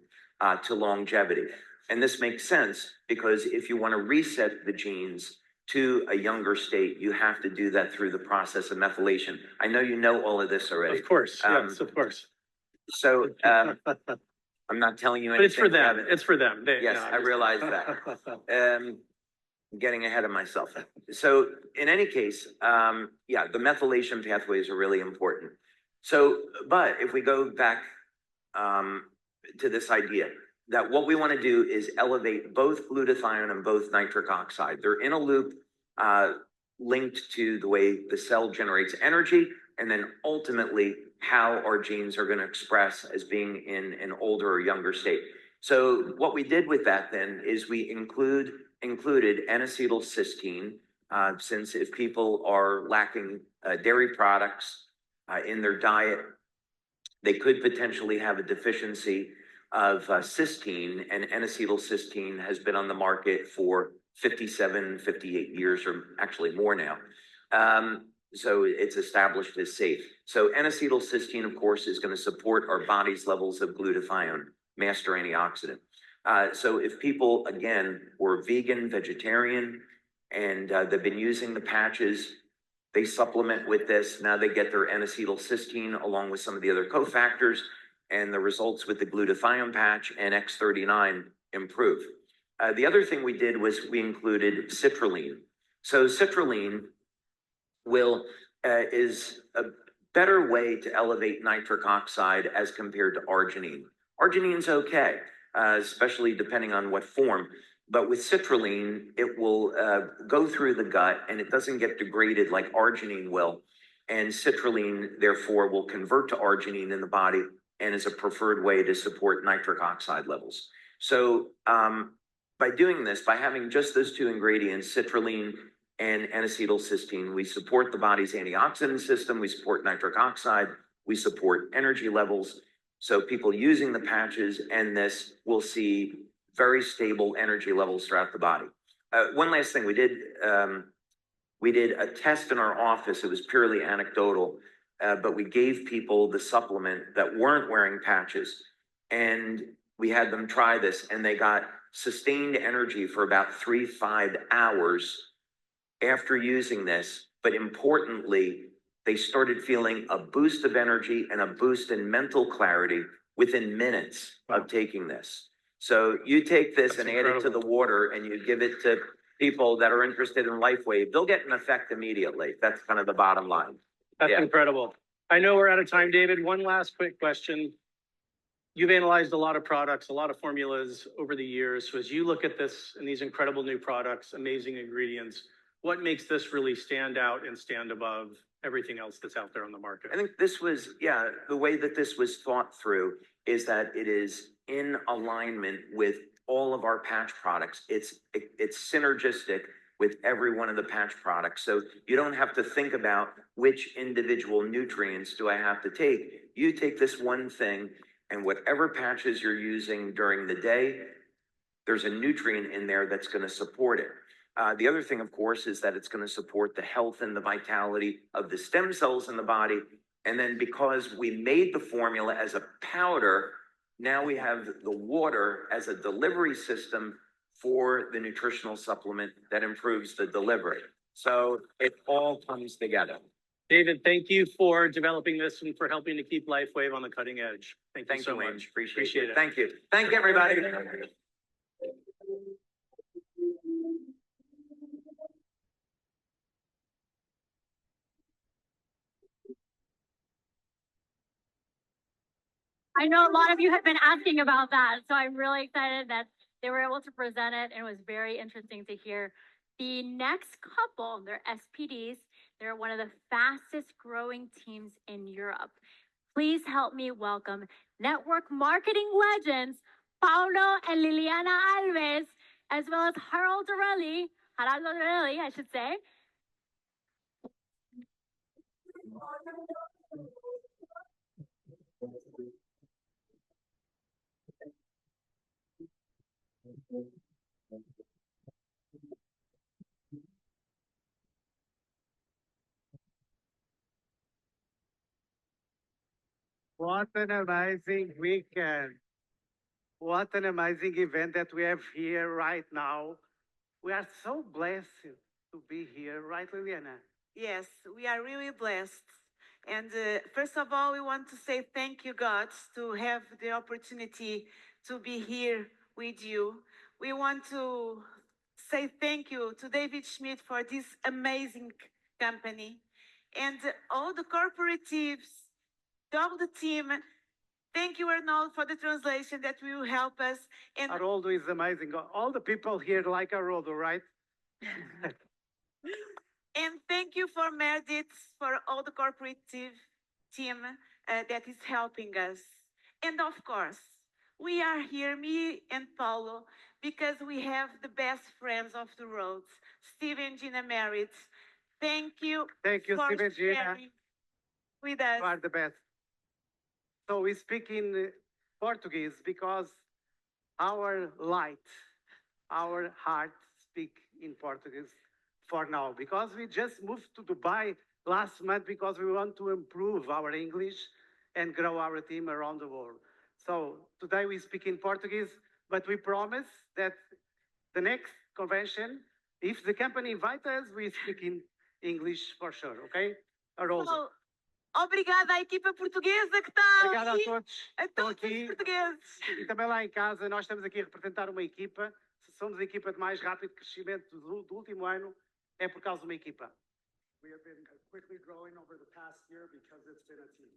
[SPEAKER 13] to longevity. And this makes sense because if you want to reset the genes to a younger state, you have to do that through the process of methylation. I know you know all of this already.
[SPEAKER 12] Of course, yes, of course.
[SPEAKER 13] So I'm not telling you anything.
[SPEAKER 12] But it's for them. It's for them.
[SPEAKER 13] Yes, I realize that. Getting ahead of myself. So in any case, yeah, the methylation pathways are really important. So, but if we go back to this idea that what we want to do is elevate both glutathione and both nitric oxide. They're in a loop linked to the way the cell generates energy, and then ultimately how our genes are going to express as being in an older or younger state. So what we did with that then is we included N-acetylcysteine, since if people are lacking dairy products in their diet, they could potentially have a deficiency of cysteine, and N-acetylcysteine has been on the market for 57, 58 years, or actually more now. So it's established as safe. So N-acetylcysteine, of course, is going to support our body's levels of glutathione, master antioxidant. So if people, again, were vegan, vegetarian, and they've been using the patches, they supplement with this. Now they get their N-acetylcysteine along with some of the other cofactors, and the results with the glutathione patch and X39 improve. The other thing we did was we included citrulline. So citrulline is a better way to elevate nitric oxide as compared to arginine. Arginine's okay, especially depending on what form. But with citrulline, it will go through the gut and it doesn't get degraded like arginine will. And citrulline, therefore, will convert to arginine in the body and is a preferred way to support nitric oxide levels. So by doing this, by having just those two ingredients, citrulline and N-acetylcysteine, we support the body's antioxidant system, we support nitric oxide, we support energy levels. So people using the patches and this will see very stable energy levels throughout the body. One last thing, we did a test in our office. It was purely anecdotal, but we gave people the supplement that weren't wearing patches, and we had them try this, and they got sustained energy for about 3-5 hours after using this. But importantly, they started feeling a boost of energy and a boost in mental clarity within minutes of taking this. So you take this and add it to the water and you give it to people that are interested in Lifewave, they'll get an effect immediately. That's kind of the bottom line.
[SPEAKER 12] That's incredible. I know we're out of time, David. One last quick question. You've analyzed a lot of products, a lot of formulas over the years. So as you look at this and these incredible new products, amazing ingredients, what makes this really stand out and stand above everything else that's out there on the market?
[SPEAKER 13] I think this was, the way that this was thought through is that it is in alignment with all of our patch products. It's synergistic with every one of the patch products. So you don't have to think about which individual nutrients do I have to take. You take this one thing, and whatever patches you're using during the day, there's a nutrient in there that's going to support it. The other thing, of course, is that it's going to support the health and the vitality of the stem cells in the body. And then because we made the formula as a powder, now we have the water as a delivery system for the nutritional supplement that improves the delivery. So it all comes together.
[SPEAKER 12] David, thank you for developing this and for helping to keep Lifewave on the cutting edge. Thank you so
[SPEAKER 13] Wayne.
[SPEAKER 12] much.
[SPEAKER 13] Appreciate it. Thank you. Thank you, everybody.
[SPEAKER 2] I know a lot of you have been asking about that, so I'm really excited that They were able to present it, and it was very interesting to hear. The next couple, they're SPDs. They're one of the fastest growing teams in Europe. Please help me welcome network marketing legends, Paulo and Liliana Alves, as well as Geraldo Dorelli, I should say.
[SPEAKER 5] What an amazing weekend. What an amazing event that we have here right now. We are so blessed to be here, right, Liliana?
[SPEAKER 6] Yes, we are really blessed. And first of all, we want to say thank you, God, to have the opportunity to be here with you. We want to say thank you to David Schmidt for this amazing company and all the corporatives, all the team. Thank you, Arnold, for the translation that will help us. And
[SPEAKER 5] Haroldo is amazing. All the people here like Haroldo, right?
[SPEAKER 6] And thank you for Meredith, for all the corporative team that is helping us. And of course, we are here, me and Paulo, because we have the best friends of the road, Steve and Gina Meredith. Thank you.
[SPEAKER 5] Thank you,
[SPEAKER 6] for
[SPEAKER 5] Steve and Gina.
[SPEAKER 6] sharing with us.
[SPEAKER 5] You are the best. So we speak in Portuguese because our light, our heart speak in Portuguese for now. Because we just moved to Dubai last month because we want to improve our English and grow our team around the world. So today we speak in Portuguese, but we promise that the next convention, if the company invites us, we speak in English for sure, okay? Haroldo.
[SPEAKER 6] Obrigada à equipa portuguesa que está
[SPEAKER 5] Obrigado
[SPEAKER 6] aqui,
[SPEAKER 5] a todos que estão
[SPEAKER 6] todos os
[SPEAKER 5] aqui.
[SPEAKER 6] portugueses.
[SPEAKER 5] E também lá em casa, nós estamos aqui a representar uma equipa. Se somos a equipa de mais rápido crescimento do último ano, é por causa de uma equipa.
[SPEAKER 14] We have been quickly growing over the past year because it's been a team.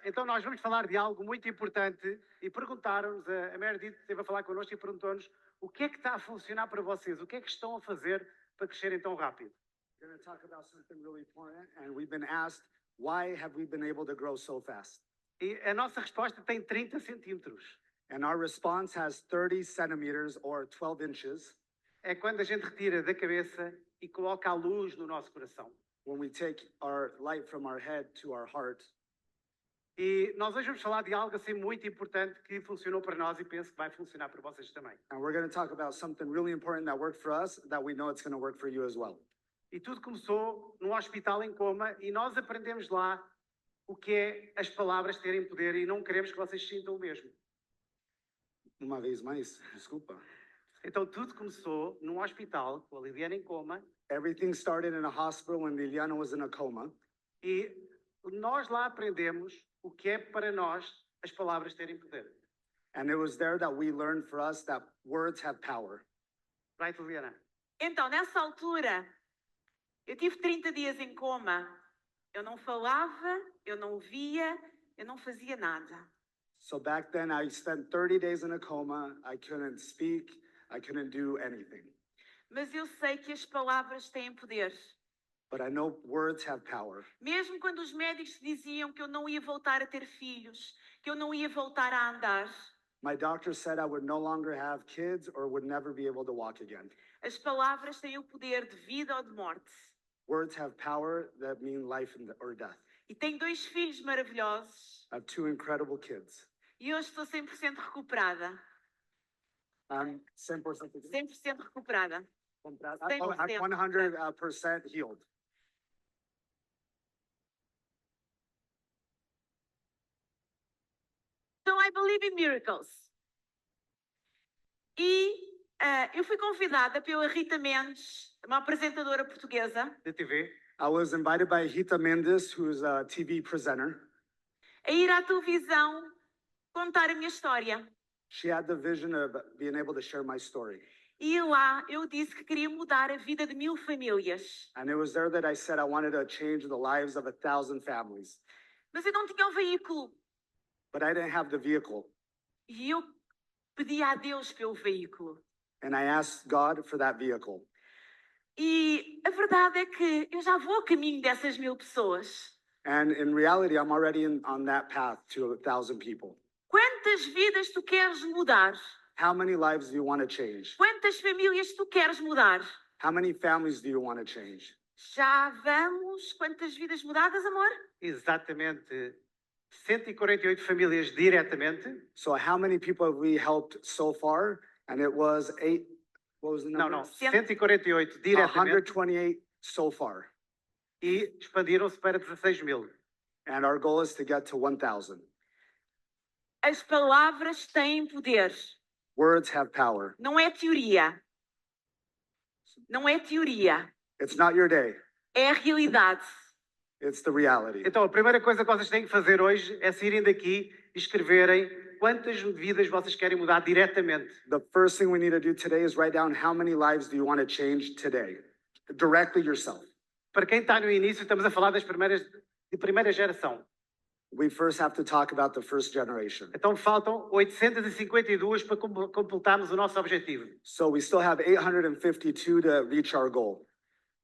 [SPEAKER 5] Então nós vamos falar de algo muito importante e perguntaram-nos, a Meredith esteve a falar connosco e perguntou-nos o que é que está a funcionar para vocês, o que é que estão a fazer para crescerem tão rápido.
[SPEAKER 14] We're going to talk about something really important, and we've been asked, why have we been able to grow so fast?
[SPEAKER 5] E a nossa resposta tem 30 centímetros.
[SPEAKER 14] And our response has 30 centimeters or 12 inches.
[SPEAKER 5] É quando a gente retira da cabeça e coloca a luz no nosso coração.
[SPEAKER 14] When we take our light from our head to our heart.
[SPEAKER 5] E nós hoje vamos falar de algo assim muito importante que funcionou para nós e penso que vai funcionar para vocês também.
[SPEAKER 14] And we're going to talk about something really important that worked for us that we know it's going to work for you as well.
[SPEAKER 5] E tudo começou num hospital em coma e nós aprendemos lá o que é as palavras terem poder e não queremos que vocês sintam o mesmo.
[SPEAKER 14] Uma vez mais, desculpa.
[SPEAKER 5] Então tudo começou num hospital com a Liliana em coma.
[SPEAKER 14] Everything started in a hospital when Liliana was in a coma.
[SPEAKER 5] E nós lá aprendemos o que é para nós as palavras terem poder.
[SPEAKER 14] And it was there that we learned for us that words have power.
[SPEAKER 5] Right, Liliana?
[SPEAKER 6] Então, nessa altura, eu tive 30 dias em coma. Eu não falava, eu não via, eu não fazia nada.
[SPEAKER 14] So back then I spent 30 days in a coma. I couldn't speak. I couldn't do anything.
[SPEAKER 6] Mas eu sei que as palavras têm poder.
[SPEAKER 14] But I know words have power.
[SPEAKER 6] Mesmo quando os médicos diziam que eu não ia voltar a ter filhos, que eu não ia voltar a andar.
[SPEAKER 14] My doctor said I would no longer have kids or would never be able to walk again.
[SPEAKER 6] As palavras têm o poder de vida ou de morte.
[SPEAKER 14] Words have power that mean life or death.
[SPEAKER 6] E tenho 2 filhos maravilhosos.
[SPEAKER 14] I have 2 incredible kids.
[SPEAKER 6] E hoje estou 100% recuperada.
[SPEAKER 14] 100%
[SPEAKER 6] 100% recuperada.
[SPEAKER 14] I'm 100% healed.
[SPEAKER 6] So I believe in miracles. E eu fui convidada pela Rita Mendes, uma apresentadora portuguesa,
[SPEAKER 5] De TV.
[SPEAKER 14] I was invited by Rita Mendes, who's a TV presenter.
[SPEAKER 6] a ir à televisão contar a minha história.
[SPEAKER 14] She had the vision of being able to share my story.
[SPEAKER 6] E lá eu disse que queria mudar a vida de 1000 famílias.
[SPEAKER 14] And it was there that I said I wanted to change the lives of 1,000 families.
[SPEAKER 6] Mas eu não tinha um veículo.
[SPEAKER 14] But I didn't have the vehicle.
[SPEAKER 6] E eu pedi a Deus pelo veículo.
[SPEAKER 14] and I asked God for that vehicle.
[SPEAKER 6] E a verdade é que eu já vou a caminho dessas 1000 pessoas.
[SPEAKER 14] And in reality, I'm already on that path to 1,000 people.
[SPEAKER 6] Quantas vidas tu queres mudar?
[SPEAKER 14] How many lives do you want to change?
[SPEAKER 6] Quantas famílias tu queres mudar?
[SPEAKER 14] How many families do you want to change?
[SPEAKER 6] Já vamos? Quantas vidas mudadas, amor?
[SPEAKER 5] Exatamente 148 famílias diretamente.
[SPEAKER 14] So how many people have we helped so far? And it was what was the
[SPEAKER 5] Não,
[SPEAKER 14] number?
[SPEAKER 5] não, 148 diretamente
[SPEAKER 14] 128 so far.
[SPEAKER 5] e expandiram-se para 16.000.
[SPEAKER 14] And our goal is to get to 1,000.
[SPEAKER 6] As palavras têm poder.
[SPEAKER 14] Words have power.
[SPEAKER 6] Não é teoria. Não é teoria.
[SPEAKER 14] It's not your day.
[SPEAKER 6] É a realidade.
[SPEAKER 14] It's the reality.
[SPEAKER 5] Então, a primeira coisa que vocês têm que fazer hoje é saírem daqui e escreverem quantas vidas vocês querem mudar diretamente.
[SPEAKER 14] The first thing we need to do today is write down how many lives do you want to change today? Directly yourself.
[SPEAKER 5] Para quem está no início, estamos a falar de primeira geração.
[SPEAKER 14] We first have to talk about the first generation.
[SPEAKER 5] Então faltam 852 para completarmos o nosso objetivo.
[SPEAKER 14] So we still have 852 to reach our goal.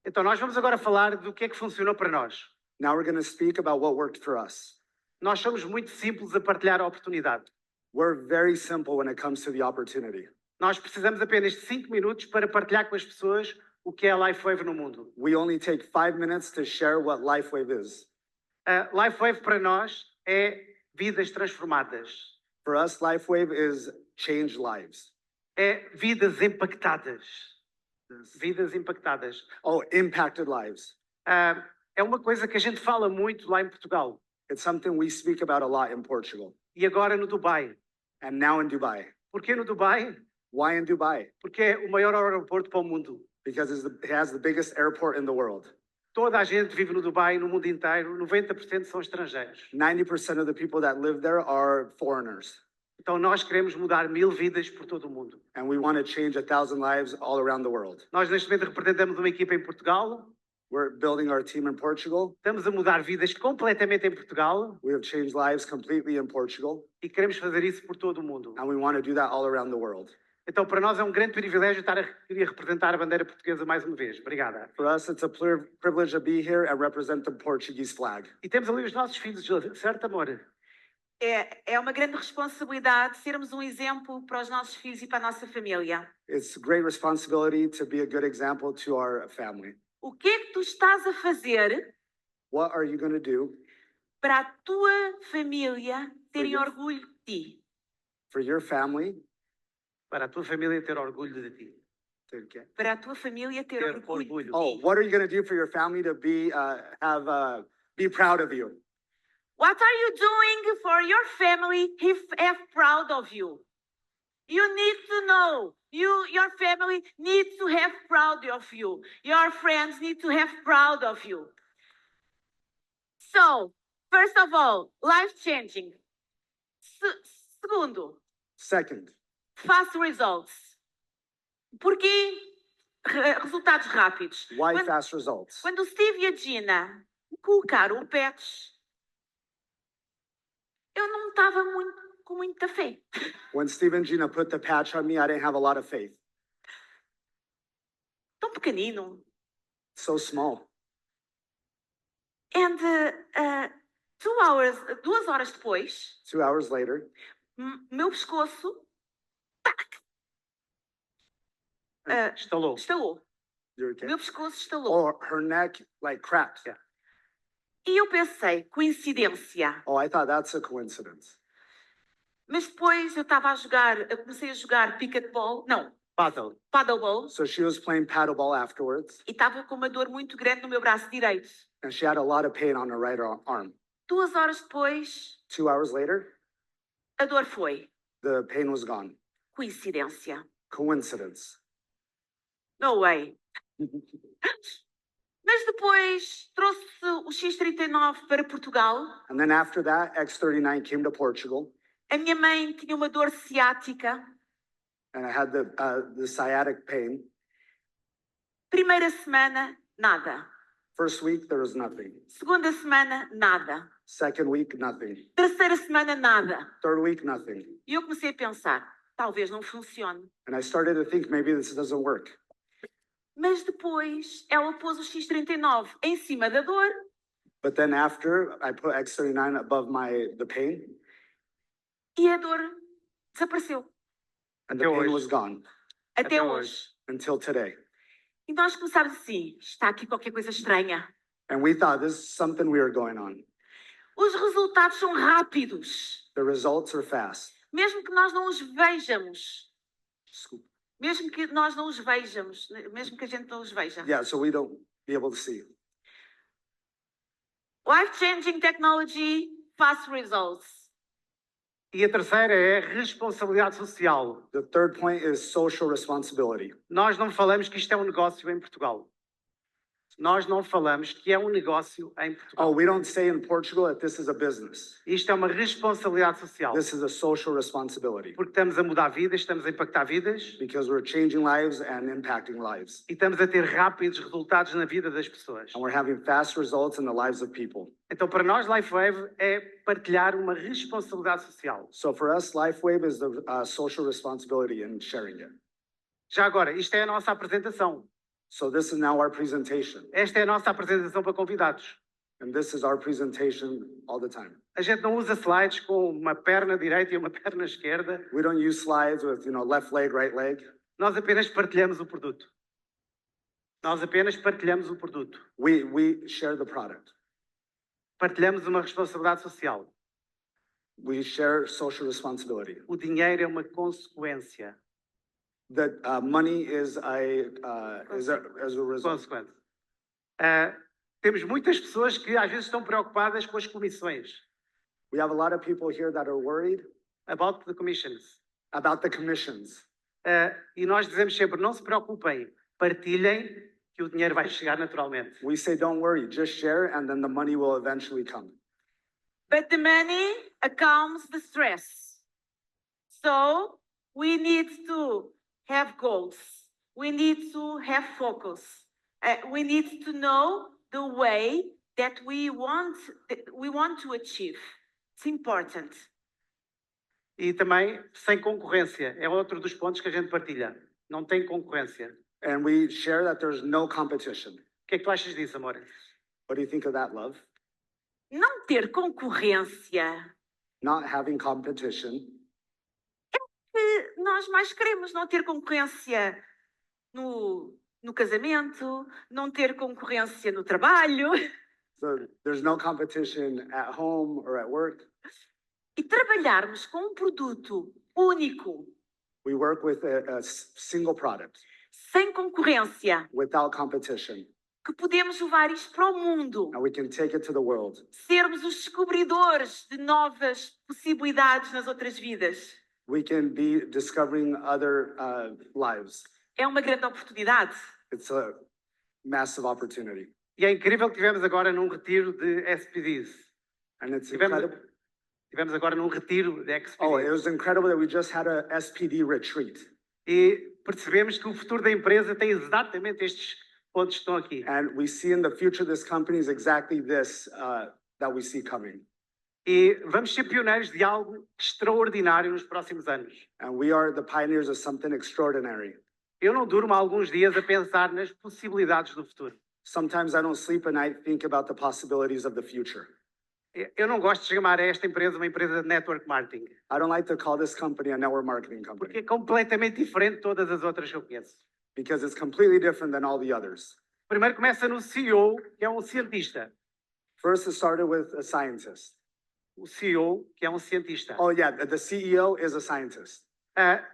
[SPEAKER 5] Então nós vamos agora falar do que é que funcionou para nós.
[SPEAKER 14] Now we're going to speak about what worked for us.
[SPEAKER 5] Nós somos muito simples a partilhar a oportunidade.
[SPEAKER 14] We're very simple when it comes to the opportunity.
[SPEAKER 5] Nós precisamos apenas de 5 minutos para partilhar com as pessoas o que é a Lifewave no mundo.
[SPEAKER 14] We only take 5 minutes to share what Lifewave is.
[SPEAKER 5] Lifewave para nós é vidas transformadas.
[SPEAKER 14] For us, Lifewave is change lives.
[SPEAKER 5] É vidas impactadas. Vidas impactadas.
[SPEAKER 14] Oh, impacted lives.
[SPEAKER 5] É uma coisa que a gente fala muito lá em Portugal.
[SPEAKER 14] It's something we speak about a lot in Portugal.
[SPEAKER 5] E agora no Dubai.
[SPEAKER 14] And now in Dubai.
[SPEAKER 5] Por que no Dubai?
[SPEAKER 14] Why in Dubai?
[SPEAKER 5] Porque é o maior aeroporto para o mundo.
[SPEAKER 14] Because it has the biggest airport in the world.
[SPEAKER 5] Toda a gente vive no Dubai, no mundo inteiro, 90% são estrangeiros.
[SPEAKER 14] 90% of the people that live there are foreigners.
[SPEAKER 5] Então nós queremos mudar 1000 vidas por todo o mundo.
[SPEAKER 14] And we want to change 1,000 lives all around the world.
[SPEAKER 5] Nós neste momento representamos uma equipa em Portugal.
[SPEAKER 14] We're building our team in Portugal.
[SPEAKER 5] Estamos a mudar vidas completamente em Portugal.
[SPEAKER 14] We have changed lives completely in Portugal.
[SPEAKER 5] E queremos fazer isso por todo o mundo.
[SPEAKER 14] And we want to do that all around the world.
[SPEAKER 5] Então, para nós é um grande privilégio estar a representar a bandeira portuguesa mais uma vez. Obrigada.
[SPEAKER 14] For us, it's a privilege to be here and represent the Portuguese flag.
[SPEAKER 5] E temos ali os nossos filhos, certo, amor?
[SPEAKER 6] É uma grande responsabilidade sermos um exemplo para os nossos filhos e para a nossa família.
[SPEAKER 14] It's a great responsibility to be a good example to our family.
[SPEAKER 6] O que é que tu estás a fazer
[SPEAKER 14] What are you going to do
[SPEAKER 6] para a tua família terem orgulho de ti?
[SPEAKER 14] for your family?
[SPEAKER 5] Para a tua família ter orgulho de ti.
[SPEAKER 6] Para a tua família ter orgulho de ti.
[SPEAKER 14] Oh, what are you going to do for your family to be proud of you?
[SPEAKER 6] What are you doing for your family if have proud of you? You need to know. Your family needs to have proud of you. Your friends need to have proud of you. So, first of all, life-changing. Segundo,
[SPEAKER 14] Second,
[SPEAKER 6] fast results. Porquê resultados rápidos?
[SPEAKER 14] why fast results?
[SPEAKER 6] Quando o Steve e a Gina colocaram o patch, eu não estava com muita fé.
[SPEAKER 14] When Steve and Gina put the patch on me, I didn't have a lot of faith.
[SPEAKER 6] Tão pequenino.
[SPEAKER 14] So small.
[SPEAKER 6] And 2 horas depois,
[SPEAKER 14] 2 hours later,
[SPEAKER 6] meu pescoço
[SPEAKER 5] estalou.
[SPEAKER 14] you're okay.
[SPEAKER 6] Meu pescoço estalou.
[SPEAKER 14] Or her neck like cracked. Yeah.
[SPEAKER 6] E eu pensei, coincidência.
[SPEAKER 14] Oh, I thought that's a coincidence.
[SPEAKER 6] Mas depois eu comecei a jogar pickleball, não, paddleball.
[SPEAKER 14] So she was playing paddleball afterwards,
[SPEAKER 6] E estava com uma dor muito grande no meu braço direito.
[SPEAKER 14] and she had a lot of pain on her right arm.
[SPEAKER 6] 2 horas depois,
[SPEAKER 14] 2 hours later,
[SPEAKER 6] a dor foi.
[SPEAKER 14] the pain was gone.
[SPEAKER 6] Coincidência.
[SPEAKER 14] Coincidence.
[SPEAKER 6] No way. Mas depois trouxe o X39 para Portugal.
[SPEAKER 14] And then after that, X39 came to Portugal,
[SPEAKER 6] A minha mãe tinha uma dor ciática.
[SPEAKER 14] and I had the sciatic pain.
[SPEAKER 6] Primeira semana, nada.
[SPEAKER 14] First week, there was nothing.
[SPEAKER 6] Segunda semana, nada.
[SPEAKER 14] Second week, nothing.
[SPEAKER 6] Terceira semana, nada.
[SPEAKER 14] Third week, nothing.
[SPEAKER 6] E eu comecei a pensar, talvez não funcione.
[SPEAKER 14] And I started to think maybe this doesn't work.
[SPEAKER 6] Mas depois ela pôs o X39 em cima da dor
[SPEAKER 14] But then after I put X39 above the pain,
[SPEAKER 6] e a dor desapareceu.
[SPEAKER 14] and the pain was gone
[SPEAKER 6] Até hoje.
[SPEAKER 14] until today.
[SPEAKER 6] E nós começámos assim, está aqui qualquer coisa estranha.
[SPEAKER 14] And we thought this is something weird going on.
[SPEAKER 6] Os resultados são rápidos.
[SPEAKER 14] The results are fast.
[SPEAKER 6] Mesmo que nós não os vejamos. Mesmo que nós não os vejamos. Mesmo que a gente não os veja.
[SPEAKER 14] Yeah, so we don't be able to see.
[SPEAKER 6] Life-changing technology, fast results.
[SPEAKER 5] E a terceira é responsabilidade social.
[SPEAKER 14] The third point is social responsibility.
[SPEAKER 5] Nós não falamos que isto é um negócio em Portugal. Nós não falamos que é um negócio em Portugal.
[SPEAKER 14] Oh, we don't say in Portugal that this is a business.
[SPEAKER 5] Isto é uma responsabilidade social.
[SPEAKER 14] This is a social responsibility.
[SPEAKER 5] Porque estamos a mudar vidas, estamos a impactar vidas.
[SPEAKER 14] Because we're changing lives and impacting lives.
[SPEAKER 5] E estamos a ter rápidos resultados na vida das pessoas.
[SPEAKER 14] And we're having fast results in the lives of people.
[SPEAKER 5] Então, para nós, Lifewave é partilhar uma responsabilidade social.
[SPEAKER 14] So for us, Lifewave is the social responsibility in sharing it.
[SPEAKER 5] Já agora, isto é a nossa apresentação.
[SPEAKER 14] So this is now our presentation.
[SPEAKER 5] Esta é a nossa apresentação para convidados.
[SPEAKER 14] And this is our presentation all the time.
[SPEAKER 5] A gente não usa slides com uma perna direita e uma perna esquerda.
[SPEAKER 14] We don't use slides with, left leg, right leg.
[SPEAKER 5] Nós apenas partilhamos o produto. Nós apenas partilhamos o produto.
[SPEAKER 14] We share the product.
[SPEAKER 5] Partilhamos uma responsabilidade social.
[SPEAKER 14] We share social responsibility.
[SPEAKER 5] O dinheiro é uma consequência.
[SPEAKER 14] That money is as a result.
[SPEAKER 5] Consequência. Temos muitas pessoas que às vezes estão preocupadas com as comissões.
[SPEAKER 14] We have a lot of people here that are worried
[SPEAKER 5] about the commissions.
[SPEAKER 14] About the commissions.
[SPEAKER 5] E nós dizemos sempre, não se preocupem, partilhem, que o dinheiro vai chegar naturalmente.
[SPEAKER 14] We say, don't worry, just share and then the money will eventually come.
[SPEAKER 6] But the money calms the stress. So we need to have goals. We need to have focus. We need to know the way that we want to achieve. It's important.
[SPEAKER 5] E também sem concorrência. É outro dos pontos que a gente partilha. Não tem concorrência.
[SPEAKER 14] And we share that there's no competition.
[SPEAKER 5] O que é que tu achas disso, amor?
[SPEAKER 14] What do you think of that, love?
[SPEAKER 6] Não ter concorrência.
[SPEAKER 14] Not having competition.
[SPEAKER 6] Que nós mais queremos não ter concorrência no casamento, não ter concorrência no trabalho.
[SPEAKER 14] So there's no competition at home or at work.
[SPEAKER 6] E trabalharmos com produto único.
[SPEAKER 14] We work with a single product.
[SPEAKER 6] Sem concorrência.
[SPEAKER 14] Without competition.
[SPEAKER 6] Que podemos levar isto para o mundo.
[SPEAKER 14] And we can take it to the world.
[SPEAKER 6] Sermos os descobridores de novas possibilidades nas outras vidas.
[SPEAKER 14] We can be discovering other lives.
[SPEAKER 6] É uma grande oportunidade.
[SPEAKER 14] It's a massive opportunity.
[SPEAKER 5] E é incrível que tivemos agora num retiro de SPDs.
[SPEAKER 14] And it's incredible.
[SPEAKER 5] Tivemos agora num retiro de XPDs.
[SPEAKER 14] Oh, it was incredible that we just had a SPD retreat.
[SPEAKER 5] E percebemos que o futuro da empresa tem exatamente estes pontos que estão aqui.
[SPEAKER 14] And we see in the future this company is exactly this that we see coming.
[SPEAKER 5] E vamos ser pioneiros de algo extraordinário nos próximos anos.
[SPEAKER 14] And we are the pioneers of something extraordinary.
[SPEAKER 5] Eu não durmo há alguns dias a pensar nas possibilidades do futuro.
[SPEAKER 14] Sometimes I don't sleep at night thinking about the possibilities of the future.
[SPEAKER 5] Eu não gosto de chamar esta empresa uma empresa de network marketing.
[SPEAKER 14] I don't like to call this company a network marketing
[SPEAKER 5] Porque
[SPEAKER 14] company
[SPEAKER 5] é completamente diferente de todas as outras que eu conheço.
[SPEAKER 14] because it's completely different than all the others.
[SPEAKER 5] Primeiro começa no CEO, que é um cientista.
[SPEAKER 14] First, it started with a scientist.
[SPEAKER 5] O CEO, que é um cientista.
[SPEAKER 14] Oh yeah, the CEO is a scientist.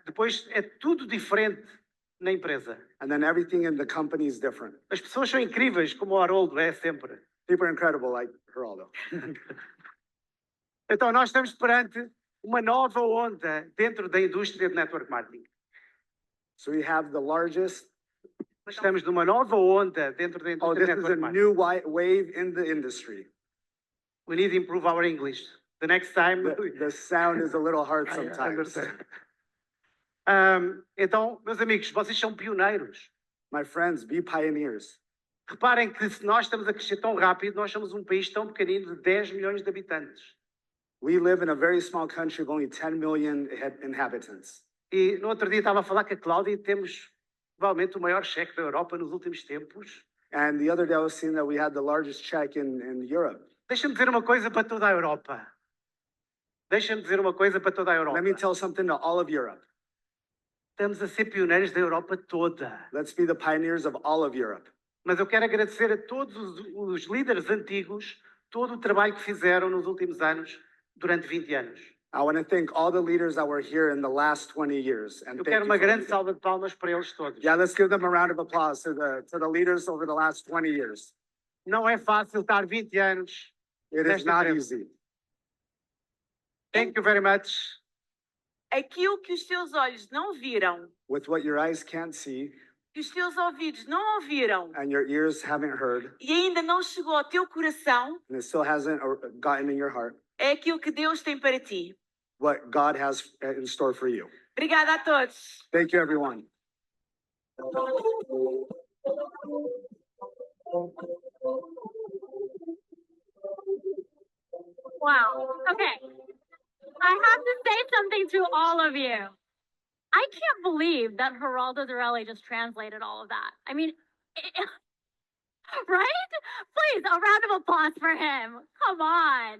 [SPEAKER 5] Depois é tudo diferente na empresa.
[SPEAKER 14] And then everything in the company is different.
[SPEAKER 5] As pessoas são incríveis, como o Haroldo é sempre.
[SPEAKER 14] People are incredible, like Geraldo.
[SPEAKER 5] Então, nós estamos perante uma nova onda dentro da indústria de network marketing.
[SPEAKER 14] So we have the largest.
[SPEAKER 5] Estamos numa nova onda dentro da
[SPEAKER 14] Oh,
[SPEAKER 5] indústria
[SPEAKER 14] this
[SPEAKER 5] de
[SPEAKER 14] is a
[SPEAKER 5] network marketing.
[SPEAKER 14] new wave in the industry.
[SPEAKER 5] We need to improve our English. The next time.
[SPEAKER 14] The sound is a little hard
[SPEAKER 5] I
[SPEAKER 14] sometimes.
[SPEAKER 5] understand. Então, meus amigos, vocês são pioneiros.
[SPEAKER 14] My friends, be pioneers.
[SPEAKER 5] Reparem que se nós estamos a crescer tão rápido, nós somos um país tão pequenino de 10 milhões de habitantes.
[SPEAKER 14] We live in a very small country of only 10 million inhabitants. E no outro dia estava a falar com a Cláudia e temos provavelmente o maior cheque da Europa nos últimos tempos. And the other day I was seeing that we had the largest check in Europe. Deixa-me dizer uma coisa para toda a Europa. Deixa-me dizer uma coisa para toda a Europa. Let me tell something to all of Europe. Estamos a ser pioneiros da Europa toda. Let's be the pioneers of all of Europe. Mas eu quero agradecer a todos os líderes antigos todo o trabalho que fizeram nos últimos anos, durante 20 anos. I want to thank all the leaders that were here in the last 20 years. And eu quero uma grande salva de palmas para eles todos. Yeah, let's give them a round of applause to the leaders over the last 20 years. Não é fácil estar 20 anos. It is not easy. Thank you very much.
[SPEAKER 6] Aquilo que os teus olhos não viram,
[SPEAKER 14] With what your eyes can't see
[SPEAKER 6] que os teus ouvidos não ouviram
[SPEAKER 14] and your ears haven't heard,
[SPEAKER 6] e ainda não chegou ao teu coração,
[SPEAKER 14] and it still hasn't gotten in your heart,
[SPEAKER 6] é aquilo que Deus tem para ti.
[SPEAKER 14] what God has in store for you.
[SPEAKER 6] Obrigada a todos.
[SPEAKER 14] Thank you, everyone.
[SPEAKER 2] Wow. Okay. I have to say something to all of you. I can't believe that Geraldo Dorelli just translated all of that. I mean, right? Please, a round of applause for him. Come on.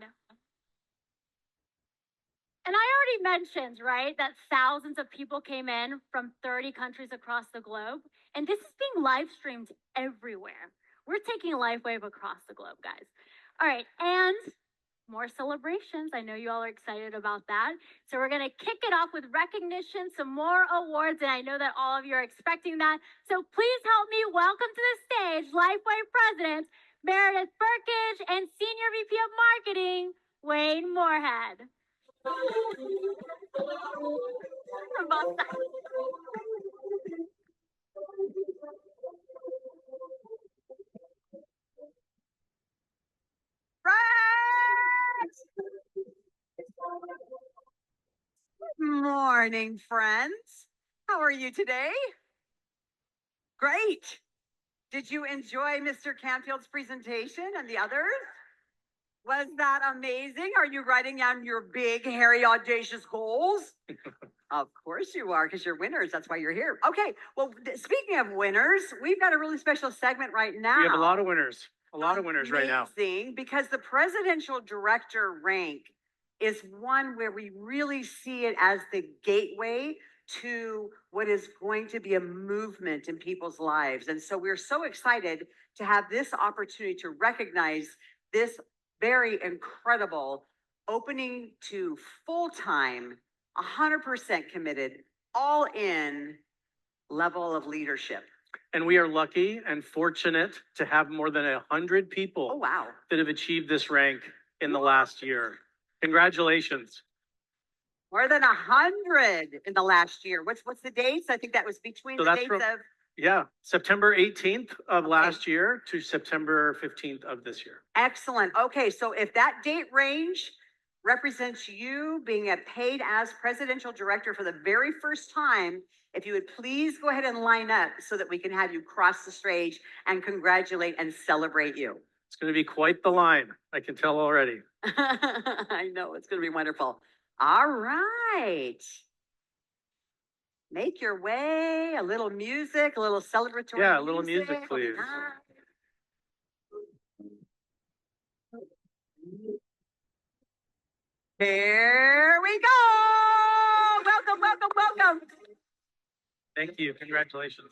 [SPEAKER 2] And I already mentioned, right, that thousands of people came in from 30 countries across the globe. And this is being live streamed everywhere. We're taking Lifewave across the globe, guys. All right, and more celebrations. I know you all are excited about that. So we're going to kick it off with recognition, some more awards, and I know that all of you are expecting that. So please help me welcome to the stage Lifewave President Meredith Burkage and Senior VP of Marketing Wayne Moorhead. From both sides.
[SPEAKER 15] Morning, friends. How are you today? Great. Did you enjoy Mr. Canfield's presentation and the others? Was that amazing? Are you writing down your big, hairy, audacious goals? Of course you are, because you're winners. That's why you're here. Okay, well, speaking of winners, we've got a really special segment right now.
[SPEAKER 12] We have a lot of winners. A lot of winners right now.
[SPEAKER 15] Amazing, because the presidential director rank is one where we really see it as the gateway to what is going to be a movement in people's lives. And so we're so excited to have this opportunity to recognize this very incredible opening to full-time, 100% committed, all in level of leadership.
[SPEAKER 12] And we are lucky and fortunate to have more than 100 people
[SPEAKER 15] Oh, wow.
[SPEAKER 12] that have achieved this rank in the last year. Congratulations.
[SPEAKER 15] More than 100 in the last year. What's the dates? I think that was between
[SPEAKER 12] So
[SPEAKER 15] the
[SPEAKER 12] that's
[SPEAKER 15] dates
[SPEAKER 12] from-
[SPEAKER 15] of.
[SPEAKER 12] Yeah, September 18th of last year to September 15th of this year.
[SPEAKER 15] Excellent. Okay, so if that date range represents you being a paid as presidential director for the very first time, if you would please go ahead and line up so that we can have you cross the stage and congratulate and celebrate you.
[SPEAKER 12] It's going to be quite the line. I can tell already.
[SPEAKER 15] I know, it's going to be wonderful. All right. Make your way, a little music, a little celebratory
[SPEAKER 12] Yeah, a little music,
[SPEAKER 15] will be
[SPEAKER 12] please.
[SPEAKER 15] nice. Here we go. Welcome, welcome, welcome.
[SPEAKER 12] Thank you. Congratulations.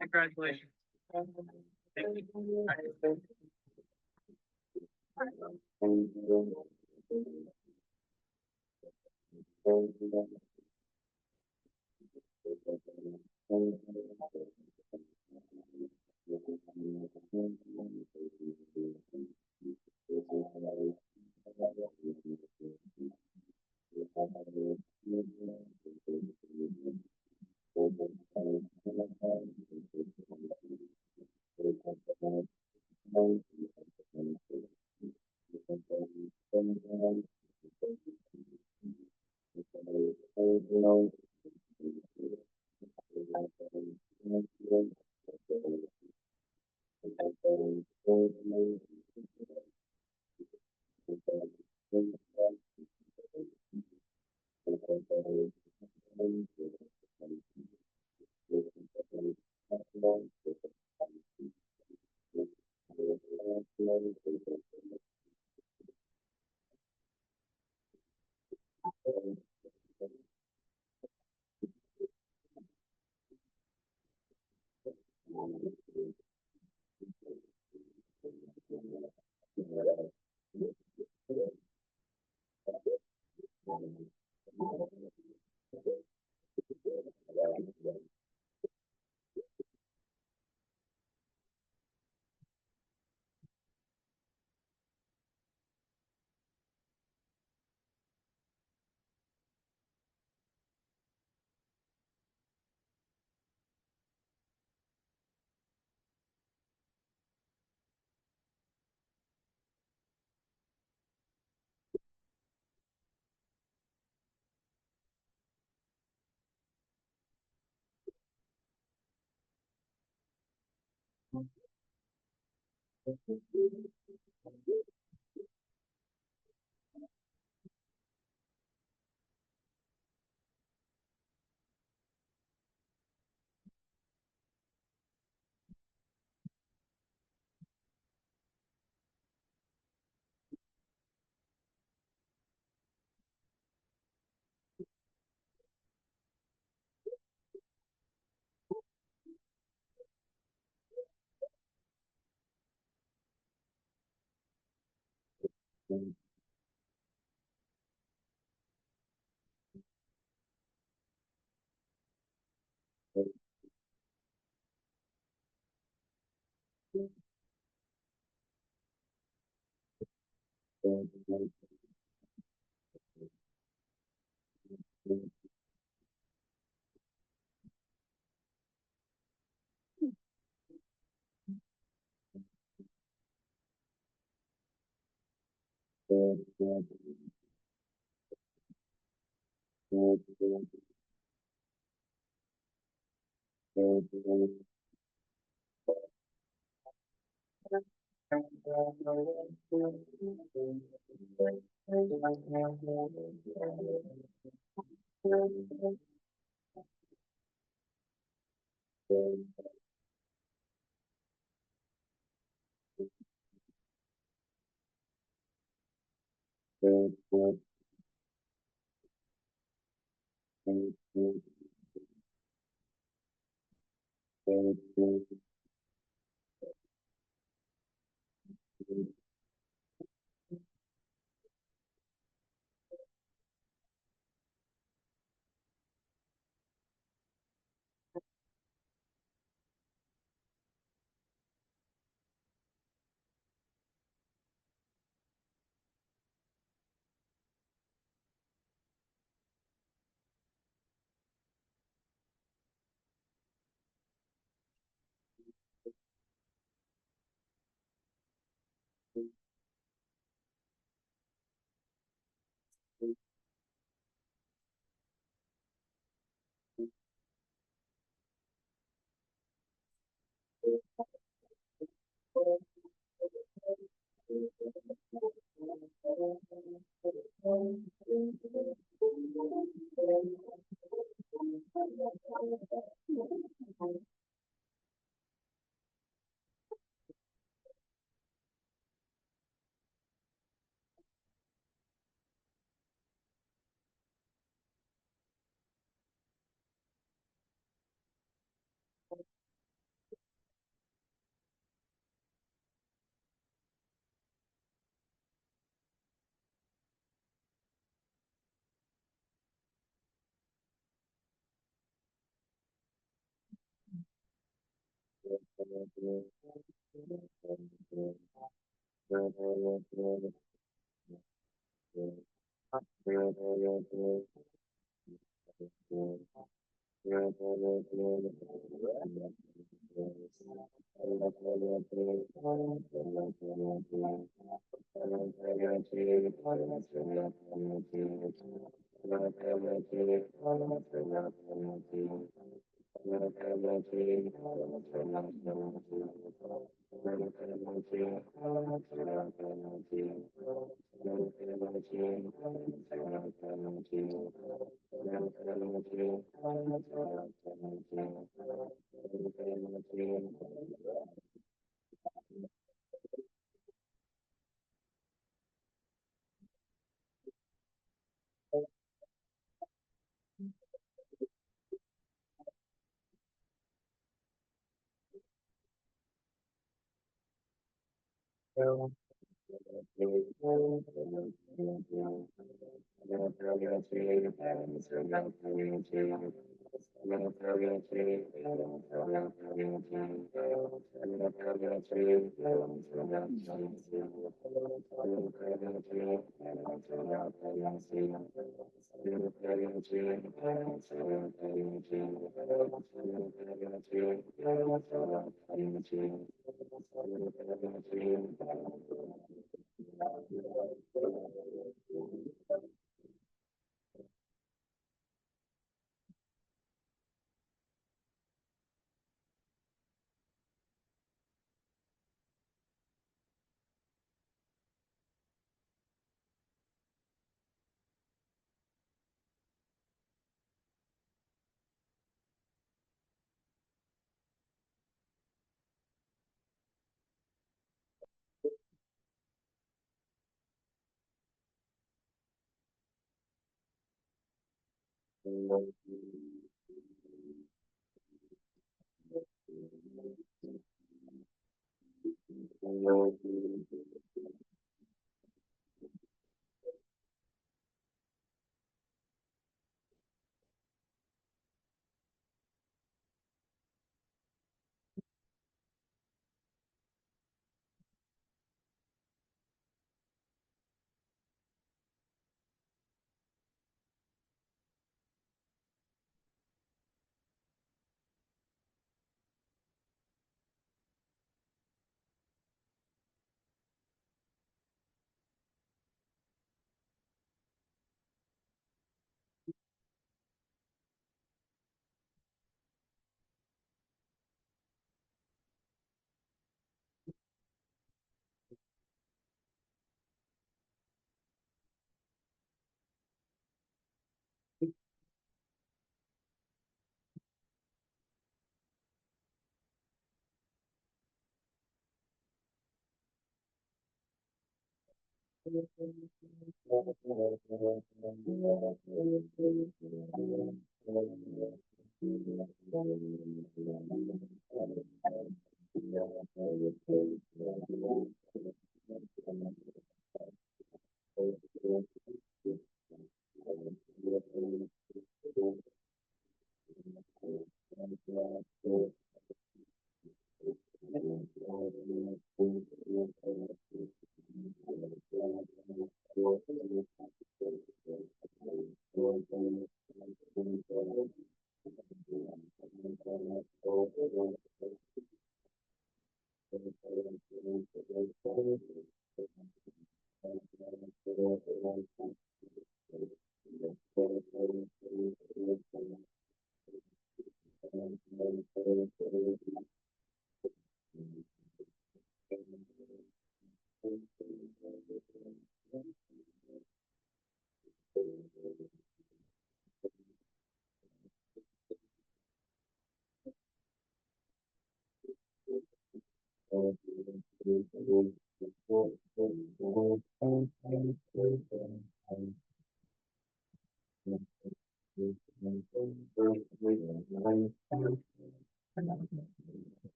[SPEAKER 12] Congratulations. Thank you.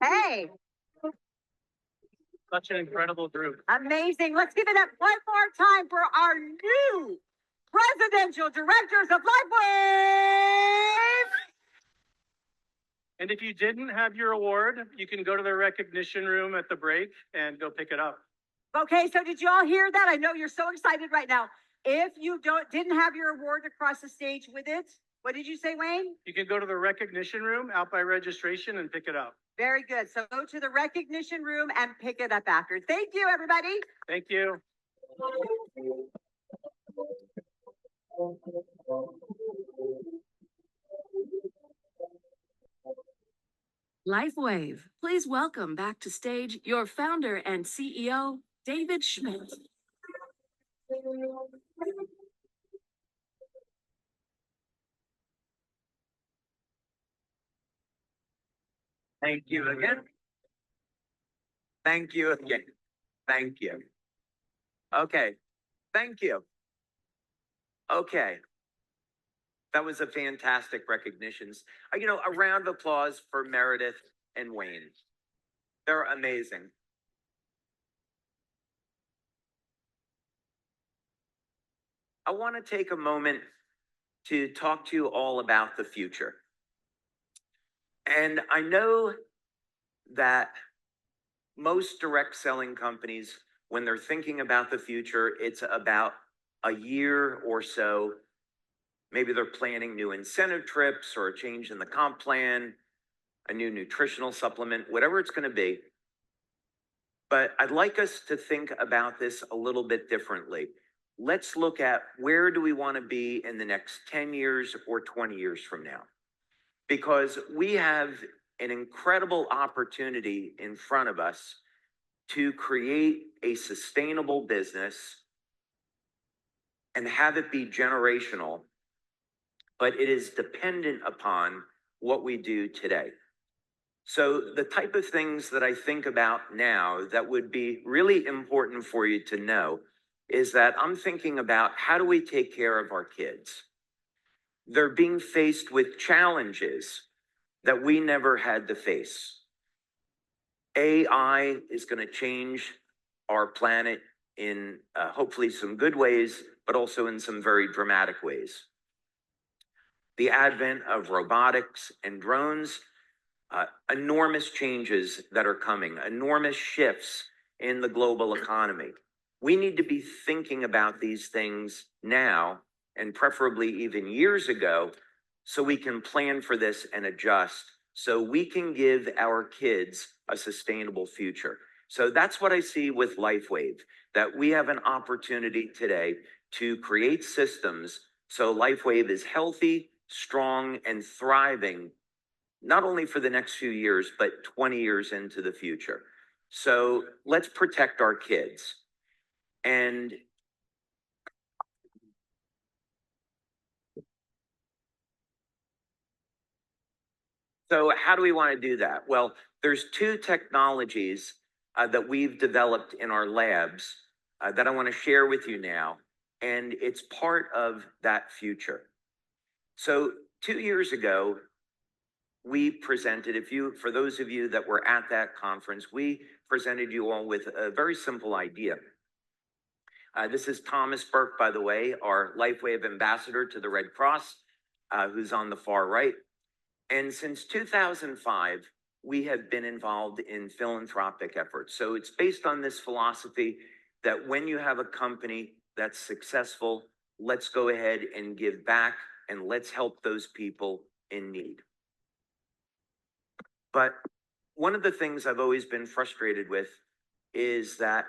[SPEAKER 15] Hey,
[SPEAKER 12] Such an incredible group.
[SPEAKER 15] amazing. Let's give it up one more time for our new presidential directors of Lifewave.
[SPEAKER 12] And if you didn't have your award, you can go to the recognition room at the break and go pick it up.
[SPEAKER 15] Okay, so did you all hear that? I know you're so excited right now. If you didn't have your award across the stage with it, what did you say, Wayne?
[SPEAKER 12] You can go to the recognition room out by registration and pick it up.
[SPEAKER 15] Very good. So go to the recognition room and pick it up after. Thank you, everybody.
[SPEAKER 12] Thank you.
[SPEAKER 16] Lifewave, please welcome back to stage your founder and CEO, David Schmidt.
[SPEAKER 13] Thank you again. Thank you again. Thank you. Okay, thank you. Okay. That was a fantastic recognitions. You know, a round of applause for Meredith and Wayne. They're amazing. I want to take a moment to talk to you all about the future. And I know that most direct selling companies, when they're thinking about the future, it's about a year or so. Maybe they're planning new incentive trips or a change in the comp plan, a new nutritional supplement, whatever it's going to be. But I'd like us to think about this a little bit differently. Let's look at where do we want to be in the next 10 years or 20 years from now? Because we have an incredible opportunity in front of us to create a sustainable business and have it be generational, but it is dependent upon what we do today. So the type of things that I think about now that would be really important for you to know is that I'm thinking about how do we take care of our kids? They're being faced with challenges that we never had to face. AI is going to change our planet in hopefully some good ways, but also in some very dramatic ways. The advent of robotics and drones, enormous changes that are coming, enormous shifts in the global economy. We need to be thinking about these things now, and preferably even years ago, so we can plan for this and adjust, so we can give our kids a sustainable future. So that's what I see with Lifewave, that we have an opportunity today to create systems so Lifewave is healthy, strong, and thriving, not only for the next few years, but 20 years into the future. So let's protect our kids. And so how do we want to do that? Well, there's two technologies that we've developed in our labs that I want to share with you now, and it's part of that future. So 2 years ago, we presented, for those of you that were at that conference, we presented you all with a very simple idea. This is Thomas Burke, by the way, our Lifewave ambassador to the Red Cross, who's on the far right. And since 2005, we have been involved in philanthropic efforts. So it's based on this philosophy that when you have a company that's successful, let's go ahead and give back and let's help those people in need. But one of the things I've always been frustrated with is that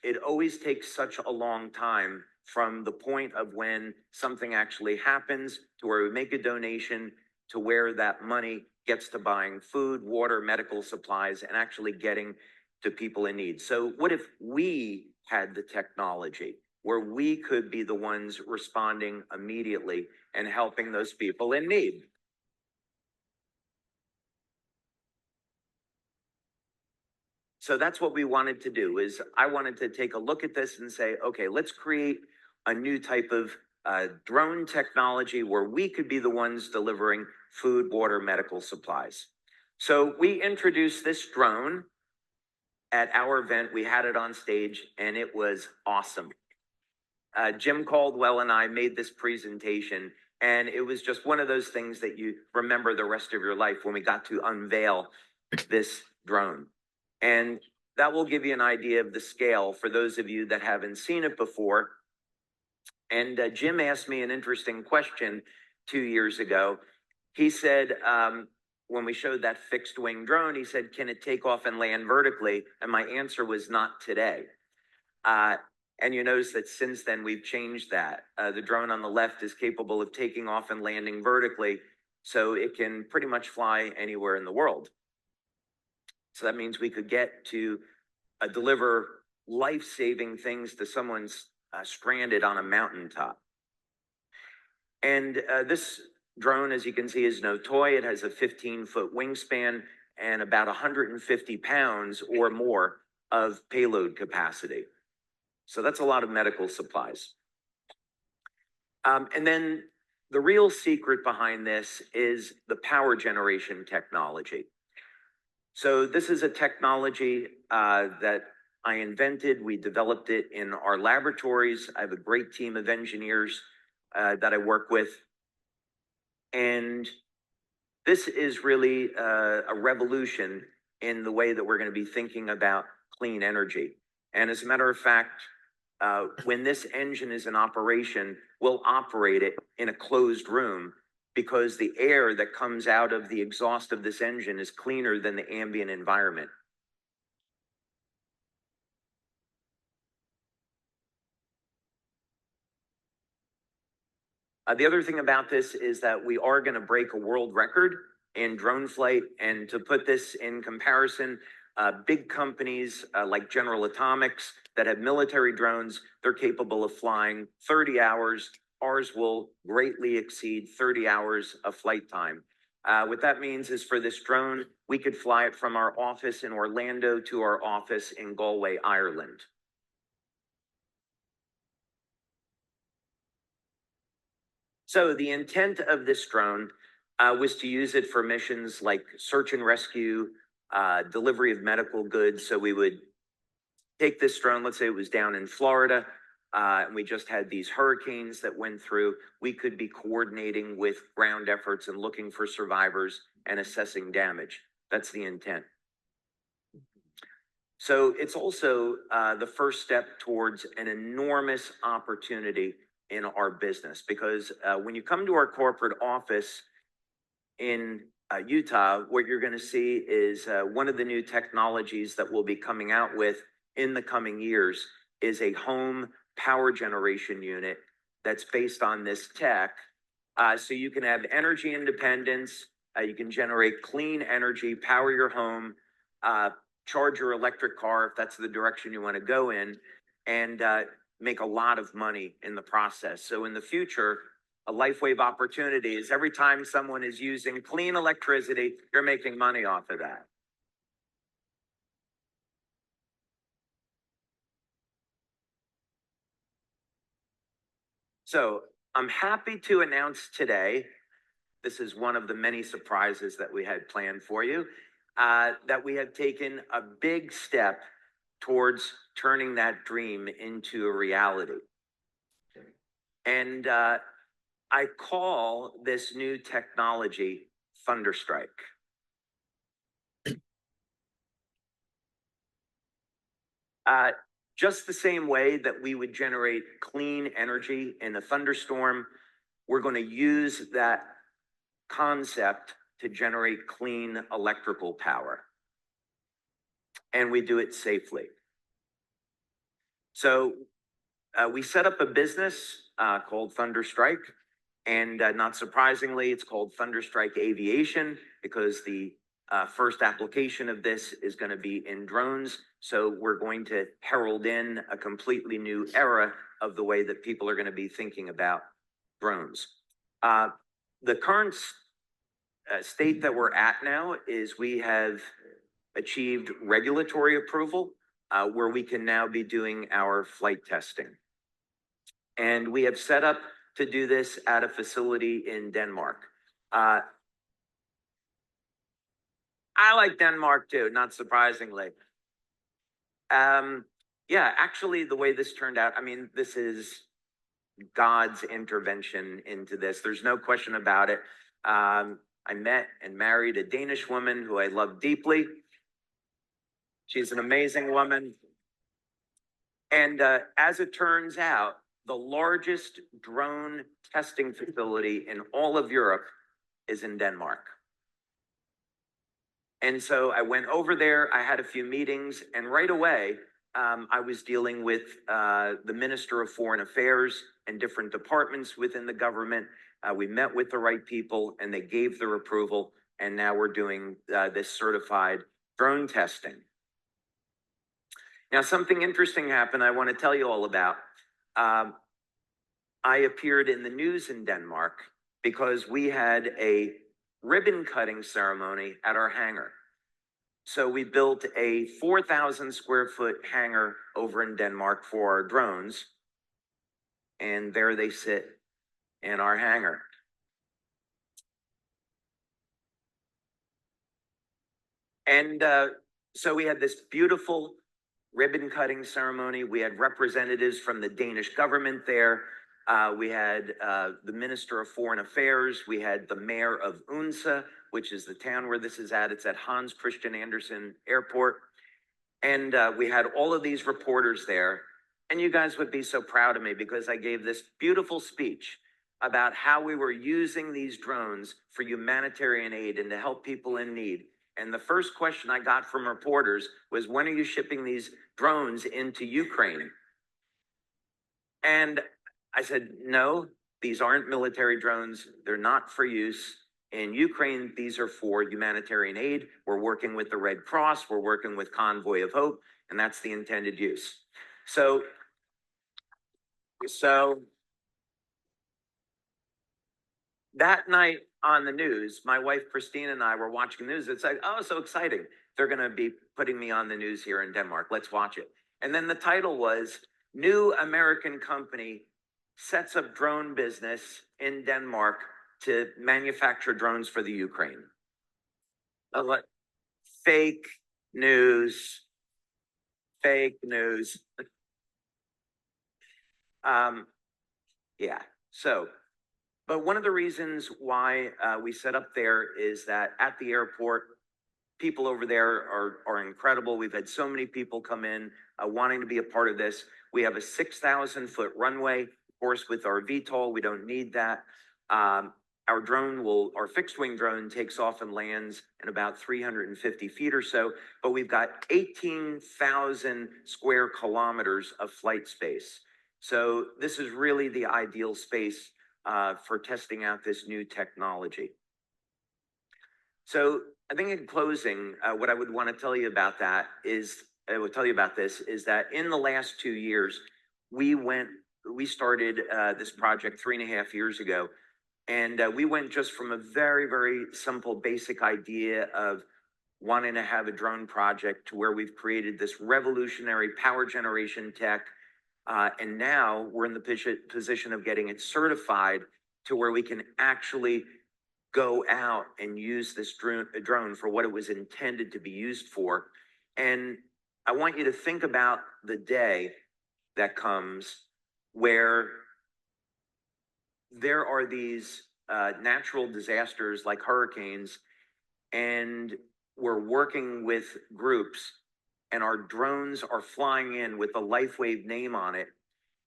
[SPEAKER 13] it always takes such a long time from the point of when something actually happens to where we make a donation to where that money gets to buying food, water, medical supplies, and actually getting to people in need. So what if we had the technology where we could be the ones responding immediately and helping those people in need? So that's what we wanted to do, is I wanted to take a look at this and say, okay, let's create a new type of drone technology where we could be the ones delivering food, water, medical supplies. So we introduced this drone at our event. We had it on stage and it was awesome. Jim Caldwell and I made this presentation, and it was just one of those things that you remember the rest of your life when we got to unveil this drone. And that will give you an idea of the scale for those of you that haven't seen it before. And Jim asked me an interesting question 2 years ago. He said, when we showed that fixed wing drone, he said, can it take off and land vertically? And my answer was not today. And you notice that since then we've changed that. The drone on the left is capable of taking off and landing vertically. So it can pretty much fly anywhere in the world. So that means we could get to deliver life-saving things to someone's stranded on a mountaintop. And this drone, as you can see, is no toy. It has a 15-foot wingspan and about 150 pounds or more of payload capacity. So that's a lot of medical supplies. And then the real secret behind this is the power generation technology. So this is a technology that I invented. We developed it in our laboratories. I have a great team of engineers that I work with. And this is really a revolution in the way that we're going to be thinking about clean energy. And as a matter of fact, when this engine is in operation, we'll operate it in a closed room because the air that comes out of the exhaust of this engine is cleaner than the ambient environment. The other thing about this is that we are going to break a world record in drone flight. And to put this in comparison, big companies like General Atomics that have military drones, they're capable of flying 30 hours. Ours will greatly exceed 30 hours of flight time. What that means is for this drone, we could fly it from our office in Orlando to our office in Galway, Ireland. So the intent of this drone was to use it for missions like search and rescue, delivery of medical goods. So we would take this drone, let's say it was down in Florida, and we just had these hurricanes that went through. We could be coordinating with ground efforts and looking for survivors and assessing damage. That's the intent. So it's also the first step towards an enormous opportunity in our business, because when you come to our corporate office in Utah, what you're going to see is one of the new technologies that we'll be coming out with in the coming years is a home power generation unit that's based on this tech. So you can have energy independence, you can generate clean energy, power your home, charge your electric car if that's the direction you want to go in, and make a lot of money in the process. So in the future, a Lifewave opportunity is every time someone is using clean electricity, you're making money off of that. So I'm happy to announce today, this is one of the many surprises that we had planned for you, that we have taken a big step towards turning that dream into a reality. And I call this new technology Thunderstrike. Just the same way that we would generate clean energy in a thunderstorm, we're going to use that concept to generate clean electrical power. And we do it safely. So we set up a business called Thunderstrike. And not surprisingly, it's called Thunderstrike Aviation because the first application of this is going to be in drones. So we're going to herald in a completely new era of the way that people are going to be thinking about drones. The current state that we're at now is we have achieved regulatory approval where we can now be doing our flight testing. And we have set up to do this at a facility in Denmark. I like Denmark too, not surprisingly. Yeah, actually the way this turned out, I mean, this is God's intervention into this. There's no question about it. I met and married a Danish woman who I love deeply. She's an amazing woman. And as it turns out, the largest drone testing facility in all of Europe is in Denmark. And so I went over there, I had a few meetings, and right away, I was dealing with the Minister of Foreign Affairs and different departments within the government We met with the right people and they gave their approval. And now we're doing this certified drone testing. Now, something interesting happened I want to tell you all about. I appeared in the news in Denmark because we had a ribbon cutting ceremony at our hangar. So we built a 4,000 square foot hangar over in Denmark for our drones. And there they sit in our hangar. And so we had this beautiful ribbon cutting ceremony. We had representatives from the Danish government there. We had the Minister of Foreign Affairs. We had the mayor of Odense, which is the town where this is at. It's at Hans Christian Andersen Airport. And we had all of these reporters there. And you guys would be so proud of me because I gave this beautiful speech about how we were using these drones for humanitarian aid and to help people in need. And the first question I got from reporters was, when are you shipping these drones into Ukraine? And I said, no, these aren't military drones. They're not for use in Ukraine. These are for humanitarian aid. We're working with the Red Cross. We're working with Convoy of Hope, and that's the intended use. So that night on the news, my wife, Christine, and I were watching the news. It's like, oh, so exciting. They're going to be putting me on the news here in Denmark. Let's watch it. And then the title was, New American Company Sets Up Drone Business in Denmark to Manufacture Drones for the Ukraine. I was like, fake news. Fake news. Yeah, so, but one of the reasons why we set up there is that at the airport, people over there are incredible. We've had so many people come in wanting to be a part of this. We have a 6,000 foot runway. Of course, with our VTOL, we don't need that. Our fixed wing drone takes off and lands in about 350 feet or so, but we've got 18,000 square kilometers of flight space. So this is really the ideal space for testing out this new technology. So I think in closing, what I would want to tell you about that is, is that in the last 2 years, we started this project 3.5 years ago. And we went just from a very, very simple, basic idea of wanting to have a drone project to where we've created this revolutionary power generation tech. And now we're in the position of getting it certified to where we can actually go out and use this drone for what it was intended to be used for. And I want you to think about the day that comes where there are these natural disasters like hurricanes, and we're working with groups, and our drones are flying in with the Lifewave name on it.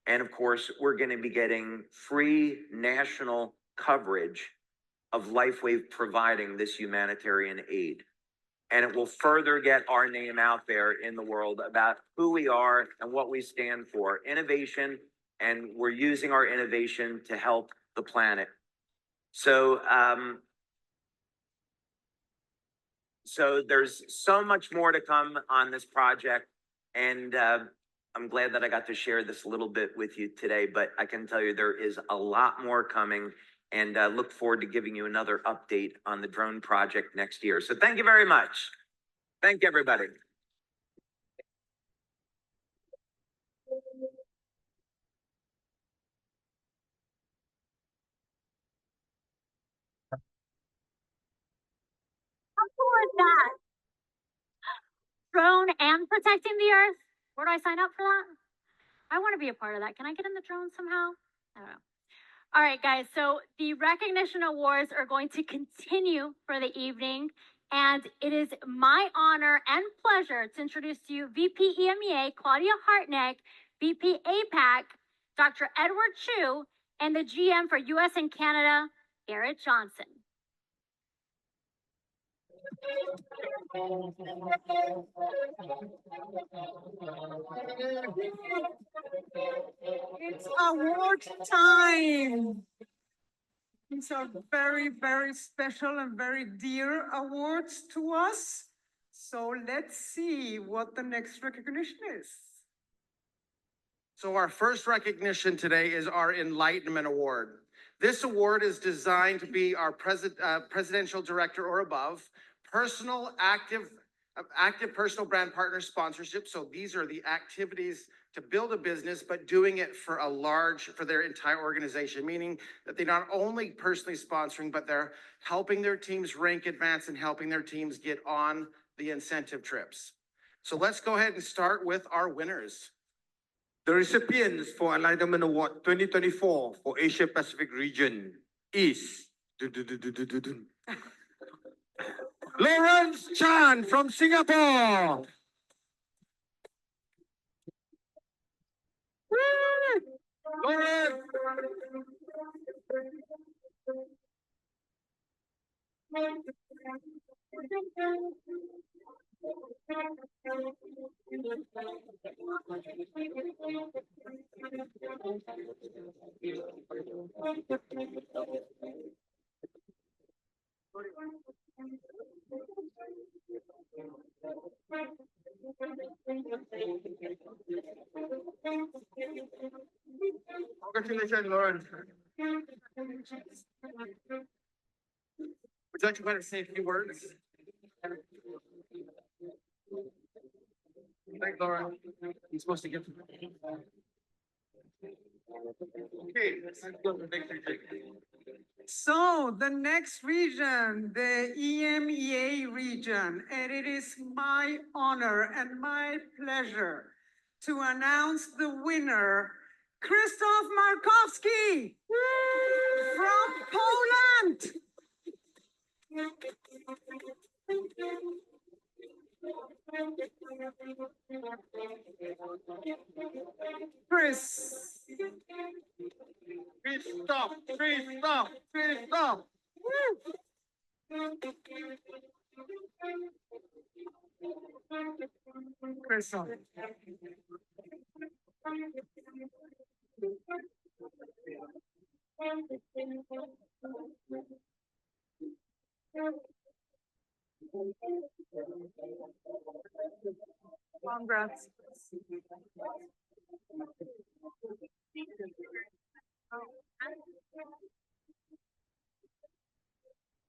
[SPEAKER 13] And of course, we're going to be getting free national coverage of Lifewave providing this humanitarian aid. And it will further get our name out there in the world about who we are and what we stand for. Innovation, and we're using our innovation to help the planet. So, so there's so much more to come on this project, and I'm glad that I got to share this a little bit with you today, but I can tell you there is a lot more coming, and look forward to giving you another update on the drone project next year. So thank you very much. Thank you, everybody.
[SPEAKER 2] How cool is that? Drone and protecting the earth? Where do I sign up for that? I want to be a part of that. Can I get in the drone somehow? I don't know. All right, guys. So the recognition awards are going to continue for the evening. And it is my honor and pleasure to introduce to you VP EMEA, Claudia Hartneck, VP APAC, Dr. Edward Chu, and the GM for US and Canada, Garrett Johnson.
[SPEAKER 4] It's award time. These are very, very special and very dear awards to us. So let's see what the next recognition is.
[SPEAKER 3] So our first recognition today is our Enlightenment Award. This award is designed to be our presidential director or above, active personal brand partner sponsorship. So these are the activities to build a business, but doing it for their entire organization, meaning that they're not only personally sponsoring, but they're helping their teams rank, advance, and helping their teams get on the incentive trips. So let's go ahead and start with our winners.
[SPEAKER 17] The recipients for Enlightenment Award 2024 for Asia Pacific region is Lawrence Chan from Singapore. Lawrence. Congratulations, Lawrence.
[SPEAKER 3] Would you like to go ahead and say a few words? Thanks, Laura. You're supposed to give.
[SPEAKER 17] Okay, let's go to the next region.
[SPEAKER 4] So the next region, the EMEA region, and it is my honor and my pleasure to announce the winner, Krzysztof Markowski from Poland. Chris.
[SPEAKER 17] Stop.
[SPEAKER 4] Chris. Congrats.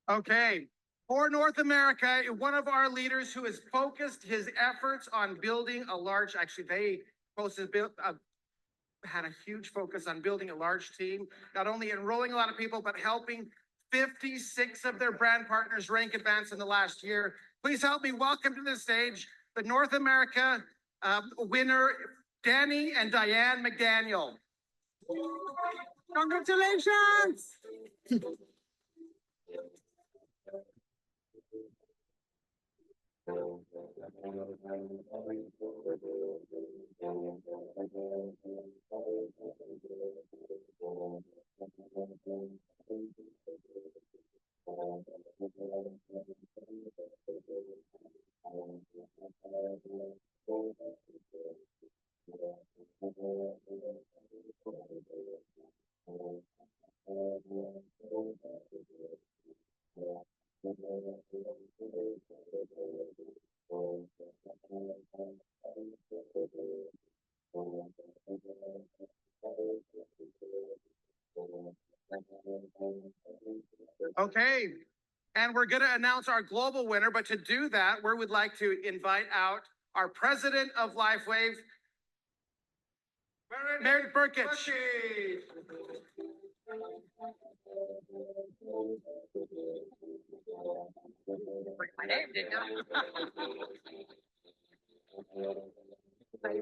[SPEAKER 3] Okay, for North America, one of our leaders who has focused his efforts on building a large, had a huge focus on building a large team, not only enrolling a lot of people, but helping 56 of their brand partners rank advance in the last year. Please help me welcome to the stage the North America winner, Danny and Diane McDaniel.
[SPEAKER 4] Congratulations!
[SPEAKER 3] Okay, and we're going to announce our global winner, but to do that, we would like to invite out our president of Lifewave, Meredith Burkett.
[SPEAKER 15] My name did not.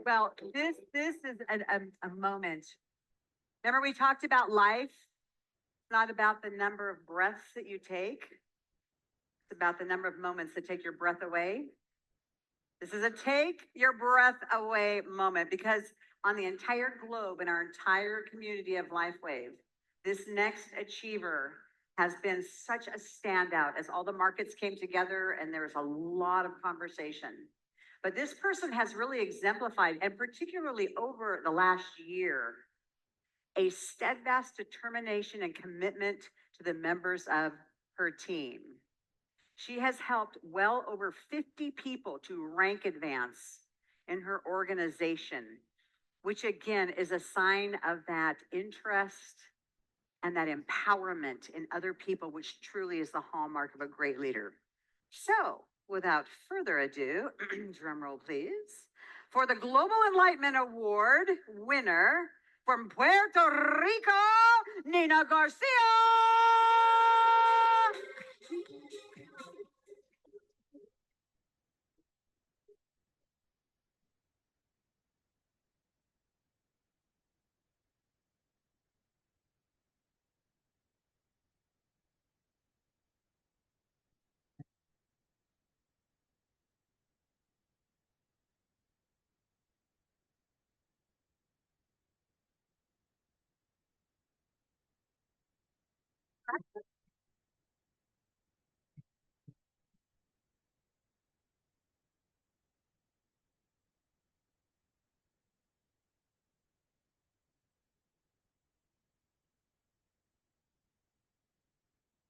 [SPEAKER 15] Well, this is a moment. Remember we talked about life? It's not about the number of breaths that you take. It's about the number of moments that take your breath away. This is a take your breath away moment, because on the entire globe, in our entire community of Lifewave, this next achiever has been such a standout as all the markets came together and there was a lot of conversation. But this person has really exemplified, and particularly over the last year, a steadfast determination and commitment to the members of her team. She has helped well over 50 people to rank advance in her organization, which again is a sign of that interest and that empowerment in other people, which truly is the hallmark of a great leader. So, without further ado, drum roll please, for the Global Enlightenment Award winner from Puerto Rico, Nina Garcia!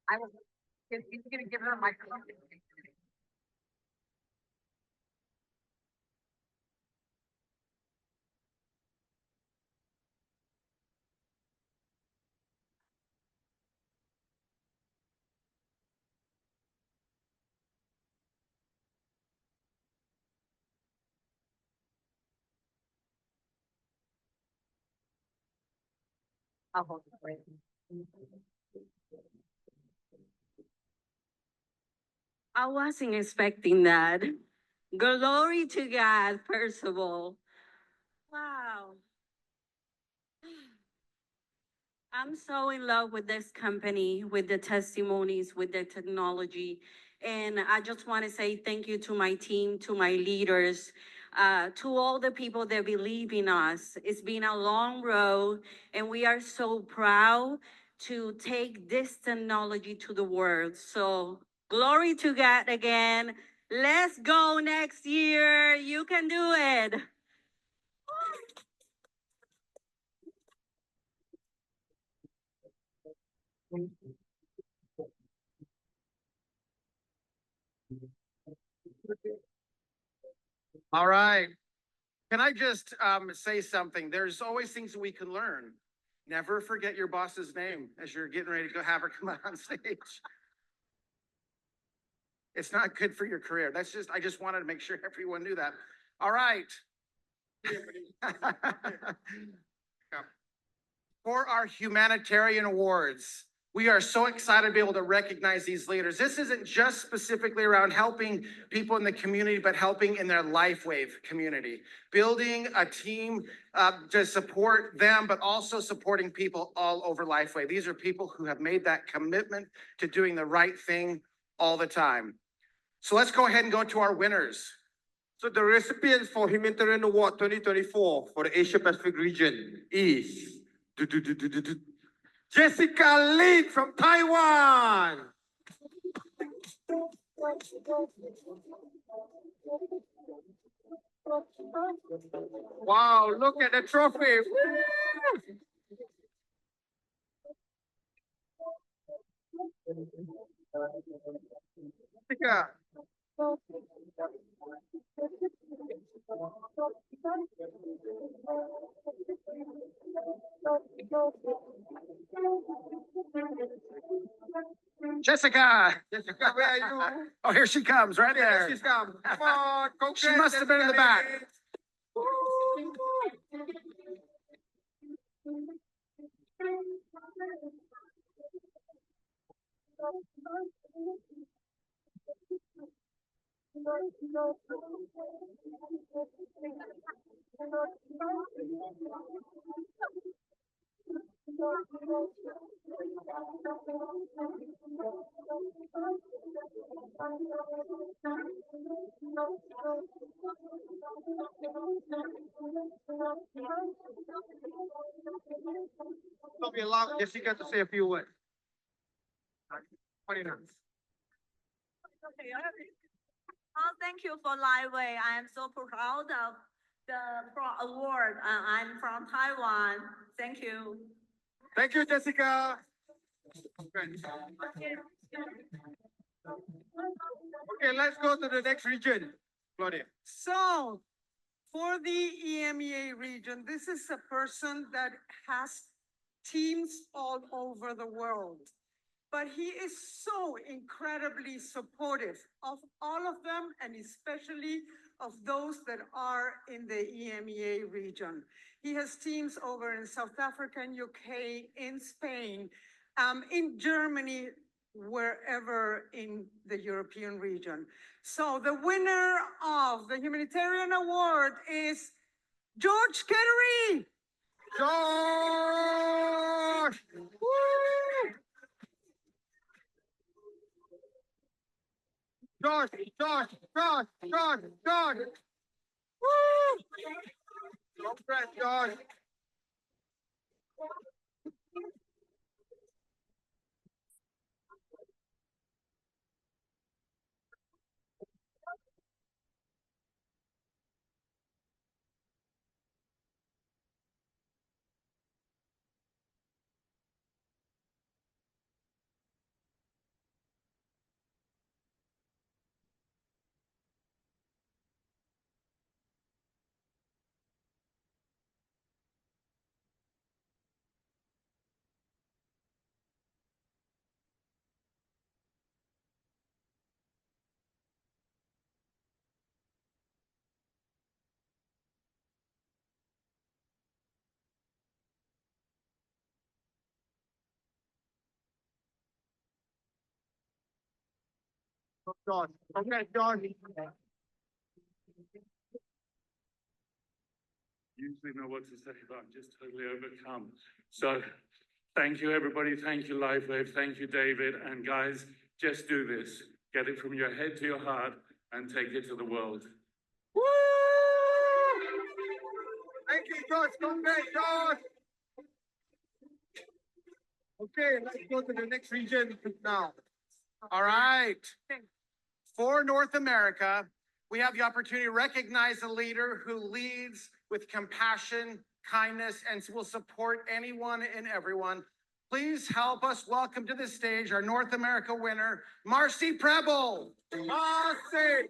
[SPEAKER 15] I was going to give her a microphone. I'll hold it for you.
[SPEAKER 18] I wasn't expecting that. Glory to God, first of all. Wow. I'm so in love with this company, with the testimonies, with the technology. And I just want to say thank you to my team, to my leaders, to all the people that believe in us. It's been a long road, and we are so proud to take this technology to the world. So glory to God again. Let's go next year. You can do it.
[SPEAKER 3] All right. Can I just say something? There's always things that we can learn. Never forget your boss's name as you're getting ready to go have her come out on stage. It's not good for your career. I just wanted to make sure everyone knew that. All right. For our humanitarian awards, we are so excited to be able to recognize these leaders. This isn't just specifically around helping people in the community, but helping in their Lifewave community, building a team to support them, but also supporting people all over Lifewave. These are people who have made that commitment to doing the right thing all the time. So let's go ahead and go to our winners.
[SPEAKER 17] So the recipients for Humanitarian Award 2024 for the Asia Pacific region is Jessica Lin from Taiwan. Wow, look at the trophy. Jessica.
[SPEAKER 3] Jessica.
[SPEAKER 17] Jessica, where are you?
[SPEAKER 3] Oh, here she comes, right there.
[SPEAKER 17] She's come. Come on,
[SPEAKER 3] She must have been in the back.
[SPEAKER 17] So we allow Jessica to say a few words. 20 minutes.
[SPEAKER 18] Oh, thank you for Lifewave. I am so proud of the award. I'm from Taiwan. Thank you.
[SPEAKER 17] Thank you, Jessica. Okay, let's go to the next region, Claudia.
[SPEAKER 4] So, for the EMEA region, this is a person that has teams all over the world. But he is so incredibly supportive of all of them, and especially of those that are in the EMEA region. He has teams over in South Africa and UK, in Spain, in Germany, wherever in the European region. So the winner of the humanitarian award is George Kettery.
[SPEAKER 17] George! Woo! George! Woo! Congrats, George! George. Congrats, George.
[SPEAKER 11] Usually know what to say, but I'm just totally overcome. So thank you, everybody. Thank you, Lifewave. Thank you, David. And guys, just do this. Get it from your head to your heart and take it to the world.
[SPEAKER 17] Woo! Thank you, George. Congrats, George. Okay, let's go to the next region now.
[SPEAKER 12] All right. For North America, we have the opportunity to recognize a leader who leads with compassion, kindness, and will support anyone and everyone. Please help us welcome to the stage our North America winner, Marcy Preble.
[SPEAKER 17] Marcy!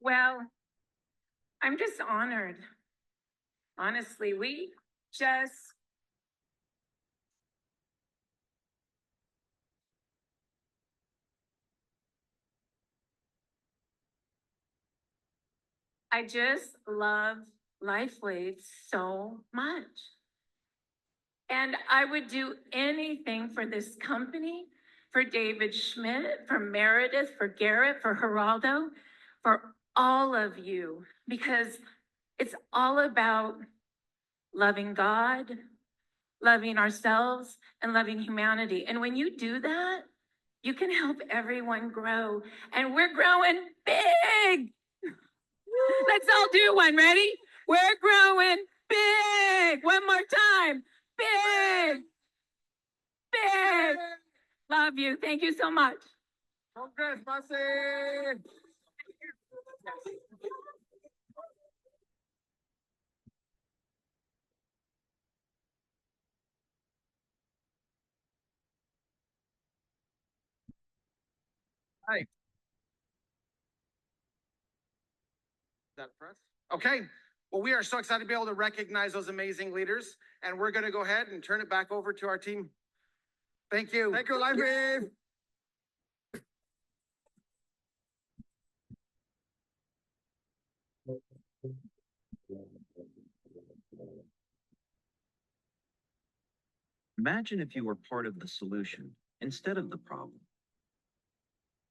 [SPEAKER 1] Well, I'm just honored. Honestly, we just I just love Lifewave so much. And I would do anything for this company, for David Schmidt, for Meredith, for Garrett, for Geraldo, for all of you, because it's all about loving God, loving ourselves, and loving humanity. And when you do that, you can help everyone grow. And we're growing big. Let's all do one. Ready? We're growing big. One more time. Big. Big. Love you. Thank you so much.
[SPEAKER 17] Congrats, Marcy!
[SPEAKER 3] that press? Okay. Well, we are so excited to be able to recognize those amazing leaders, and we're going to go ahead and turn it back over to our team. Thank you.
[SPEAKER 17] Thank you, Lifewave.
[SPEAKER 19] Imagine if you were part of the solution instead of the problem.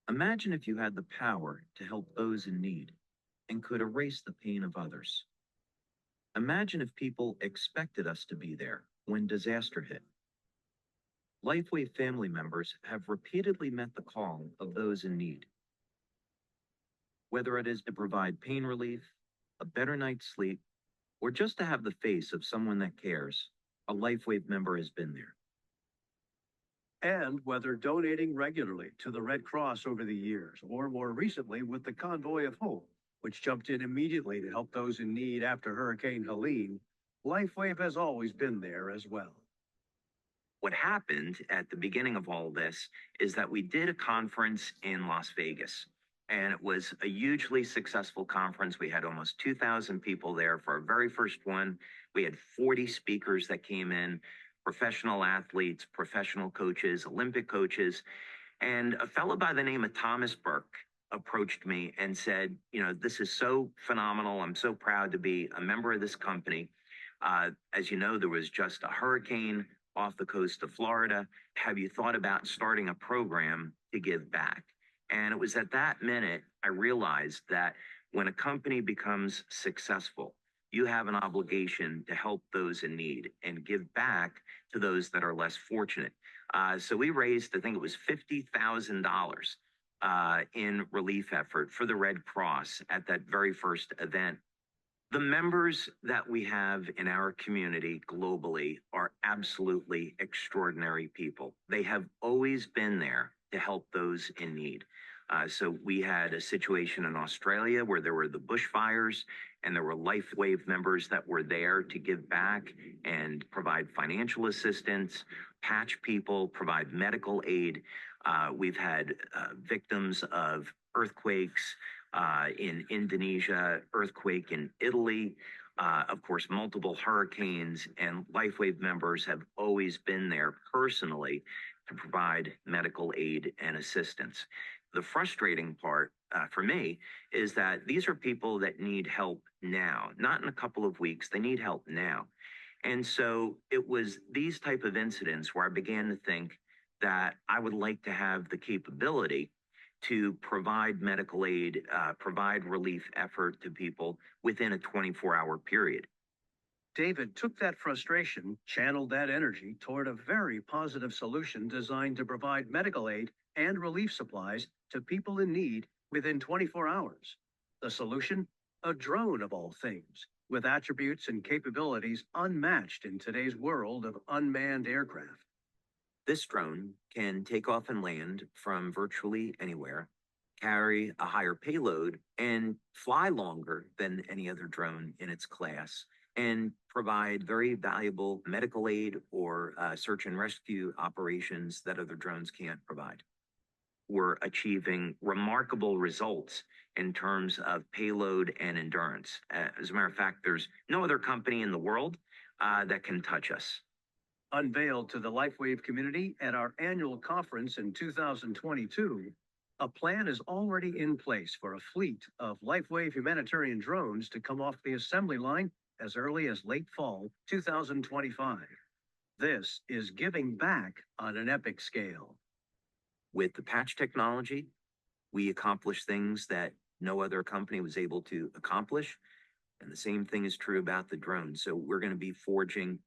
[SPEAKER 19] Imagine if you had the power to help those in need and could erase the pain of others. Imagine if people expected us to be there when disaster hit. Lifewave family members have repeatedly met the call of those in need. Whether it is to provide pain relief, a better night's sleep, or just to have the face of someone that cares, a Lifewave member has been there.
[SPEAKER 20] And whether donating regularly to the Red Cross over the years, or more recently with the Convoy of Hope, which jumped in immediately to help those in need after Hurricane Helene, Lifewave has always been there as well.
[SPEAKER 19] What happened at the beginning of all this is that we did a conference in Las Vegas, and it was a hugely successful conference. We had almost 2,000 people there for our very first one. We had 40 speakers that came in, professional athletes, professional coaches, Olympic coaches, and a fellow by the name of Thomas Burke approached me and said, you know, this is so phenomenal. I'm so proud to be a member of this company. As you know, there was just a hurricane off the coast of Florida. Have you thought about starting a program to give back? And it was at that minute I realized that when a company becomes successful, you have an obligation to help those in need and give back to those that are less fortunate. So we raised, I think it was $50,000 in relief effort for the Red Cross at that very first event. The members that we have in our community globally are absolutely extraordinary people. They have always been there to help those in need. So we had a situation in Australia where there were the bushfires, and there were Lifewave members that were there to give back and provide financial assistance, patch people, provide medical aid. We've had victims of earthquakes in Indonesia, earthquake in Italy, of course, multiple hurricanes, and Lifewave members have always been there personally to provide medical aid and assistance. The frustrating part for me is that these are people that need help now, not in a couple of weeks. They need help now. And so it was these type of incidents where I began to think that I would like to have the capability to provide medical aid, provide relief effort to people within a 24-hour period.
[SPEAKER 20] David took that frustration, channeled that energy toward a very positive solution designed to provide medical aid and relief supplies to people in need within 24 hours. The solution? A drone of all things, with attributes and capabilities unmatched in today's world of unmanned aircraft.
[SPEAKER 19] This drone can take off and land from virtually anywhere, carry a higher payload, and fly longer than any other drone in its class, and provide very valuable medical aid or search and rescue operations that other drones can't provide. We're achieving remarkable results in terms of payload and endurance. As a matter of fact, there's no other company in the world that can touch us.
[SPEAKER 20] Unveiled to the Lifewave community at our annual conference in 2022, a plan is already in place for a fleet of Lifewave humanitarian drones to come off the assembly line as early as late fall 2025. This is giving back on an epic scale.
[SPEAKER 19] With the patch technology, we accomplish things that no other company was able to accomplish. And the same thing is true about the drone. So we're going to be forging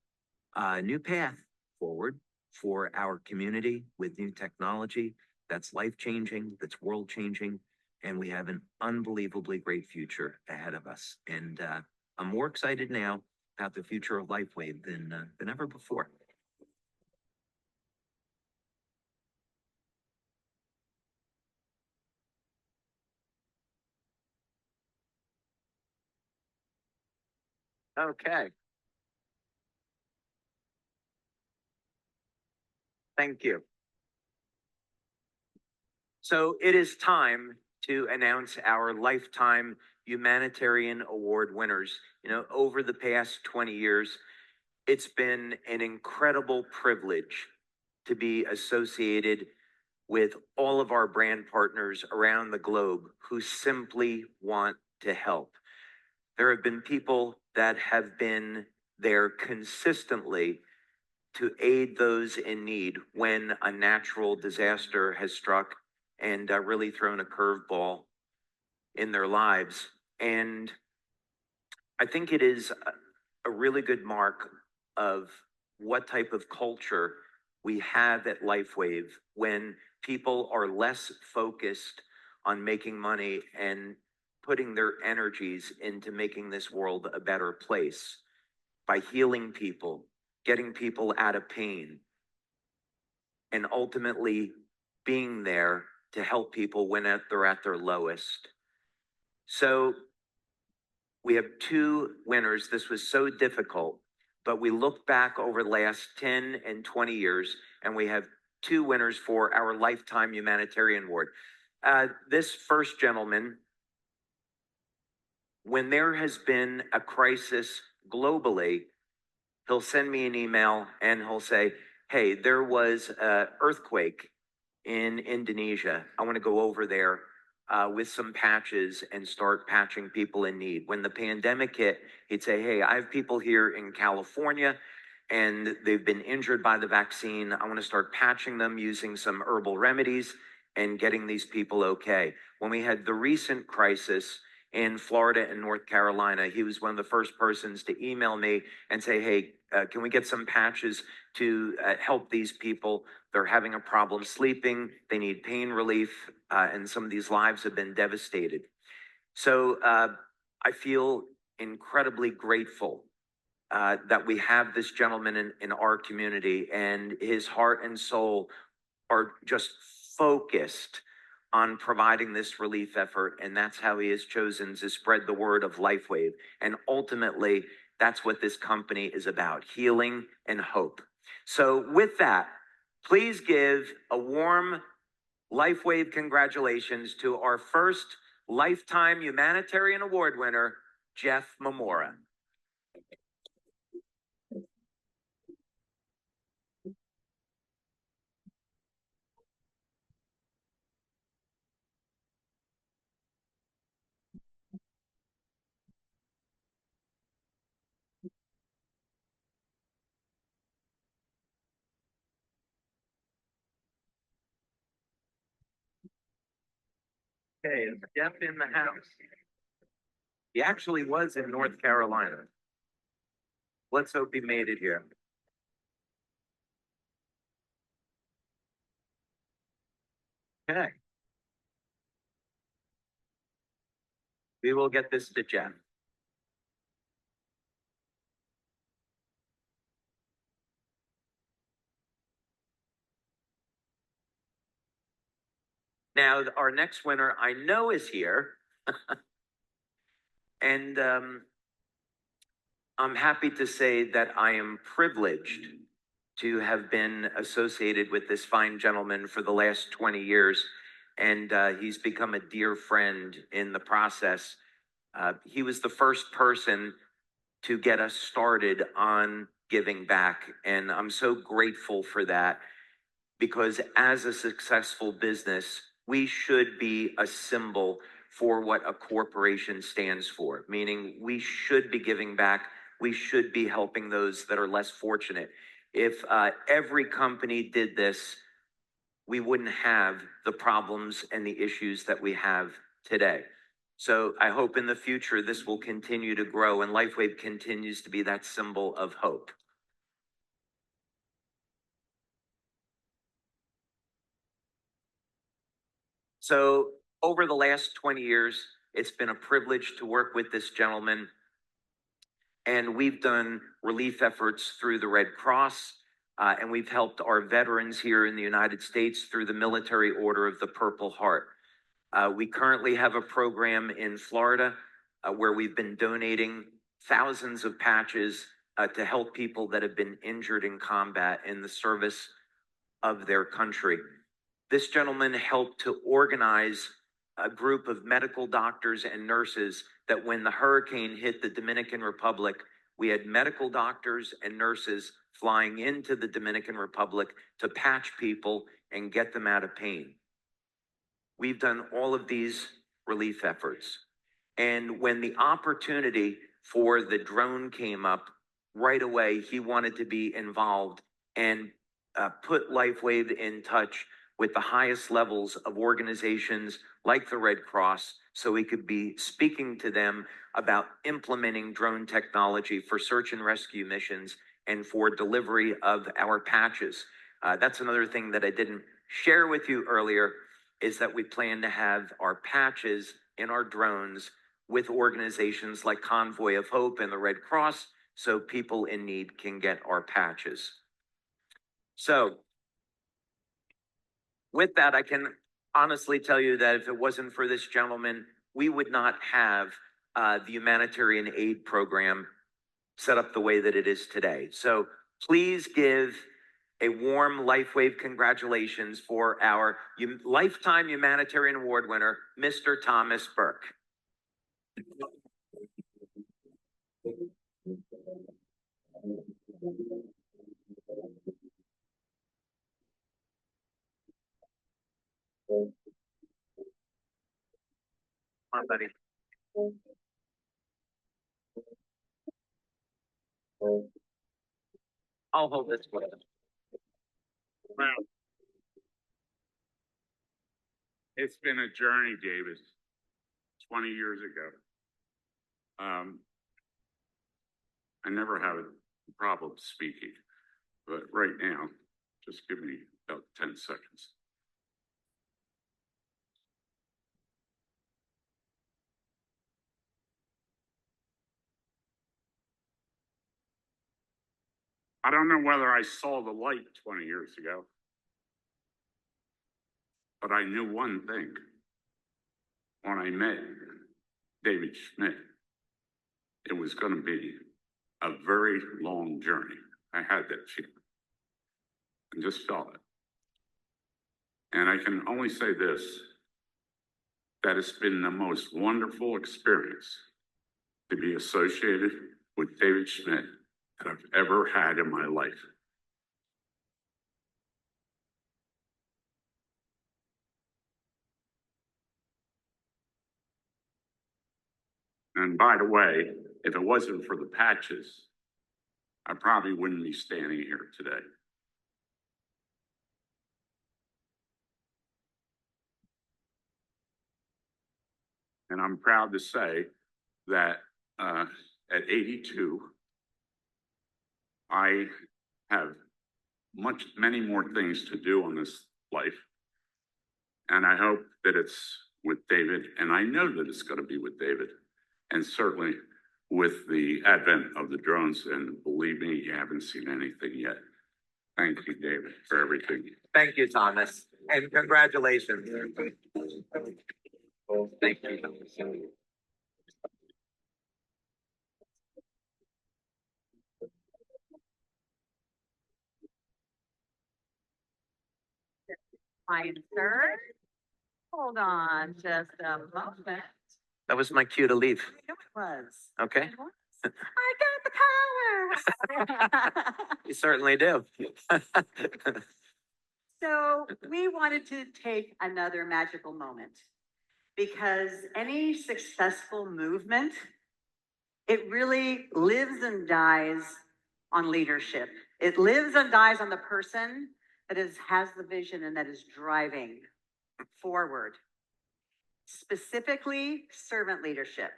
[SPEAKER 19] a new path forward for our community with new technology that's life-changing, that's world-changing, and we have an unbelievably great future ahead of us. And I'm more excited now about the future of Lifewave than ever before.
[SPEAKER 13] Okay. Thank you. So it is time to announce our Lifetime Humanitarian Award winners. You know, over the past 20 years, it's been an incredible privilege to be associated with all of our brand partners around the globe who simply want to help. There have been people that have been there consistently to aid those in need when a natural disaster has struck and really thrown a curveball in their lives. And I think it is a really good mark of what type of culture we have at Lifewave when people are less focused on making money and putting their energies into making this world a better place by healing people, getting people out of pain, and ultimately being there to help people when they're at their lowest. So we have two winners. This was so difficult, but we look back over the last 10 and 20 years, and we have two winners for our Lifetime Humanitarian Award. This first gentleman, when there has been a crisis globally, he'll send me an email and he'll say, hey, there was an earthquake in Indonesia. I want to go over there with some patches and start patching people in need. When the pandemic hit, he'd say, hey, I have people here in California and they've been injured by the vaccine. I want to start patching them using some herbal remedies and getting these people okay. When we had the recent crisis in Florida and North Carolina, he was one of the first persons to email me and say, hey, can we get some patches to help these people? They're having a problem sleeping, they need pain relief, and some of these lives have been devastated. So I feel incredibly grateful that we have this gentleman in our community, and his heart and soul are just focused on providing this relief effort, and that's how he has chosen to spread the word of Lifewave. And ultimately, that's what this company is about, healing and hope. So with that, please give a warm Lifewave congratulations to our first Lifetime Humanitarian Award winner, Jeff Mamora. Okay, is Jeff in the house? He actually was in North Carolina. Let's hope he made it here. Okay. We will get this to Jeff. Now, our next winner I know is here. And I'm happy to say that I am privileged to have been associated with this fine gentleman for the last 20 years. And he's become a dear friend in the process. He was the first person to get us started on giving back. And I'm so grateful for that, because as a successful business, we should be a symbol for what a corporation stands for, meaning we should be giving back. We should be helping those that are less fortunate. If every company did this, we wouldn't have the problems and the issues that we have today. So I hope in the future this will continue to grow and Lifewave continues to be that symbol of hope. So over the last 20 years, it's been a privilege to work with this gentleman. And we've done relief efforts through the Red Cross, and we've helped our veterans here in the United States through the Military Order of the Purple Heart. We currently have a program in Florida where we've been donating thousands of patches to help people that have been injured in combat in the service of their country. This gentleman helped to organize a group of medical doctors and nurses that when the hurricane hit the Dominican Republic, we had medical doctors and nurses flying into the Dominican Republic to patch people and get them out of pain. We've done all of these relief efforts. And when the opportunity for the drone came up, right away, he wanted to be involved and put Lifewave in touch with the highest levels of organizations like the Red Cross, so he could be speaking to them about implementing drone technology for search and rescue missions and for delivery of our patches. That's another thing that I didn't share with you earlier, is that we plan to have our patches in our drones with organizations like Convoy of Hope and the Red Cross, so people in need can get our patches. So with that, I can honestly tell you that if it wasn't for this gentleman, we would not have the humanitarian aid program set up the way that it is today. So please give a warm Lifewave congratulations for our Lifetime Humanitarian Award winner, Mr. Thomas Burke. Come on, buddy. I'll hold this for you.
[SPEAKER 11] Wow. It's been a journey, David. 20 years ago. I never had a problem speaking, but right now, just give me about 10 seconds. I don't know whether I saw the light 20 years ago, but I knew one thing. When I met David Schmidt, it was going to be a very long journey. I had that feeling. I just felt it. And I can only say this, that it's been the most wonderful experience to be associated with David Schmidt that I've ever had in my life. And by the way, if it wasn't for the patches, I probably wouldn't be standing here today. And I'm proud to say that at 82, I have many more things to do on this life. And I hope that it's with David, and I know that it's going to be with David, and certainly with the advent of the drones. And believe me, you haven't seen anything yet. Thank you, David, for everything.
[SPEAKER 13] Thank you, Thomas, and congratulations. Thank you.
[SPEAKER 15] Fine, sir. Hold on just a moment.
[SPEAKER 13] That was my cue to leave.
[SPEAKER 15] I know it was.
[SPEAKER 13] Okay.
[SPEAKER 15] It was. I got the power.
[SPEAKER 13] You certainly do.
[SPEAKER 15] So we wanted to take another magical moment, because any successful movement, it really lives and dies on leadership. It lives and dies on the person that has the vision and that is driving forward. Specifically, servant leadership.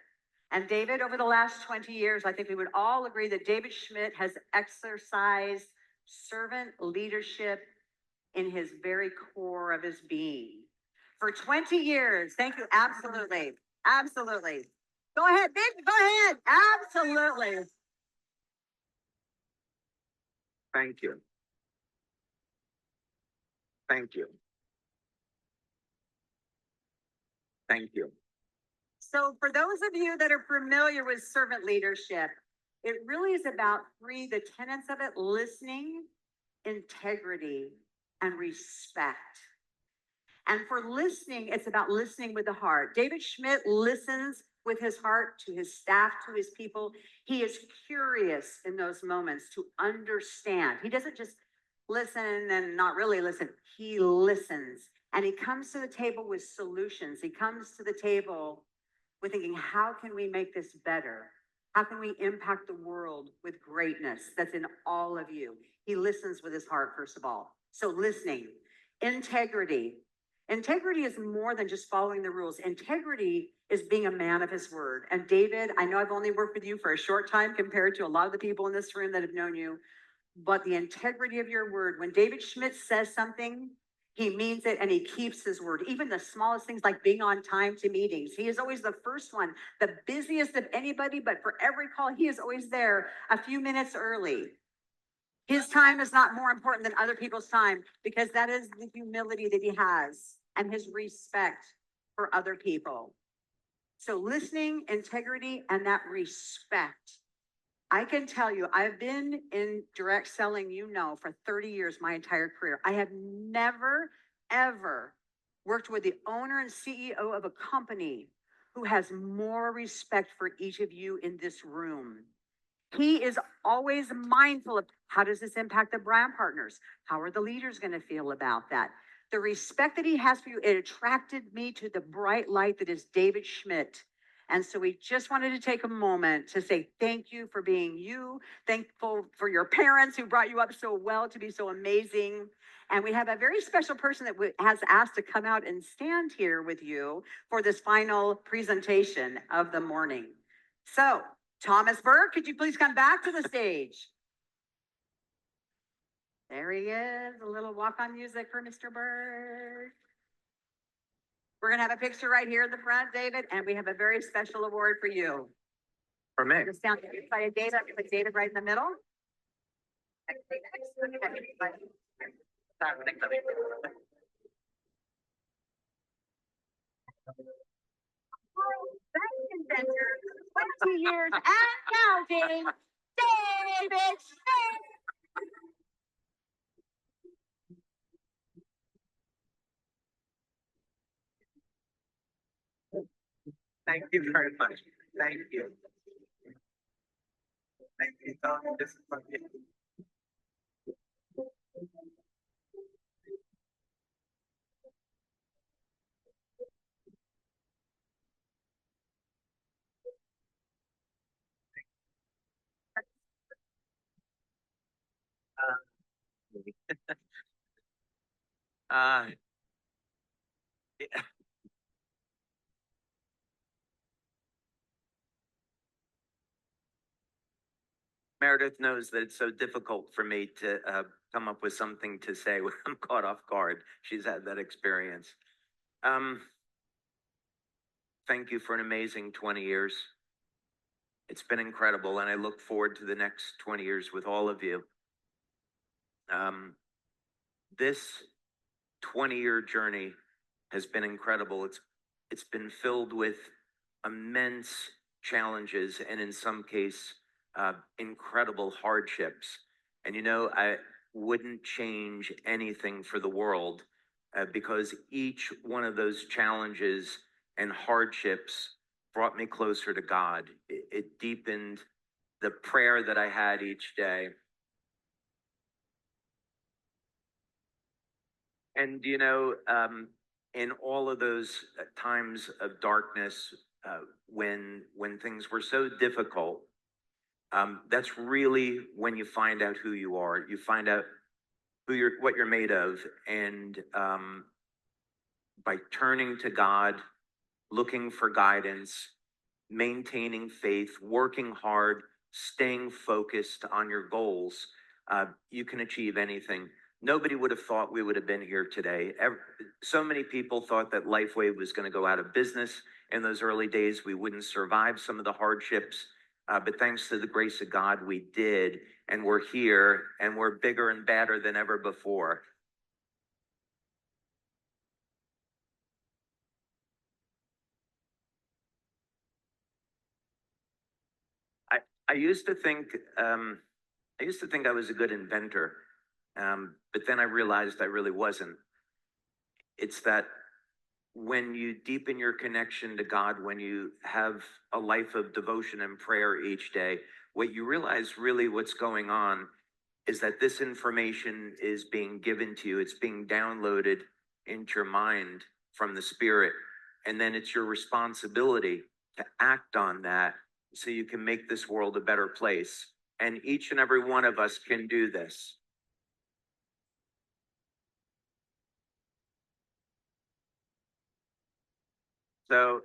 [SPEAKER 15] And David, over the last 20 years, I think we would all agree that David Schmidt has exercised servant leadership in his very core of his being. For 20 years, thank you, absolutely, absolutely. Go ahead, David, go ahead, absolutely.
[SPEAKER 13] Thank you. Thank you. Thank you.
[SPEAKER 15] So for those of you that are familiar with servant leadership, it really is about the tenets of it: listening, integrity, and respect. And for listening, it's about listening with the heart. David Schmidt listens with his heart to his staff, to his people. He is curious in those moments to understand. He doesn't just listen and not really listen. He listens and he comes to the table with solutions. He comes to the table with thinking, how can we make this better? How can we impact the world with greatness that's in all of you? He listens with his heart, first of all. So listening, integrity. Integrity is more than just following the rules. Integrity is being a man of his word. And David, I know I've only worked with you for a short time compared to a lot of the people in this room that have known you, but the integrity of your word, when David Schmidt says something, he means it and he keeps his word. Even the smallest things like being on time to meetings. He is always the first one, the busiest of anybody, but for every call, he is always there a few minutes early. His time is not more important than other people's time because that is the humility that he has and his respect for other people. So listening, integrity, and that respect. I can tell you, I've been in direct selling, for 30 years, my entire career. I have never, ever worked with the owner and CEO of a company who has more respect for each of you in this room. He is always mindful of how does this impact the brand partners? How are the leaders going to feel about that? The respect that he has for you, it attracted me to the bright light that is David Schmidt. And so we just wanted to take a moment to say thank you for being you. Thankful for your parents who brought you up so well to be so amazing. And we have a very special person that has asked to come out and stand here with you for this final presentation of the morning. So, Thomas Burke, could you please come back to the stage? There he is, a little walk-on music for Mr. Burke. We're gonna have a picture right here in the front, David, and we have a very special award for you.
[SPEAKER 13] For me.
[SPEAKER 15] Just down by David, I'm gonna put David right in the middle. Inventor, 20 years and counting, David Schmidt.
[SPEAKER 13] Thank you very much. Thank you. Thank you, Tom. This is fun. Yeah. Meredith knows that it's so difficult for me to come up with something to say when I'm caught off guard. She's had that experience. Thank you for an amazing 20 years. It's been incredible, and I look forward to the next 20 years with all of you. This 20-year journey has been incredible. It's been filled with immense challenges and in some case, incredible hardships. And I wouldn't change anything for the world because each one of those challenges and hardships brought me closer to God. It deepened the prayer that I had each day. And, in all of those times of darkness, when things were so difficult, that's really when you find out who you are. You find out what you're made of. And by turning to God, looking for guidance, maintaining faith, working hard, staying focused on your goals, you can achieve anything. Nobody would have thought we would have been here today. So many people thought that Lifewave was going to go out of business in those early days. We wouldn't survive some of the hardships, but thanks to the grace of God, we did, and we're here, and we're bigger and badder than ever before. I used to think I was a good inventor, but then I realized I really wasn't. It's that when you deepen your connection to God, when you have a life of devotion and prayer each day, what you realize really what's going on is that this information is being given to you. It's being downloaded into your mind from the Spirit. And then it's your responsibility to act on that so you can make this world a better place. And each and every one of us can do this. So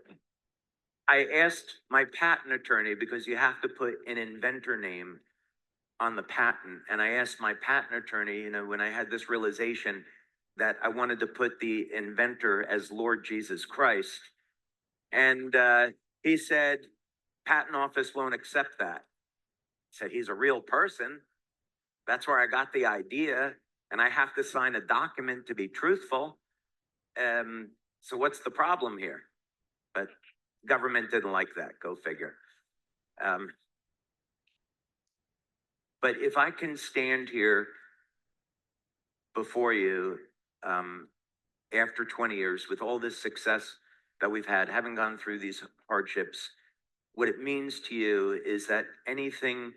[SPEAKER 13] I asked my patent attorney, because you have to put an inventor name on the patent. And I asked my patent attorney, when I had this realization that I wanted to put the inventor as Lord Jesus Christ. And he said, patent office won't accept that. I said, he's a real person. That's where I got the idea. And I have to sign a document to be truthful. So what's the problem here? But government didn't like that. Go figure. But if I can stand here before you after 20 years with all this success that we've had, having gone through these hardships, what it means to you is that anything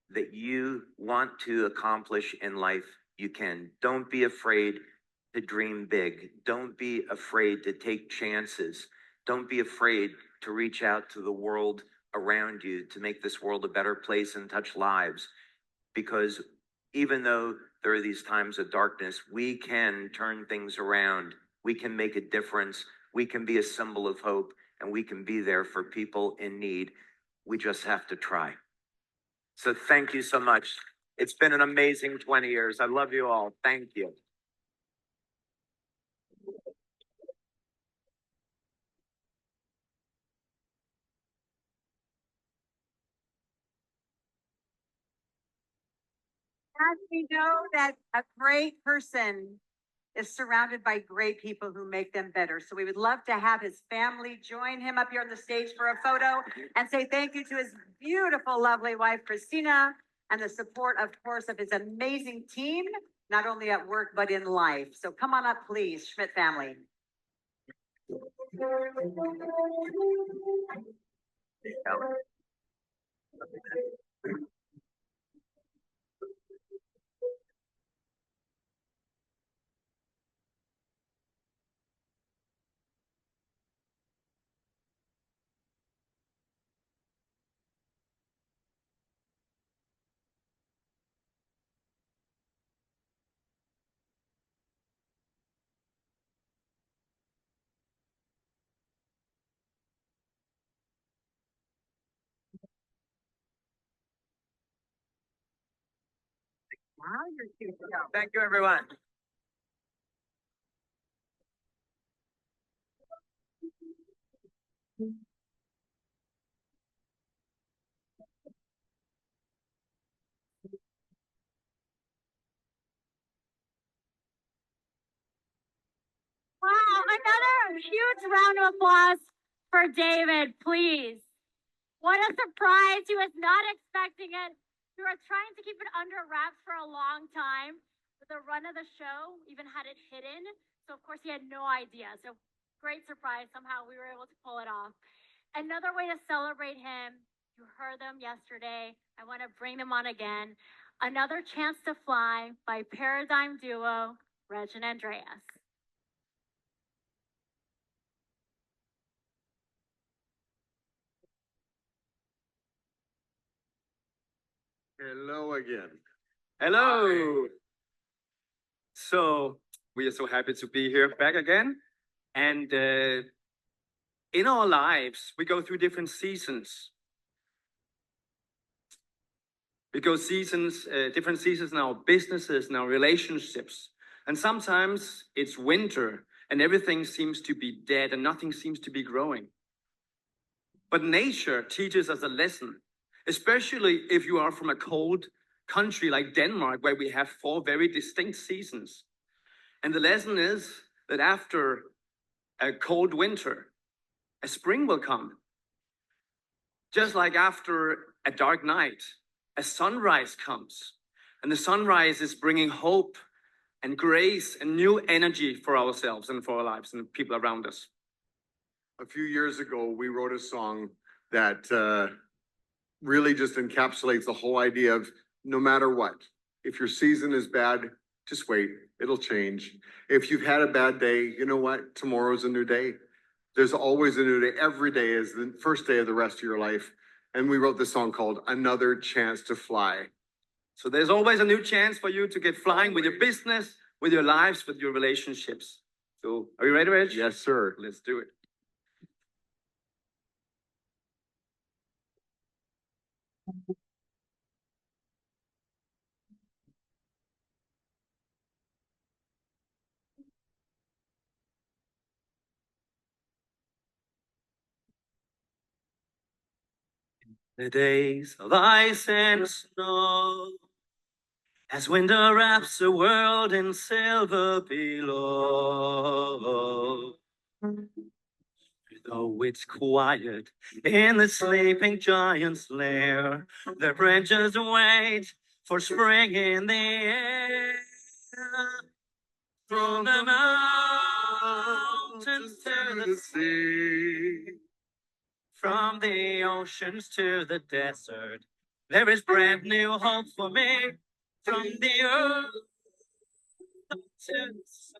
[SPEAKER 13] that you want to accomplish in life, you can. Don't be afraid to dream big. Don't be afraid to take chances. Don't be afraid to reach out to the world around you to make this world a better place and touch lives. Because even though there are these times of darkness, we can turn things around. We can make a difference. We can be a symbol of hope, and we can be there for people in need. We just have to try. So thank you so much. It's been an amazing 20 years. I love you all. Thank you.
[SPEAKER 15] As we know that a great person is surrounded by great people who make them better. So we would love to have his family join him up here on the stage for a photo and say thank you to his beautiful, lovely wife, Christina, and the support, of course, of his amazing team, not only at work, but in life. So come on up, please, Schmidt family. Wow, you're cute.
[SPEAKER 13] Thank you, everyone.
[SPEAKER 2] Wow, another huge round of applause for David, please. What a surprise. He was not expecting it. We were trying to keep it under wraps for a long time. But the run of the show even had it hidden. So, of course, he had no idea. So, great surprise. Somehow we were able to pull it off. Another way to celebrate him, you heard them yesterday. I want to bring them on again. Another Chance to Fly by Paradigm duo, Reg and Andreas.
[SPEAKER 3] Hello again.
[SPEAKER 21] Hello. So we are so happy to be here back again. And in our lives, we go through different seasons. We go different seasons in our businesses, in our relationships. And sometimes it's winter and everything seems to be dead and nothing seems to be growing. But nature teaches us a lesson, especially if you are from a cold country like Denmark, where we have 4 very distinct seasons. And the lesson is that after a cold winter, a spring will come. Just like after a dark night, a sunrise comes. And the sunrise is bringing hope and grace and new energy for ourselves and for our lives and people around us.
[SPEAKER 7] A few years ago, we wrote a song that really just encapsulates the whole idea of no matter what, if your season is bad, just wait, it'll change. If you've had a bad day, you know what? Tomorrow's a new day. There's always a new day. Every day is the first day of the rest of your life. And we wrote this song called Another Chance to Fly.
[SPEAKER 21] So there's always a new chance for you to get flying with your business, with your lives, with your relationships. So are you ready, Reg?
[SPEAKER 7] Yes, sir.
[SPEAKER 21] Let's do it. The days of ice and snow, as winter wraps the world in silver below. Though it's quiet in the sleeping giant's lair, the branches wait for spring in the air. From the mountains to the sea, from the oceans to the desert, there is brand new hope for me. From the earth to the sky,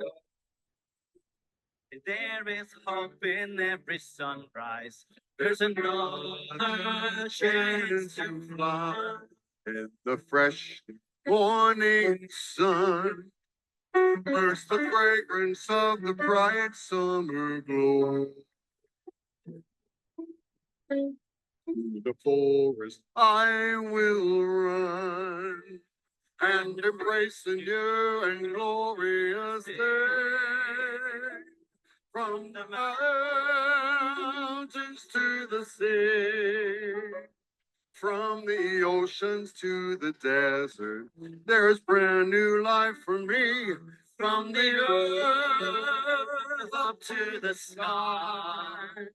[SPEAKER 21] there is hope in every sunrise. There's another chance to fly.
[SPEAKER 7] In the fresh morning sun, burst the fragrance of the bright summer glow. Through the forest I will run, and embrace a new and glorious day. From the mountains to the sea, from the oceans to the desert, there's brand new life for me. From the earth up to the sky,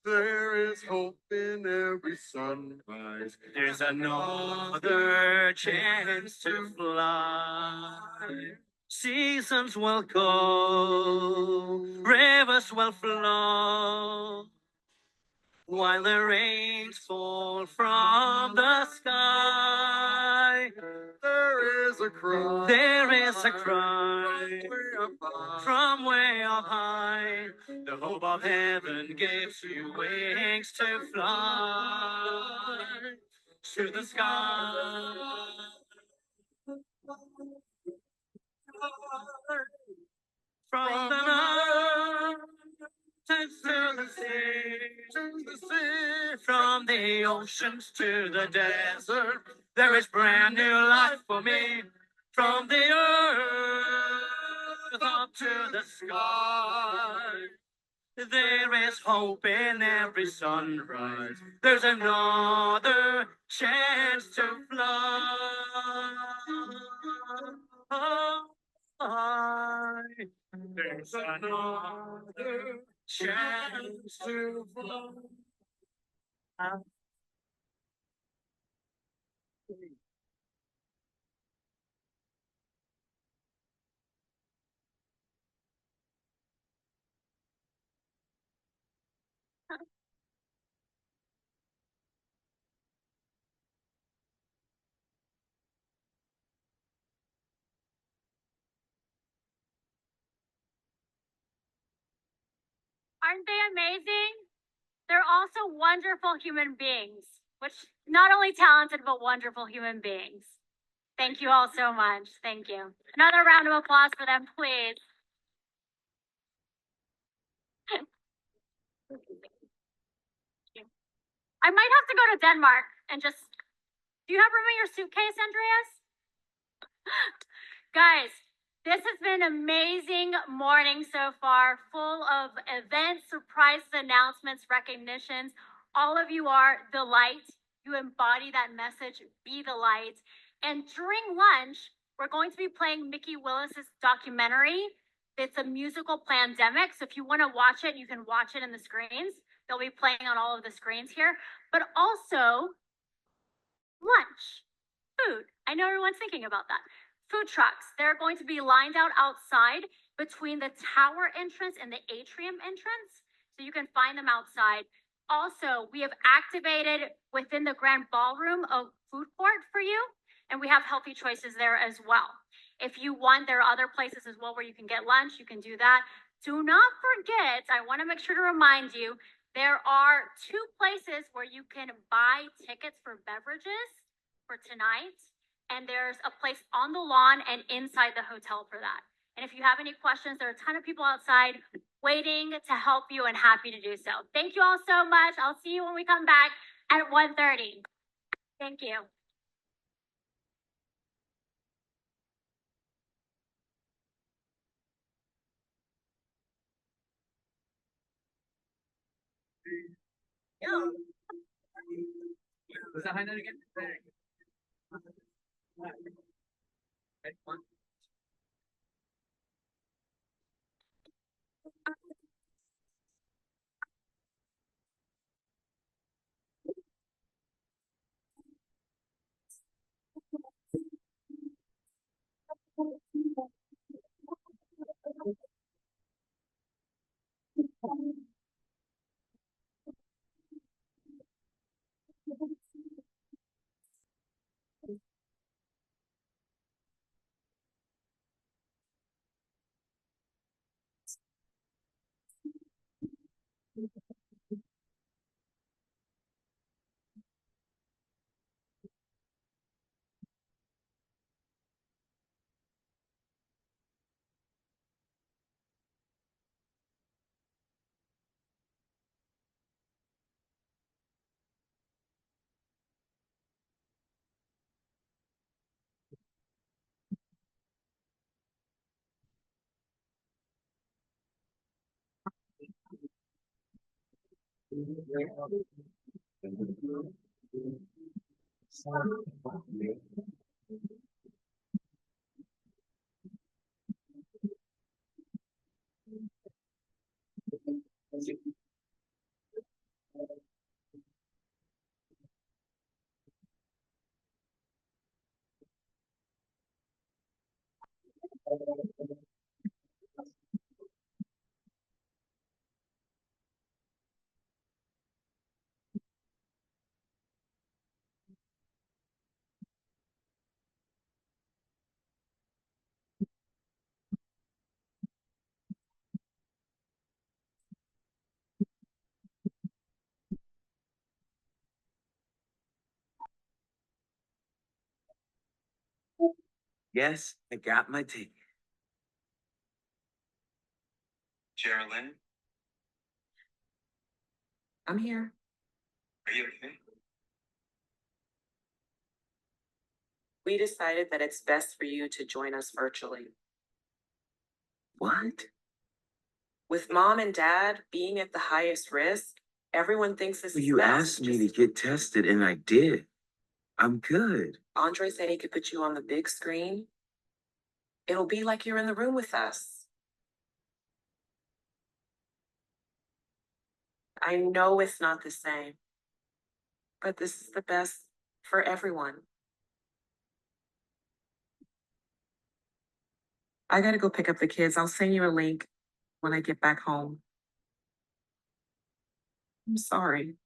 [SPEAKER 7] there is hope in every sunrise.
[SPEAKER 21] There's another chance to fly. Seasons will go, rivers will flow, while the rains fall from the sky.
[SPEAKER 7] There is a cry.
[SPEAKER 21] There is a cry from way up high. The hope of heaven gives you wings to fly to the sky. From the mountains to the sea, from the oceans to the desert, there is brand new life for me. From the earth up to the sky, there is hope in every sunrise. There's another chance to fly. There's another chance to fly.
[SPEAKER 2] Aren't they amazing? They're also wonderful human beings, which not only talented, but wonderful human beings. Thank you all so much. Thank you. Another round of applause for them, please. I might have to go to Denmark and just, do you have room in your suitcase, Andreas? Guys, this has been an amazing morning so far, full of events, surprises, announcements, recognitions. All of you are the light. You embody that message, be the light. And during lunch, we're going to be playing Mickey Willis's documentary. It's a musical pandemic. So if you want to watch it, you can watch it in the screens. They'll be playing on all of the screens here. But also, lunch, food. I know everyone's thinking about that. food trucks. They're going to be lined out outside between the tower entrance and the atrium entrance. So you can find them outside. Also, we have activated within the grand ballroom a food court for you, and we have healthy choices there as well. If you want, there are other places as well where you can get lunch, you can do that. Do not forget, I want to make sure to remind you, there are 2 places where you can buy tickets for beverages for tonight, and there's a place on the lawn and inside the hotel for that. And if you have any questions, there are a ton of people outside waiting to help you and happy to do so. Thank you all so much. I'll see you when we come back at 1:30. Thank you.
[SPEAKER 13] Yes, I got my ticket.
[SPEAKER 8] Geraldine,
[SPEAKER 13] I'm here.
[SPEAKER 8] are you okay?
[SPEAKER 22] We decided that it's best for you to join us virtually.
[SPEAKER 13] What?
[SPEAKER 22] With mom and dad being at the highest risk, everyone thinks this is
[SPEAKER 13] You
[SPEAKER 22] best.
[SPEAKER 13] asked me to get tested and I did. I'm good.
[SPEAKER 22] Andre said he could put you on the big screen. It'll be like you're in the room with us. I know it's not the same, but this is the best for everyone. I gotta go pick up the kids. I'll send you a link when I get back home. I'm sorry.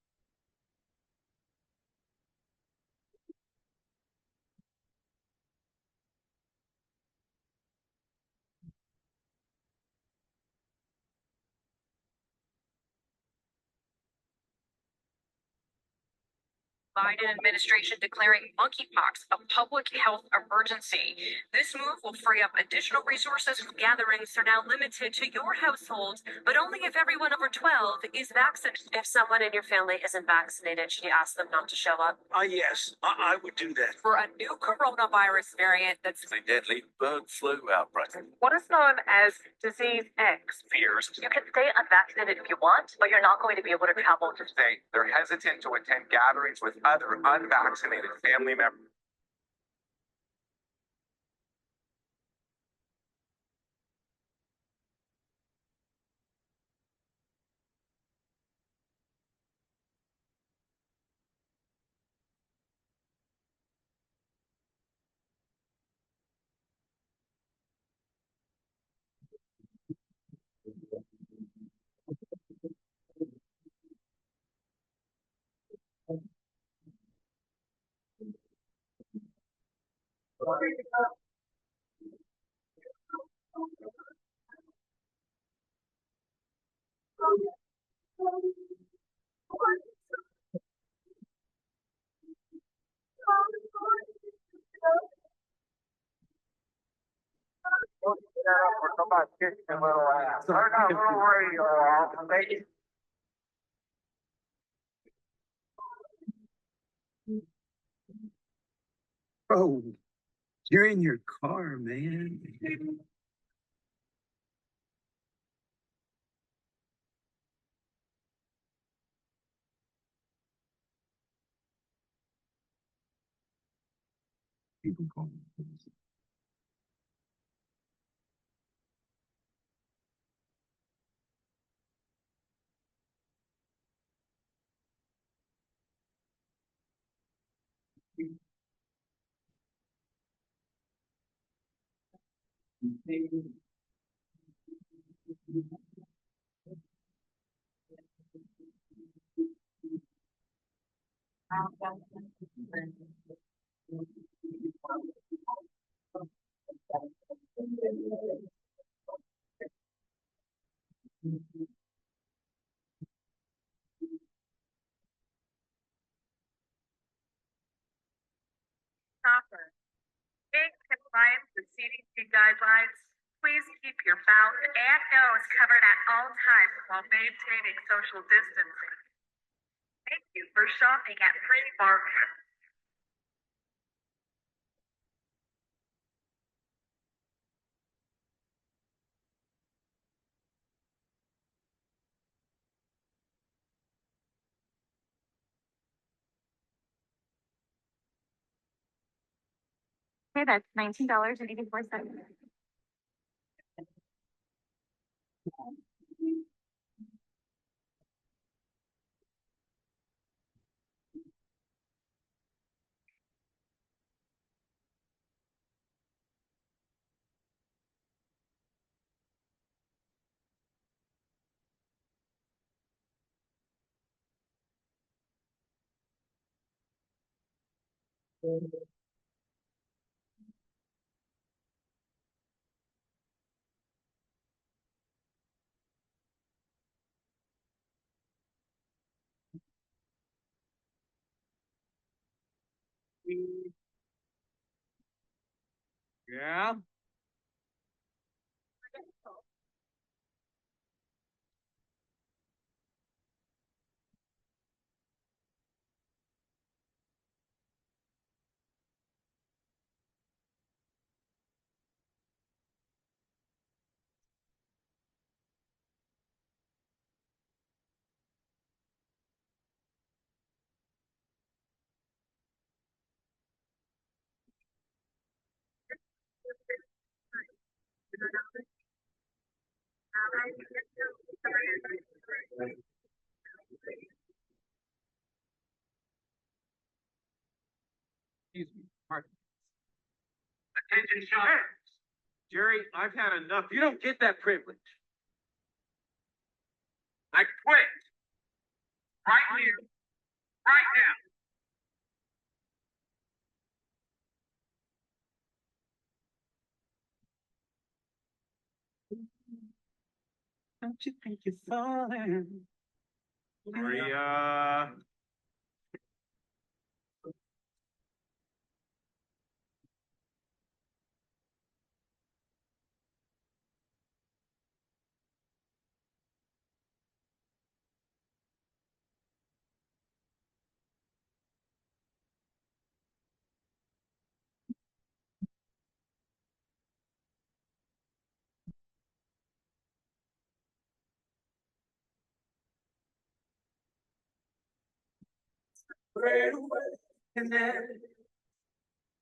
[SPEAKER 23] Biden administration declaring monkeypox a public health emergency. This move will free up additional resources. Gatherings are now limited to your household, but only if everyone over 12 is vaccinated.
[SPEAKER 22] If someone in your family isn't vaccinated, should you ask them not to show up?
[SPEAKER 8] Yes, I would do that.
[SPEAKER 23] For a new coronavirus variant that's
[SPEAKER 8] A deadly bird flu outbreak.
[SPEAKER 23] what is known as disease X.
[SPEAKER 8] Fears.
[SPEAKER 23] You can stay unvaccinated if you want, but you're not going to be able to travel to
[SPEAKER 8] They're hesitant to attend gatherings with other unvaccinated family members.
[SPEAKER 5] Bro, you're in your car, man. People call me.
[SPEAKER 23] Stopper. In compliance with CDC guidelines, please keep your mouth and nose covered at all times while maintaining social distancing. Thank you for shopping at Pretty Market.
[SPEAKER 2] Okay, that's $19.84.
[SPEAKER 17] Yeah.
[SPEAKER 8] Attention shoppers. Jerry, I've had enough. You don't get that privilege. I quit. Right here. Right now.
[SPEAKER 5] Don't you think you're falling?
[SPEAKER 8] Maria.
[SPEAKER 5] Pray away and then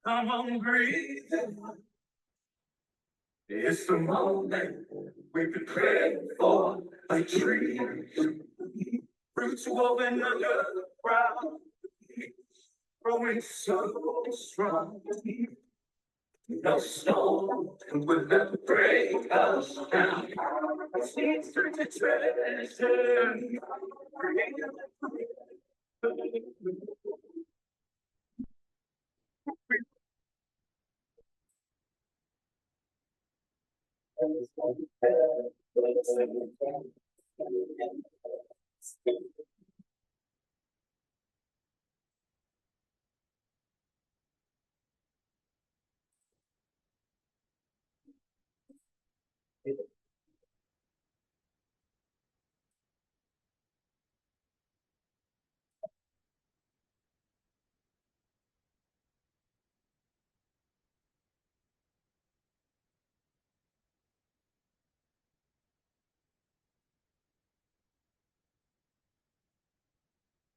[SPEAKER 5] come on, breathe. It's the moment we've been praying for, like trees, roots woven under the ground, growing so strong. No storm will ever break us down. It's the instant treasure.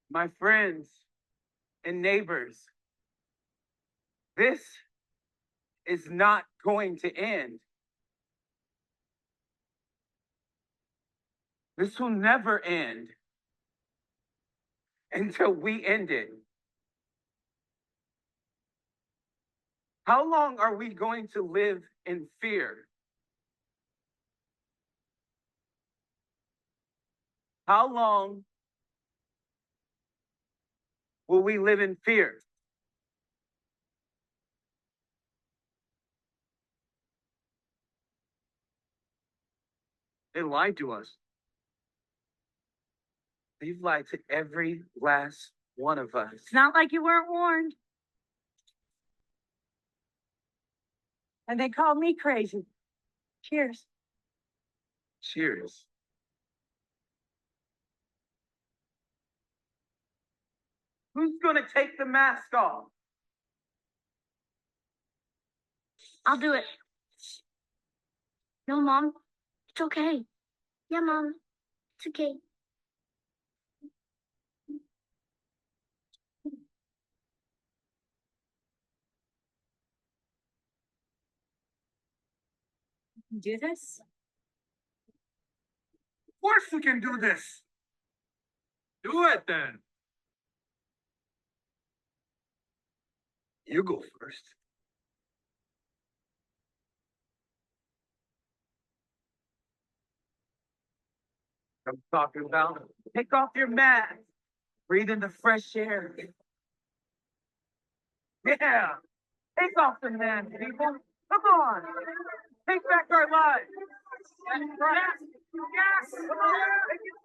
[SPEAKER 17] My friends and neighbors, this is not going to end. This will never end until we end it. How long are we going to live in fear? How long will we live in fear? They lied to us. They've lied to every last one of us.
[SPEAKER 2] It's not like you weren't warned. And they called me crazy. Cheers.
[SPEAKER 17] Cheers. Who's gonna take the mask off?
[SPEAKER 2] I'll do it. No, Mom. It's okay. Yeah, Mom. It's okay. Do this?
[SPEAKER 17] Of course we can do this. Do it then. You go first. I'm talking about. Take off your mask. Breathe in the fresh air. Yeah. Take off the mask, people. Come on. Take back our lives. Yes. Yes. Come on. Take it.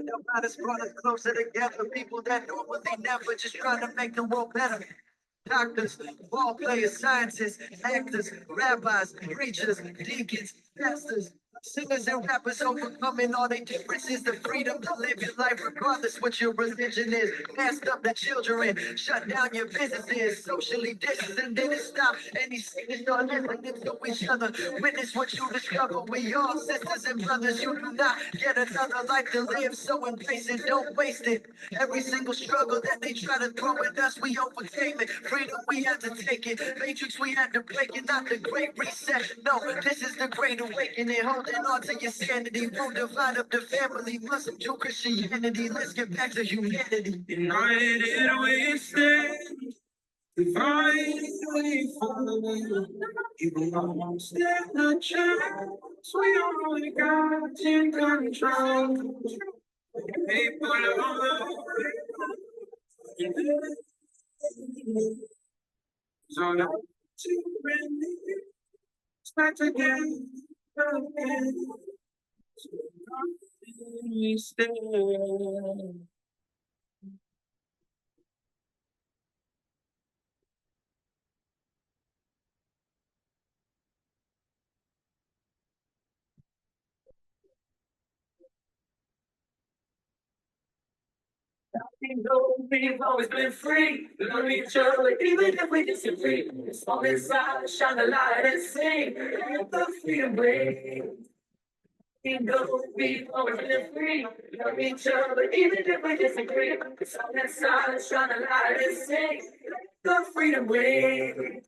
[SPEAKER 5] Nobody's brought us closer together. People that normally never, just trying to make the world better. Doctors, ball players, scientists, actors, rabbis, preachers, deacons, pastors, singers and rappers overcoming all their differences. The freedom to live your life regardless what your religion is. Masked up the children, shut down your businesses, socially distance and didn't stop any sickness or listening to each other. Witness what you discover. We all sisters and brothers. You do not get another life to live, so embrace it, don't waste it. Every single struggle that they try to throw at us, we overcame it. Freedom, we had to take it. Matrix, we had to break it. Not the great reset. No, this is the great awakening. Holding on to your sanity. Won't divide up the family. Muslim, Jew, Christianity. Let's get back to humanity.
[SPEAKER 6] United we stand. Divided we fall. Even though stand a chance, we only got in control. People so now to start again. We stand. We've always been free, love each other, even if we disagree. It's on inside, shine a light and sing. Let the freedom ring. We've always been free, love each other, even if we disagree. It's on inside, shine a light and sing. Let the freedom ring.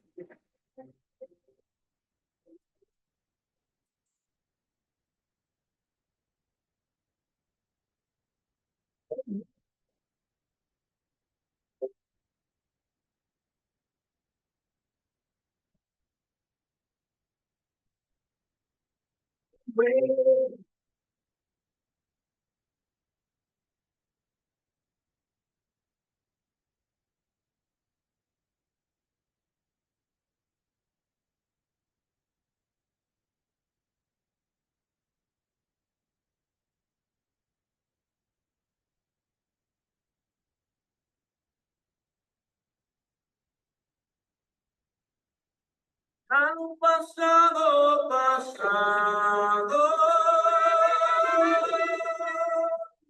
[SPEAKER 6] Han pasado,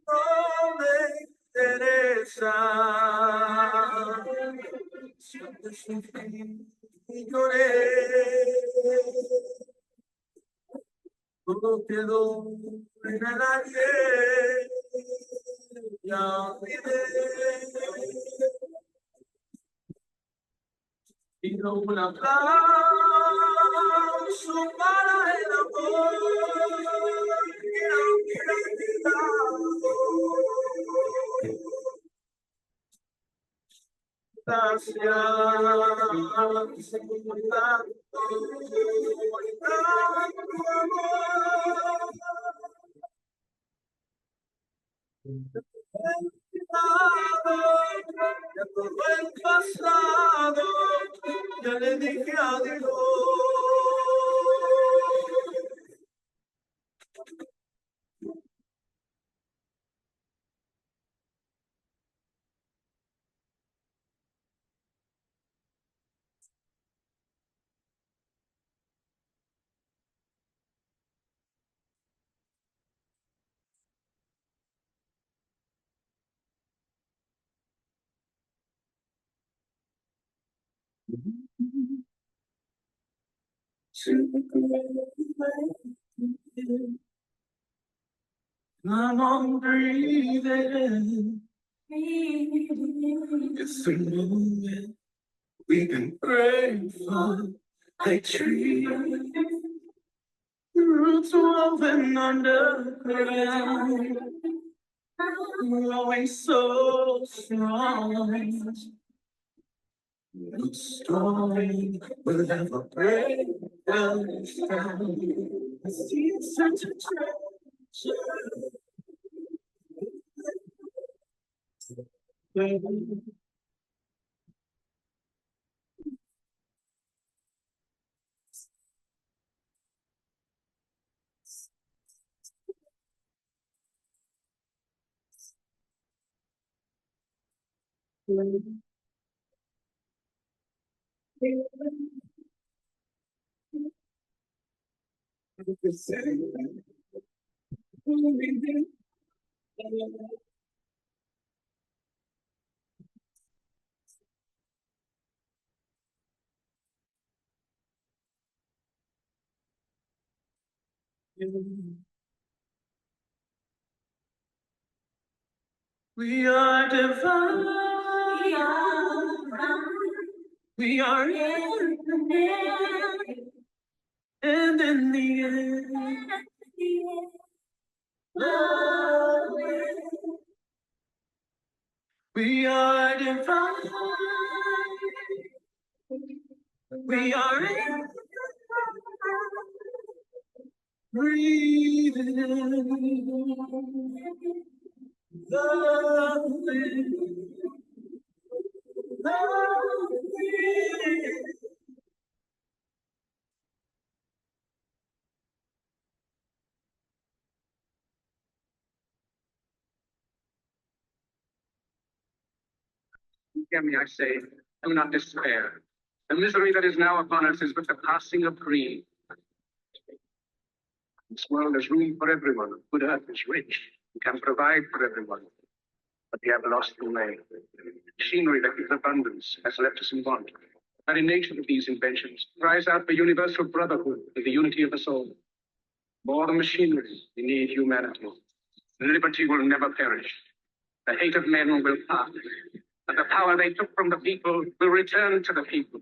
[SPEAKER 6] no me interesa. Siempre sufrí y lloré. Todo quedó en el ayer. Ya olvidé. Y no un aplauso para el amor que hubiera quedado. Gracias por tanto amor. Ya todo el pasado, ya le dije adiós. Come on, breathe in. It's the moment we've been praying for, like trees. The roots woven underground, growing so strong. No storm will ever break us down. I see such a treasure. We are divine. We are infinite. And in the end, love. We are divine. We are infinite. Breathing in. Loving. Loving.
[SPEAKER 9] Hear me, I say, do not despair. The misery that is now upon us is but the passing of greed. This world has room for everyone. Good earth is rich. We can provide for everyone. But we have lost the way. Machinery that gives abundance has left us in want. The very nature of these inventions cries out for universal brotherhood and the unity of the soul. More than machinery, we need humanity. Liberty will never perish. The hate of men will pass. And the power they took from the people will return to the people.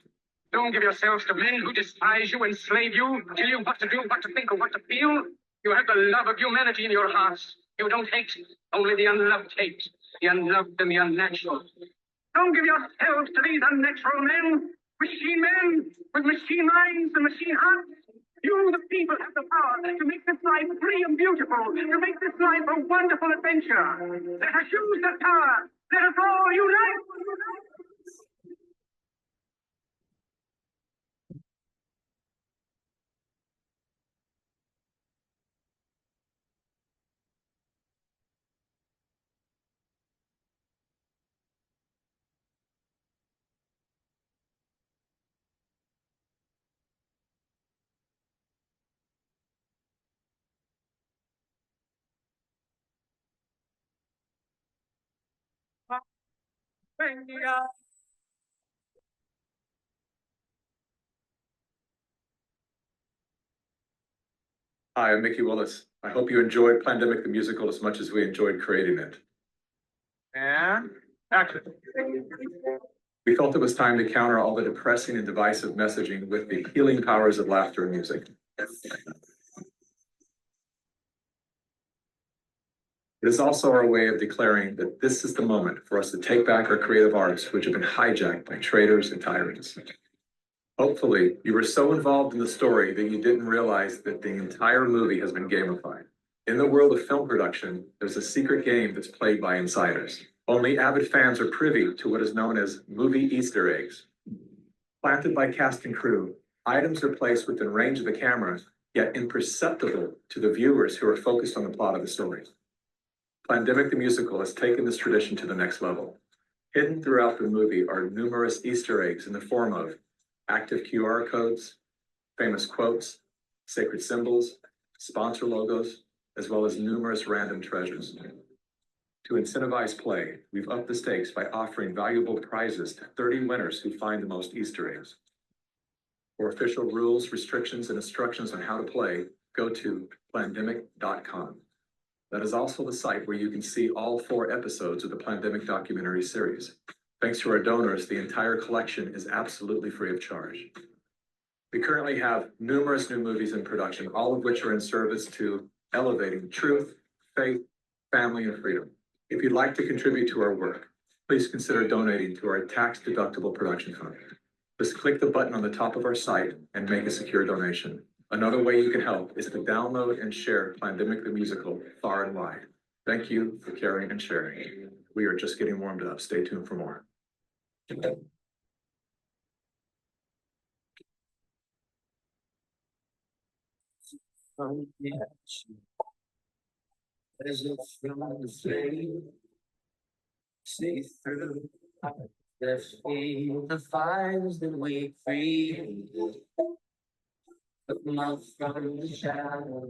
[SPEAKER 9] Don't give yourselves to men who despise you, enslave you, tell you what to do, what to think, or what to feel. You have the love of humanity in your hearts. You don't hate, only the unloved hate, the unloved and the unnatural. Don't give yourselves to these unnatural men, machine men with machine minds and machine hearts. You, the people, have the power to make this life life free and beautiful, to make this life a wonderful adventure. Let us use that power. Let us all unite.
[SPEAKER 10] Hi, I'm Mickey Willis. I hope you enjoyed Plandemic the Musical as much as we enjoyed creating it. And action. We felt it was time to counter all the depressing and divisive messaging with the healing powers of laughter and music. It is also our way of declaring that this is the moment for us to take back our creative arts, which have been hijacked by traitors and tyrants. Hopefully, you were so involved in the story that you didn't realize that the entire movie has been gamified. In the world of film production, there's a secret game that's played by insiders. Only avid fans are privy to what is known as movie Easter eggs. Planted by cast and crew, items are placed within range of the camera, yet imperceptible to the viewers who are focused on the plot of the story. Plandemic the Musical has taken this tradition to the next level. Hidden throughout the movie are numerous Easter eggs in the form of active QR codes, famous quotes, sacred symbols, sponsor logos, as well as numerous random treasures. To incentivize play, we've upped the stakes by offering valuable prizes to 30 winners who find the most Easter eggs. For official rules, restrictions, and instructions on how to play, go to plandemic.com. That is also the site where you can see all 4 episodes of the Plandemic documentary series. Thanks to our donors, the entire collection is absolutely free of charge. We currently have numerous new movies in production, all of which are in service to elevating truth, faith, family, and freedom. If you'd like to contribute to our work, please consider donating to our tax-deductible production fund. Just click the button on the top of our site and make a secure donation. Another way you can help is to download and share Plandemic the Musical far and wide. Thank you for caring and sharing. We are just getting warmed up. Stay tuned for more.
[SPEAKER 6] As if from the flame, see through the flame, the fires that we create. Come out from the shadow,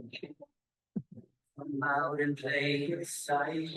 [SPEAKER 6] come out and play the sight.